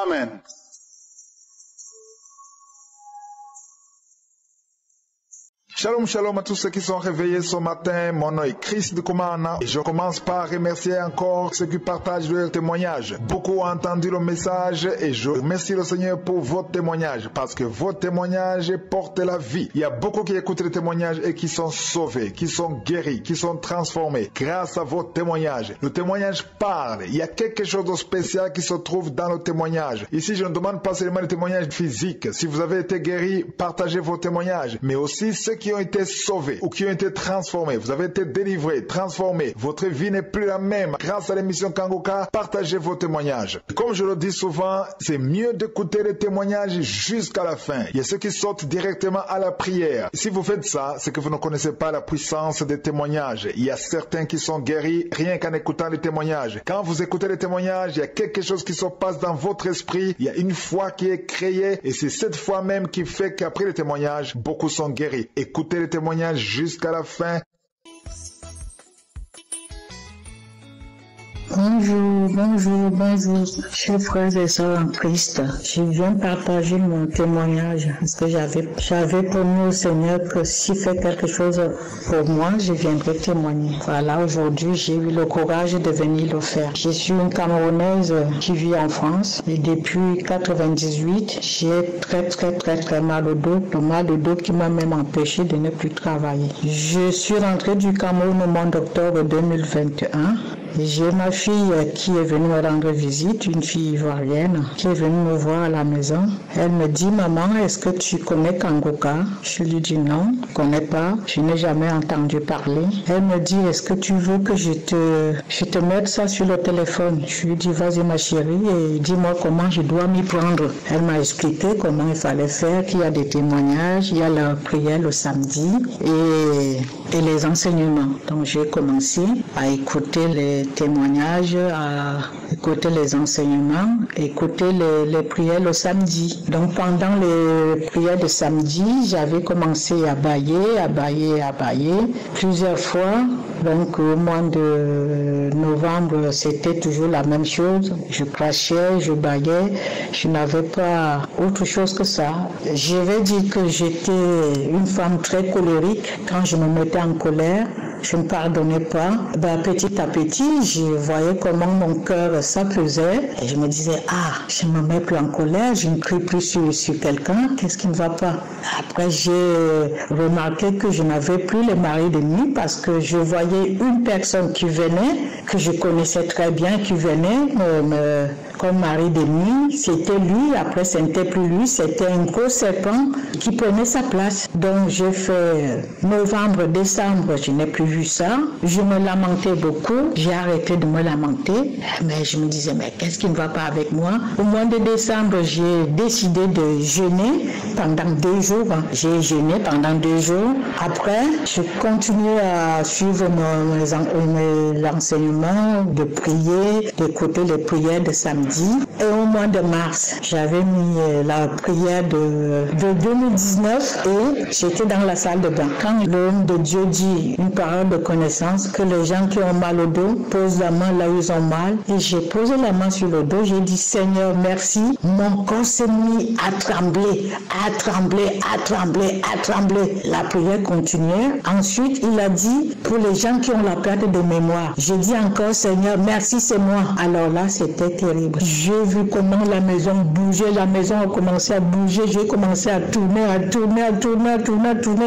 Amen. Shalom, shalom à tous ceux qui sont réveillés ce matin. Mon nom est Chris de Kumana et je commence par remercier encore ceux qui partagent leur témoignage. Beaucoup ont entendu le message et je remercie le Seigneur pour votre témoignage parce que votre témoignage porte la vie. Il y a beaucoup qui écoutent les témoignages et qui sont sauvés, qui sont guéris, qui sont transformés grâce à votre témoignage. Le témoignage parle. Il y a quelque chose de spécial qui se trouve dans le témoignage. Ici, je ne demande pas seulement le témoignage physique. Si vous avez été guéri, partagez vos témoignages. Mais aussi ceux qui ont été sauvés ou qui ont été transformés. Vous avez été délivrés, transformés. Votre vie n'est plus la même. Grâce à l'émission Kangoka, partagez vos témoignages. Comme je le dis souvent, c'est mieux d'écouter les témoignages jusqu'à la fin. Il y a ceux qui sortent directement à la prière. Si vous faites ça, c'est que vous ne connaissez pas la puissance des témoignages. Il y a certains qui sont guéris rien qu'en écoutant les témoignages. Quand vous écoutez les témoignages, il y a quelque chose qui se passe dans votre esprit. Il y a une foi qui est créée et c'est cette foi même qui fait qu'après les témoignages, beaucoup sont guéris. Écoutez les témoignages jusqu'à la fin. Bonjour, chers frères et sœurs en Christ. Je viens partager mon témoignage parce que j'avais promis au Seigneur que s'il fait quelque chose pour moi, je viendrai témoigner. Voilà, aujourd'hui, j'ai eu le courage de venir le faire. Je suis une Camerounaise qui vit en France et depuis 1998, j'ai très mal au dos. Le mal de dos qui m'a même empêché de ne plus travailler. Je suis rentrée du Cameroun au mois d'octobre 2021. J'ai ma fille qui est venue me rendre visite, une fille ivoirienne, qui est venue me voir à la maison. Elle me dit, maman, est-ce que tu connais Kangoka? Je lui dis non, je ne connais pas, je n'ai jamais entendu parler. Elle me dit, est-ce que tu veux que je te mette ça sur le téléphone? Je lui dis, vas-y ma chérie, et dis-moi comment je dois m'y prendre. Elle m'a expliqué comment il fallait faire, qu'il y a des témoignages, il y a la prière le samedi et les enseignements. Donc j'ai commencé à écouter les témoignages, à écouter les enseignements, écouter les prières le samedi. Donc pendant les prières de samedi, j'avais commencé à bailler plusieurs fois. Donc au mois de novembre, c'était toujours la même chose. Je crachais, je baillais, je n'avais pas autre chose que ça. Je vais dire que j'étais une femme très colérique. Quand je me mettais en colère, je ne pardonnais pas. Petit à petit, je voyais comment mon cœur s'apaisait et je me disais, je ne me mets plus en colère, je ne crie plus sur quelqu'un, qu'est-ce qui ne va pas? Après, j'ai remarqué que je n'avais plus les maris de nuit parce que je voyais une personne qui venait, que je connaissais très bien, qui venait comme mari de nuit, c'était lui, après ce n'était plus lui, c'était un gros serpent qui prenait sa place. Donc j'ai fait novembre, décembre, je n'ai plus vu ça. Je me lamentais beaucoup, j'ai arrêté de me lamenter, mais je me disais, mais qu'est-ce qui ne va pas avec moi? Au mois de décembre, j'ai décidé de jeûner pendant 2 jours. J'ai jeûné pendant 2 jours. Après, je continuais à suivre l'enseignement, de prier, d'écouter les prières de samedi. Et au mois de mars, j'avais mis la prière de 2019 et j'étais dans la salle de bain. Quand l'homme de Dieu dit une parole de connaissance, que les gens qui ont mal au dos posent la main là où ils ont mal, et j'ai posé la main sur le dos, j'ai dit Seigneur merci, mon corps s'est mis à trembler. La prière continuait. Ensuite, il a dit pour les gens qui ont la perte de mémoire, j'ai dit encore Seigneur merci, c'est moi. Alors là, c'était terrible. J'ai vu comment la maison bougeait, la maison a commencé à bouger, j'ai commencé à tourner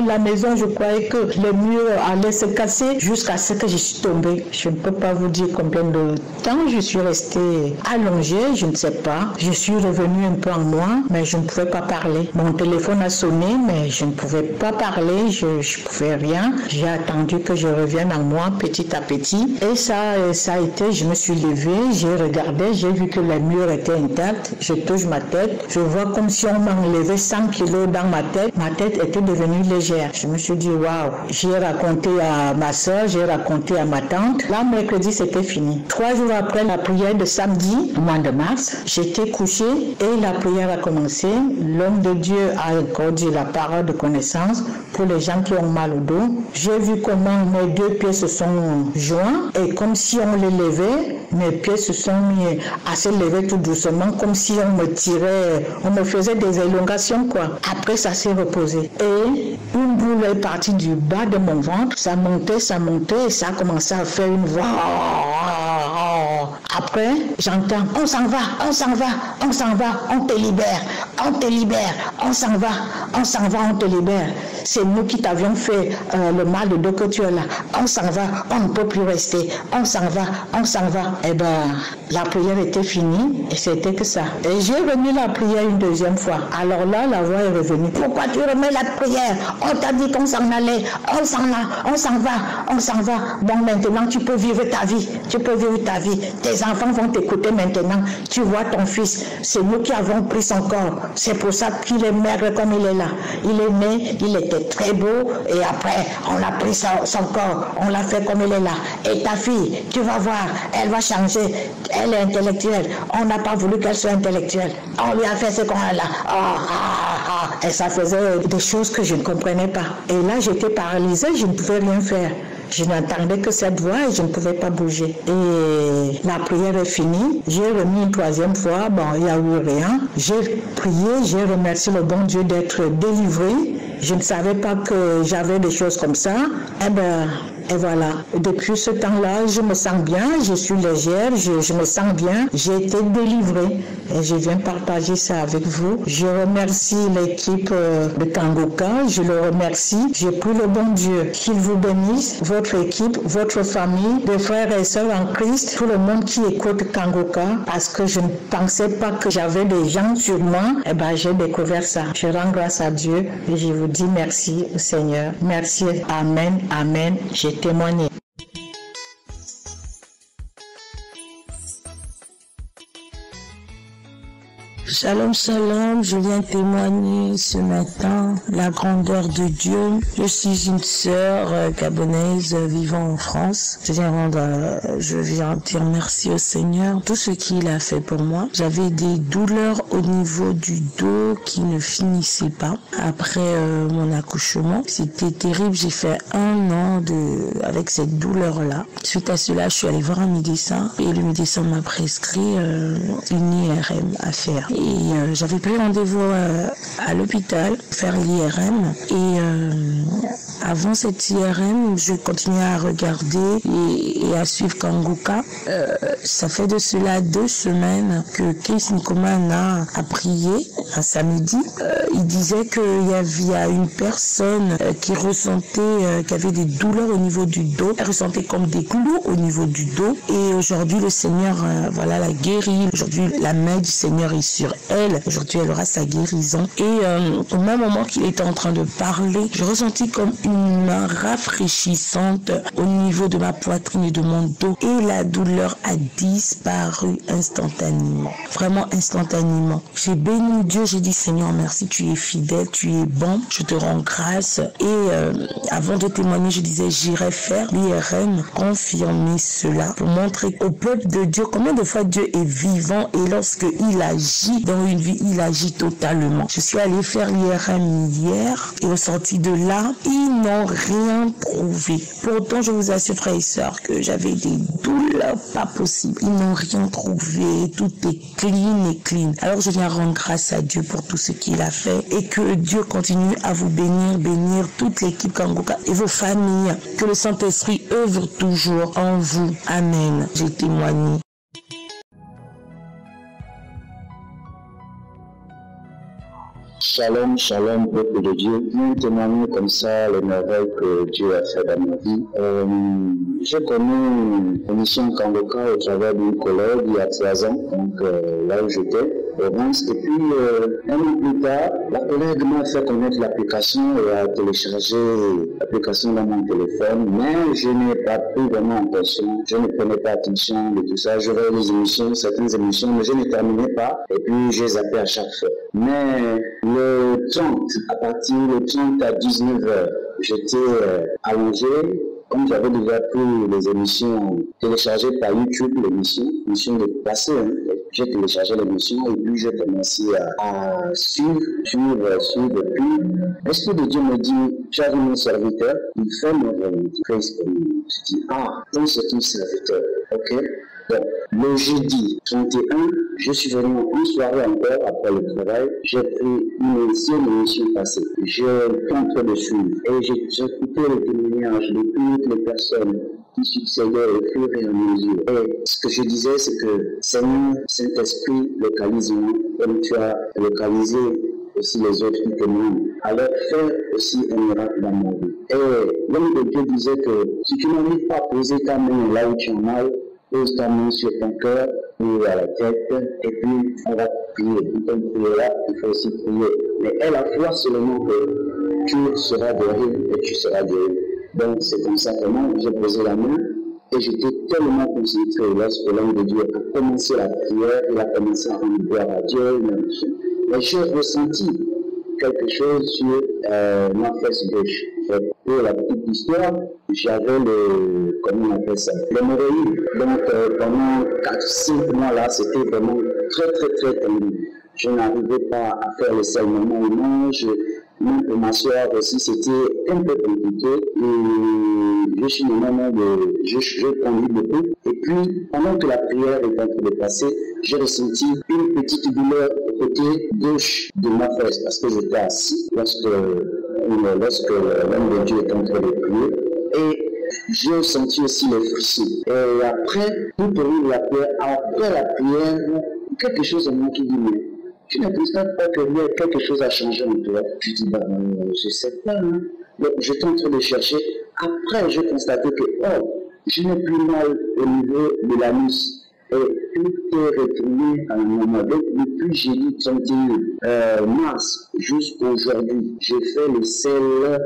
la maison, je croyais que les murs allaient se casser jusqu'à ce que je suis tombée. Je ne peux pas vous dire combien de temps je suis restée allongée, je ne sais pas. Je suis revenue un peu en moi, mais je ne pouvais pas parler. Mon téléphone a sonné, mais je ne pouvais pas parler, je ne pouvais rien. J'ai attendu que je revienne en moi petit à petit. Et ça a été, je me suis levée, j'ai regardé, j'ai vu que les murs étaient intacts, je touche ma tête, je vois comme si on m'enlevait 100 kilos dans ma tête était devenue légère. Je me suis dit waouh, j'ai raconté à ma soeur, j'ai raconté à ma tante. Là, mercredi, c'était fini. 3 jours après la prière de samedi, au mois de mars, j'étais couchée et la prière a commencé. L'homme de Dieu a encore dit la parole de connaissance pour les gens qui ont mal au dos. J'ai vu comment mes 2 pieds se sont joints et comme si on les levait, mes pieds se sont mis à se lever tout doucement, comme si on me tirait, on me faisait des élongations quoi. Après, ça s'est reposé. Et une boule est partie du bas de mon ventre, ça montait et ça a commencé à faire une voix. Après, j'entends, on s'en va, on te libère, on s'en va, on te libère. C'est nous qui t'avions fait le mal de dos que tu es là. on s'en va, on ne peut plus rester, on s'en va, on s'en va. Eh bien, la prière était finie et c'était que ça. Et j'ai remis la prière une deuxième fois. Alors là, la voix est revenue. Pourquoi tu remets la prière? On t'a dit qu'on s'en allait, on s'en va, on s'en va. Bon, maintenant, tu peux vivre ta vie, tu peux vivre ta vie. Tes enfants vont t'écouter maintenant. Tu vois ton fils, c'est nous qui avons pris son corps. C'est pour ça qu'il est maigre comme il est là. Il est né, il était très beau et après, on a pris son corps, on l'a fait comme il est là. Et ta fille, tu vas voir, elle va changer. Elle est intellectuelle. On n'a pas voulu qu'elle soit intellectuelle. On lui a fait ce qu'on a là. Et ça faisait des choses que je ne comprenais pas. Et là, j'étais paralysée, je ne pouvais rien faire. Je n'entendais que cette voix et je ne pouvais pas bouger. Et la prière est finie. J'ai remis une troisième fois. Bon, il n'y a eu rien. J'ai prié, j'ai remercié le bon Dieu d'être délivré. Je ne savais pas que j'avais des choses comme ça. Et voilà. Depuis ce temps-là, je me sens bien, je suis légère, je me sens bien. J'ai été délivrée et je viens partager ça avec vous. Je remercie l'équipe de Kangoka, je le remercie. Je prie le bon Dieu qu'il vous bénisse, votre équipe, votre famille, des frères et sœurs en Christ, tout le monde qui écoute Kangoka, parce que je ne pensais pas que j'avais des gens sur moi. Eh bien, j'ai découvert ça. Je rends grâce à Dieu et je vous dis merci au Seigneur. Merci. Amen. Amen. J'ai témoigné. Shalom, shalom, je viens témoigner ce matin la grandeur de Dieu. Je suis une sœur gabonaise vivant en France. Je viens dire merci au Seigneur, tout ce qu'il a fait pour moi. J'avais des douleurs au niveau du dos qui ne finissaient pas après mon accouchement. C'était terrible, j'ai fait 1 an avec cette douleur-là. Suite à cela, je suis allée voir un médecin et le médecin m'a prescrit une IRM à faire. Et j'avais pris rendez-vous à l'hôpital faire l'IRM et avant cette IRM, je continuais à regarder et à suivre Kangoka. Ça fait de cela 2 semaines que Chris Nkomana a prié un samedi. Il disait qu'il y a une personne qui ressentait, qui avait des douleurs au niveau du dos. Elle ressentait comme des clous au niveau du dos. Et aujourd'hui, le Seigneur, l'a guéri. Aujourd'hui, la main du Seigneur est sur elle. Aujourd'hui, elle aura sa guérison. Et au même moment qu'il était en train de parler, je ressentis comme une main rafraîchissante au niveau de ma poitrine et de mon dos. Et la douleur a disparu instantanément. Vraiment instantanément. J'ai béni Dieu, j'ai dit Seigneur, merci, tu es fidèle, tu es bon, je te rends grâce. Et avant de témoigner, je disais, j'irai faire l'IRM, confirmer cela pour montrer au peuple de Dieu combien de fois Dieu est vivant et lorsqu'il agit dans une vie, il agit totalement. Je suis allée faire l'IRM hier et au sorti de là, ils n'ont rien trouvé. Pourtant, je vous assure, frères et sœurs, que j'avais des douleurs pas possibles. Ils n'ont rien trouvé. Tout est clean. Alors, je viens rendre grâce à Dieu pour tout ce qu'il a fait et que Dieu continue à vous bénir toute l'équipe Kangoka et vos familles. Que le Saint-Esprit œuvre toujours en vous. Amen. J'ai témoigné. Shalom, shalom, peuple de Dieu. Viens témoigner comme ça les merveilles que Dieu a fait dans ma vie. J'ai connu une mission Kangoka au travers d'une collègue il y a 3 ans, donc là où j'étais, au Reims. Et puis, 1 an plus tard, la collègue m'a fait connaître l'application et a téléchargé l'application dans mon téléphone, mais je n'ai pas pris vraiment attention. Je ne prenais pas attention de tout ça. Je voyais les émissions, certaines émissions, mais je ne terminais pas. Et puis, j'ai zappé à chaque fois. Mais le 30, à partir du 30 à 19h, j'étais allongé. Comme j'avais déjà pris les émissions téléchargées par YouTube, l'émission de passé, j'ai téléchargé l'émission et puis j'ai commencé à suivre. Puis l'Esprit de Dieu me dit, tu as vu mon serviteur, il fait mon volonté. Je dis, donc c'est ton serviteur, ok? Donc, le jeudi 31, je suis venu une soirée encore après le travail. J'ai pris une ancienne émission passée. J'ai été en train de suivre et j'ai écouté les témoignages de toutes les personnes qui succédaient au fur et à mesure. Et ce que je disais, c'est que Seigneur, Saint-Esprit, localise-moi comme tu as localisé aussi les autres qui témoignent. Alors fais aussi un miracle dans mon vie. Et l'homme de Dieu disait que si tu n'arrives pas à poser ta main là où tu en as, pose ta main sur ton cœur ou à la tête, et puis on va prier. Quand on prie là, il faut aussi prier. Mais aie la foi seulement que tu seras guéri et tu seras guéri. Donc c'est comme ça que moi, j'ai posé la main et j'étais tellement concentré lorsque l'homme de Dieu a commencé la prière, il a commencé à rendre gloire à Dieu. Mais j'ai ressenti quelque chose sur ma fesse gauche. Pour la petite histoire, j'avais le, comment on appelle ça, l'hémorroïde. Donc pendant 4-5 mois là, c'était vraiment très tendu. Je n'arrivais pas à faire les saignements au mange. Même pour m'asseoir aussi, c'était un peu compliqué. Et je suis normalement je conduis beaucoup. Et puis, pendant que la prière est en train de passer, j'ai ressenti une petite douleur au côté gauche de ma fesse, parce que j'étais assis lorsque l'homme de Dieu est en train de prier. Et j'ai senti aussi les frissons. Et après, tout au long de la prière, après la prière, quelque chose en moi qui dit, mais tu ne constates pas que quelque chose a changé en toi. Tu dis, je ne sais pas. Hein. Donc, j'étais en train de chercher. Après, j'ai constaté que, je n'ai plus mal au niveau de l'anus. Et tout est retourné à un moment. Donc, depuis jeudi 31 mars jusqu'à aujourd'hui, j'ai fait le sel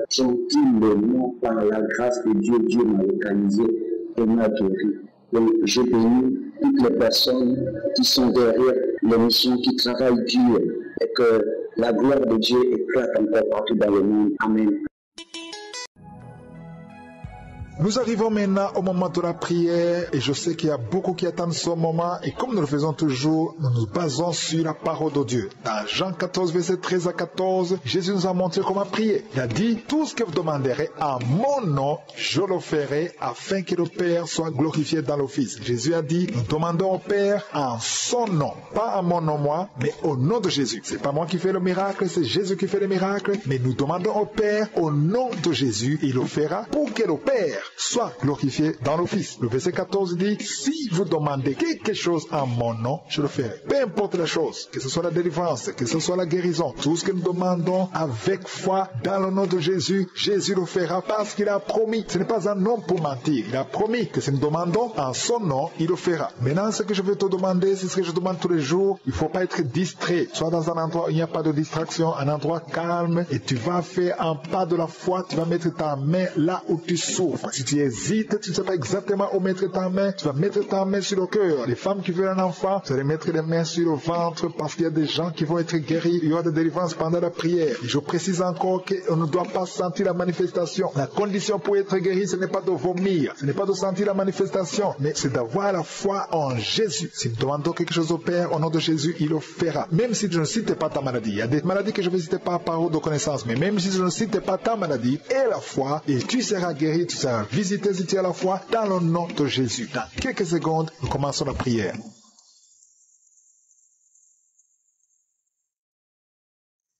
tranquillement par la grâce de Dieu. Dieu m'a localisé et m'a guéri. Donc, je bénis toutes les personnes qui sont derrière l'émission, qui travaillent dur, et que la gloire de Dieu éclate encore partout dans le monde. Amen. Nous arrivons maintenant au moment de la prière et je sais qu'il y a beaucoup qui attendent ce moment et comme nous le faisons toujours, nous nous basons sur la parole de Dieu. Dans Jean 14, verset 13 à 14, Jésus nous a montré comment prier. Il a dit, tout ce que vous demanderez en mon nom, je le ferai afin que le Père soit glorifié dans le Fils. Jésus a dit, nous demandons au Père en son nom, pas en mon nom moi, mais au nom de Jésus. C'est pas moi qui fais le miracle, c'est Jésus qui fait le miracle, mais nous demandons au Père au nom de Jésus, il le fera pour que le Père soit glorifié dans le Fils. Le verset 14 dit, si vous demandez quelque chose en mon nom, je le ferai. Peu importe la chose, que ce soit la délivrance, que ce soit la guérison, tout ce que nous demandons avec foi dans le nom de Jésus, Jésus le fera parce qu'il a promis. Ce n'est pas un homme pour mentir. Il a promis que si nous demandons en son nom, il le fera. Maintenant, ce que je vais te demander, c'est ce que je demande tous les jours. Il ne faut pas être distrait. Sois dans un endroit où il n'y a pas de distraction, un endroit calme, et tu vas faire un pas de la foi, tu vas mettre ta main là où tu souffres. Si tu hésites, tu ne sais pas exactement où mettre ta main, tu vas mettre ta main sur le cœur. Les femmes qui veulent un enfant, vous allez mettre les mains sur le ventre parce qu'il y a des gens qui vont être guéris. Il y aura des délivrances pendant la prière. Et je précise encore qu'on ne doit pas sentir la manifestation. La condition pour être guéri, ce n'est pas de vomir, ce n'est pas de sentir la manifestation, mais c'est d'avoir la foi en Jésus. Si nous demandons quelque chose au Père, au nom de Jésus, il le fera. Même si je ne cite pas ta maladie. Il y a des maladies que je ne cite pas par ordre de connaissance, mais même si je ne cite pas ta maladie, et la foi, et tu seras guéri, tu seras visité si tu as la foi, dans le nom de Jésus. Dans quelques secondes, nous commençons la prière.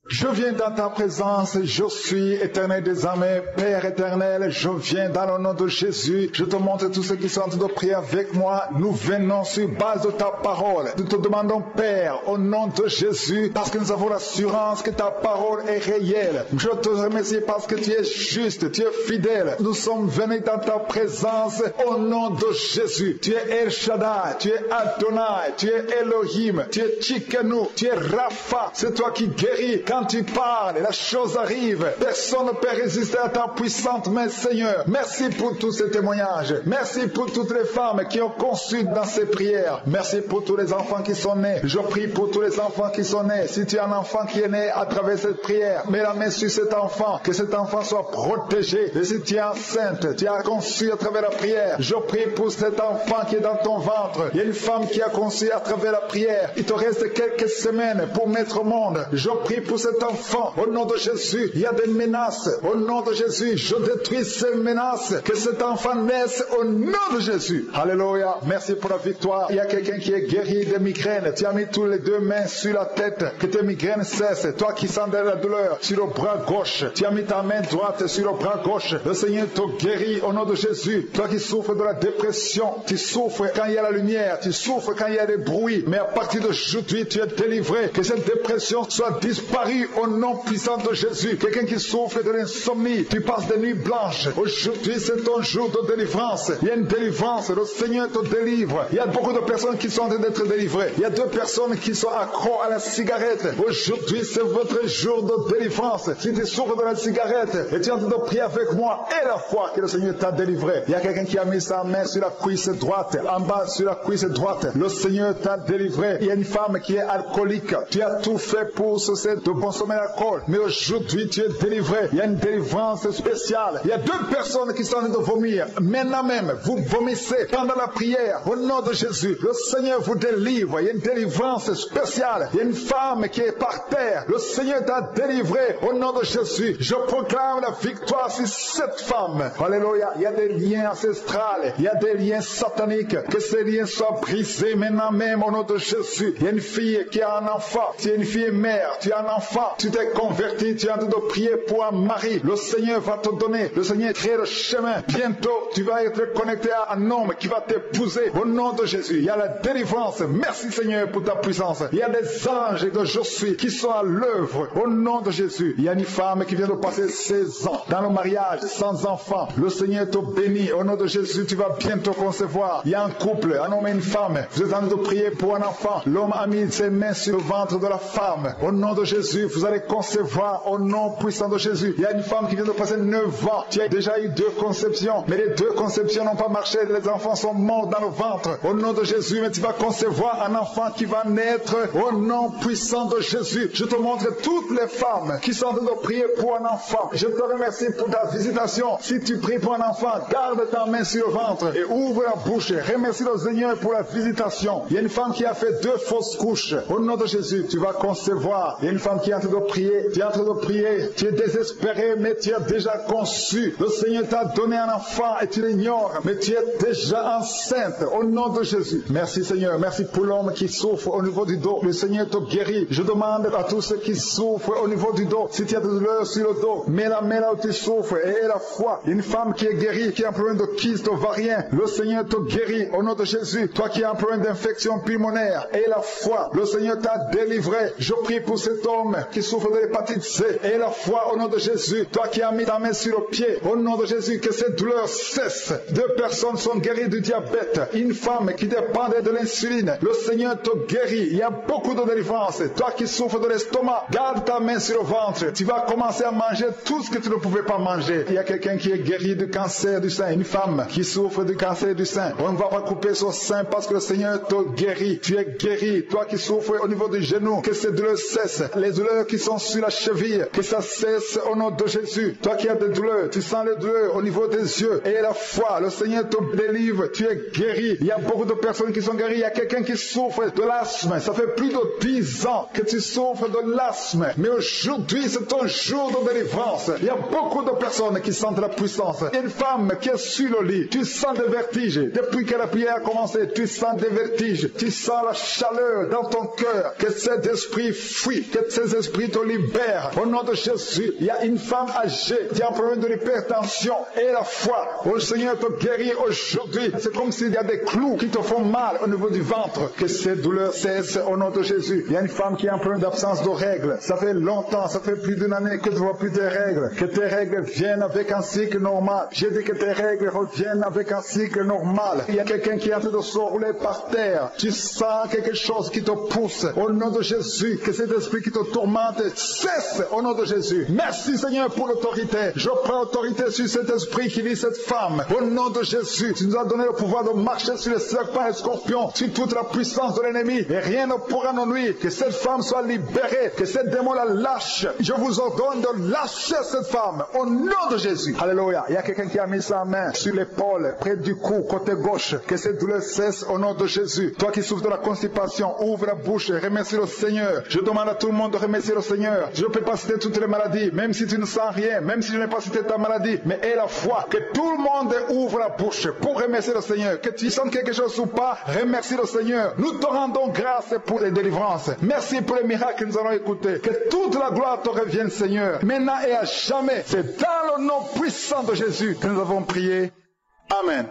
Je viens dans ta présence, je suis éternel des armées, Père éternel, je viens dans le nom de Jésus, je te montre tous ceux qui sont en train de prier avec moi, nous venons sur base de ta parole, nous te demandons Père, au nom de Jésus, parce que nous avons l'assurance que ta parole est réelle, je te remercie parce que tu es juste, tu es fidèle, nous sommes venus dans ta présence, au nom de Jésus, tu es El Shaddai, tu es Adonai, tu es Elohim, tu es Tsidkenu, tu es Rapha, c'est toi qui guéris. Quand tu parles, la chose arrive. Personne ne peut résister à ta puissante main, Seigneur. Merci pour tous ces témoignages. Merci pour toutes les femmes qui ont conçu dans ces prières. Merci pour tous les enfants qui sont nés. Je prie pour tous les enfants qui sont nés. Si tu as un enfant qui est né à travers cette prière, mets la main sur cet enfant. Que cet enfant soit protégé. Et si tu es enceinte, tu as conçu à travers la prière. Je prie pour cet enfant qui est dans ton ventre. Il y a une femme qui a conçu à travers la prière. Il te reste quelques semaines pour mettre au monde. Je prie pour cet enfant, au nom de Jésus, il y a des menaces, au nom de Jésus, je détruis ces menaces, que cet enfant naisse au nom de Jésus. Alléluia, merci pour la victoire. Il y a quelqu'un qui est guéri des migraines, tu as mis tous les deux mains sur la tête, que tes migraines cessent, toi qui sens de la douleur, sur le bras gauche, tu as mis ta main droite sur le bras gauche, le Seigneur te guérit au nom de Jésus. Toi qui souffres de la dépression, tu souffres quand il y a la lumière, tu souffres quand il y a des bruits, mais à partir d'aujourd'hui, tu es délivré, que cette dépression soit disparue prie au nom puissant de Jésus. Quelqu'un qui souffre de l'insomnie, tu passes des nuits blanches. Aujourd'hui, c'est ton jour de délivrance. Il y a une délivrance. Le Seigneur te délivre. Il y a beaucoup de personnes qui sont en train d'être délivrées. Il y a 2 personnes qui sont accros à la cigarette. Aujourd'hui, c'est votre jour de délivrance. Si tu souffres de la cigarette et tu es en train de prier avec moi et la foi que le Seigneur t'a délivré. Il y a quelqu'un qui a mis sa main sur la cuisse droite, en bas sur la cuisse droite. Le Seigneur t'a délivré. Il y a une femme qui est alcoolique. Tu as tout fait pour cesser de consommer l'alcool. Mais aujourd'hui, tu es délivré. Il y a une délivrance spéciale. Il y a 2 personnes qui sont en train de vomir. Maintenant même, vous vomissez pendant la prière. Au nom de Jésus, le Seigneur vous délivre. Il y a une délivrance spéciale. Il y a une femme qui est par terre. Le Seigneur t'a délivré. Au nom de Jésus, je proclame la victoire sur cette femme. Alléluia. Il y a des liens ancestrales. Il y a des liens sataniques. Que ces liens soient brisés maintenant même au nom de Jésus. Il y a une fille qui a un enfant. Tu es une fille mère. Tu as un enfant. Tu t'es converti. Tu es en train de prier pour un mari. Le Seigneur va te donner. Le Seigneur crée le chemin. Bientôt, tu vas être connecté à un homme qui va t'épouser. Au nom de Jésus, il y a la délivrance. Merci Seigneur pour ta puissance. Il y a des anges que je suis qui sont à l'œuvre. Au nom de Jésus, il y a une femme qui vient de passer 16 ans dans le mariage sans enfant. Le Seigneur te bénit. Au nom de Jésus, tu vas bientôt concevoir. Il y a un couple, un homme et une femme. Vous êtes en train de prier pour un enfant. L'homme a mis ses mains sur le ventre de la femme. Au nom de Jésus, vous allez concevoir au nom puissant de Jésus. Il y a une femme qui vient de passer 9 ans. Tu as déjà eu 2 conceptions, mais les 2 conceptions n'ont pas marché. Les enfants sont morts dans le ventre. Au nom de Jésus, mais tu vas concevoir un enfant qui va naître au nom puissant de Jésus. Je te montre toutes les femmes qui sont en train de prier pour un enfant. Je te remercie pour ta visitation. Si tu pries pour un enfant, garde ta main sur le ventre et ouvre la bouche. Remercie le Seigneur pour la visitation. Il y a une femme qui a fait 2 fausses couches. Au nom de Jésus, tu vas concevoir. Il y a une femme qui est en train de prier. Tu es en train de prier. Tu es désespéré, mais tu as déjà conçu. Le Seigneur t'a donné un enfant et tu l'ignores, mais tu es déjà enceinte. Au nom de Jésus. Merci Seigneur. Merci pour l'homme qui souffre au niveau du dos. Le Seigneur te guérit. Je demande à tous ceux qui souffrent au niveau du dos, si tu as de douleur sur le dos, mets la main là où tu souffres et la foi. Une femme qui est guérie, qui a un problème de kyste ovarien, le Seigneur te guérit au nom de Jésus. Toi qui as un problème d'infection pulmonaire et la foi, le Seigneur t'a délivré. Je prie pour cet homme qui souffre de l'hépatite C et la foi au nom de Jésus. Toi qui as mis ta main sur le pied, au nom de Jésus, que cette douleur cesse. 2 personnes sont guéries du diabète. Une femme qui dépendait de l'insuline, le Seigneur te guérit. Il y a beaucoup de délivrance. Toi qui souffres de l'estomac, garde ta main sur le ventre. Tu vas commencer à manger tout ce que tu ne pouvais pas manger. Il y a quelqu'un qui est guéri du cancer du sein. Une femme qui souffre du cancer du sein. On ne va pas couper son sein parce que le Seigneur te guérit. Tu es guéri. Toi qui souffres au niveau du genou, que ces douleurs cessent. Les douleurs qui sont sur la cheville, que ça cesse au nom de Jésus. Toi qui as des douleurs, tu sens les douleurs au niveau des yeux. Et la foi, le Seigneur te délivre. Tu es guéri. Il y a beaucoup de personnes qui sont guéries. Il y a quelqu'un qui souffre de l'asthme. Ça fait plus de 10 ans que tu souffres de l'asthme. Mais aujourd'hui, c'est ton jour de délivrance. Il y a beaucoup de personnes qui sentent la puissance. Il y a une femme qui est sur le lit. Tu sens des vertiges. Depuis que la prière a commencé, tu sens des vertiges. Tu sens la chaleur dans ton cœur. Que cet esprit fuit. Que ces esprits te libèrent. Au nom de Jésus, il y a une femme âgée qui a un problème de l'hypertension et la foi. Le Seigneur te guérit aujourd'hui. C'est comme s'il y a des clous qui te font mal au niveau du ventre. Que ces douleurs cessent au nom de Jésus. Il y a une femme qui a un problème d'absence de règles. Ça fait longtemps, ça fait plus d'une année que tu ne vois plus tes règles. Que tes règles viennent avec un cycle normal. J'ai dit que tes règles reviennent avec un cycle normal. Il y a quelqu'un qui est en train de se rouler par terre. Tu sens quelque chose qui te pousse. Au nom de Jésus, que cet esprit qui te tourmente cesse au nom de Jésus. Merci Seigneur pour l'autorité. Je prends autorité sur cet esprit qui lit cette femme. Au nom de Jésus, tu nous as donné le pouvoir de marcher sur les serpents et les scorpions, sur toute la puissance de l'ennemi. Et rien ne pourra nous nuire. Que cette femme soit libérée. Que cette démon la lâche. Je vous ordonne de lâcher cette femme. Au nom de Jésus. Alléluia. Il y a quelqu'un qui a mis sa main sur l'épaule, près du cou, côté gauche. Que cette douleur cesse au nom de Jésus. Toi qui souffres de la constipation, ouvre la bouche et remercie le Seigneur. Je demande à tout le monde de remercier le Seigneur. Je ne peux pas citer toutes les maladies, même si tu ne sens rien, même si je n'ai pas cité ta maladie, mais aie la foi. Que tout le monde ouvre la bouche pour remercier le Seigneur. Que tu sens quelque chose ou pas, remercie le Seigneur. Nous te rendons grâce pour les délivrances. Merci pour les miracles que nous allons écouter. Que toute la gloire te revienne, Seigneur, maintenant et à jamais. C'est dans le nom puissant de Jésus que nous avons prié. Amen.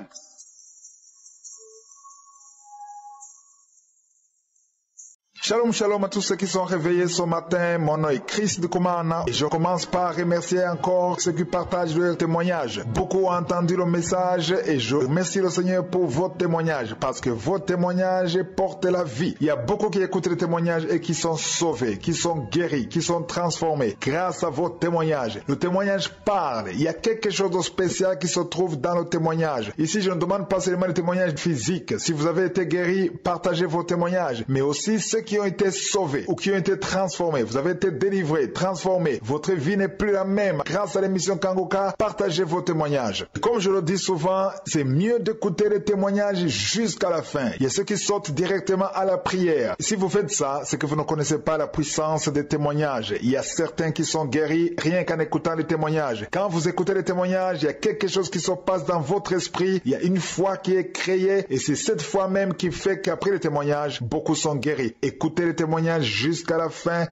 Shalom, shalom à tous ceux qui sont réveillés ce matin. Mon nom est Chris de Kumana et je commence par remercier encore ceux qui partagent leur témoignage. Beaucoup ont entendu le message et je remercie le Seigneur pour votre témoignage parce que votre témoignage porte la vie. Il y a beaucoup qui écoutent les témoignages et qui sont sauvés, qui sont guéris, qui sont transformés grâce à votre témoignage. Le témoignage parle. Il y a quelque chose de spécial qui se trouve dans le témoignage. Ici, je ne demande pas seulement le témoignage physique. Si vous avez été guéri, partagez vos témoignages, mais aussi ceux qui ont été sauvés ou qui ont été transformés. Vous avez été délivrés, transformés. Votre vie n'est plus la même. Grâce à l'émission Kangoka, partagez vos témoignages. Comme je le dis souvent, c'est mieux d'écouter les témoignages jusqu'à la fin. Il y a ceux qui sautent directement à la prière. Si vous faites ça, c'est que vous ne connaissez pas la puissance des témoignages. Il y a certains qui sont guéris rien qu'en écoutant les témoignages. Quand vous écoutez les témoignages, il y a quelque chose qui se passe dans votre esprit. Il y a une foi qui est créée et c'est cette foi même qui fait qu'après les témoignages, beaucoup sont guéris. Écoutez les témoignages jusqu'à la fin.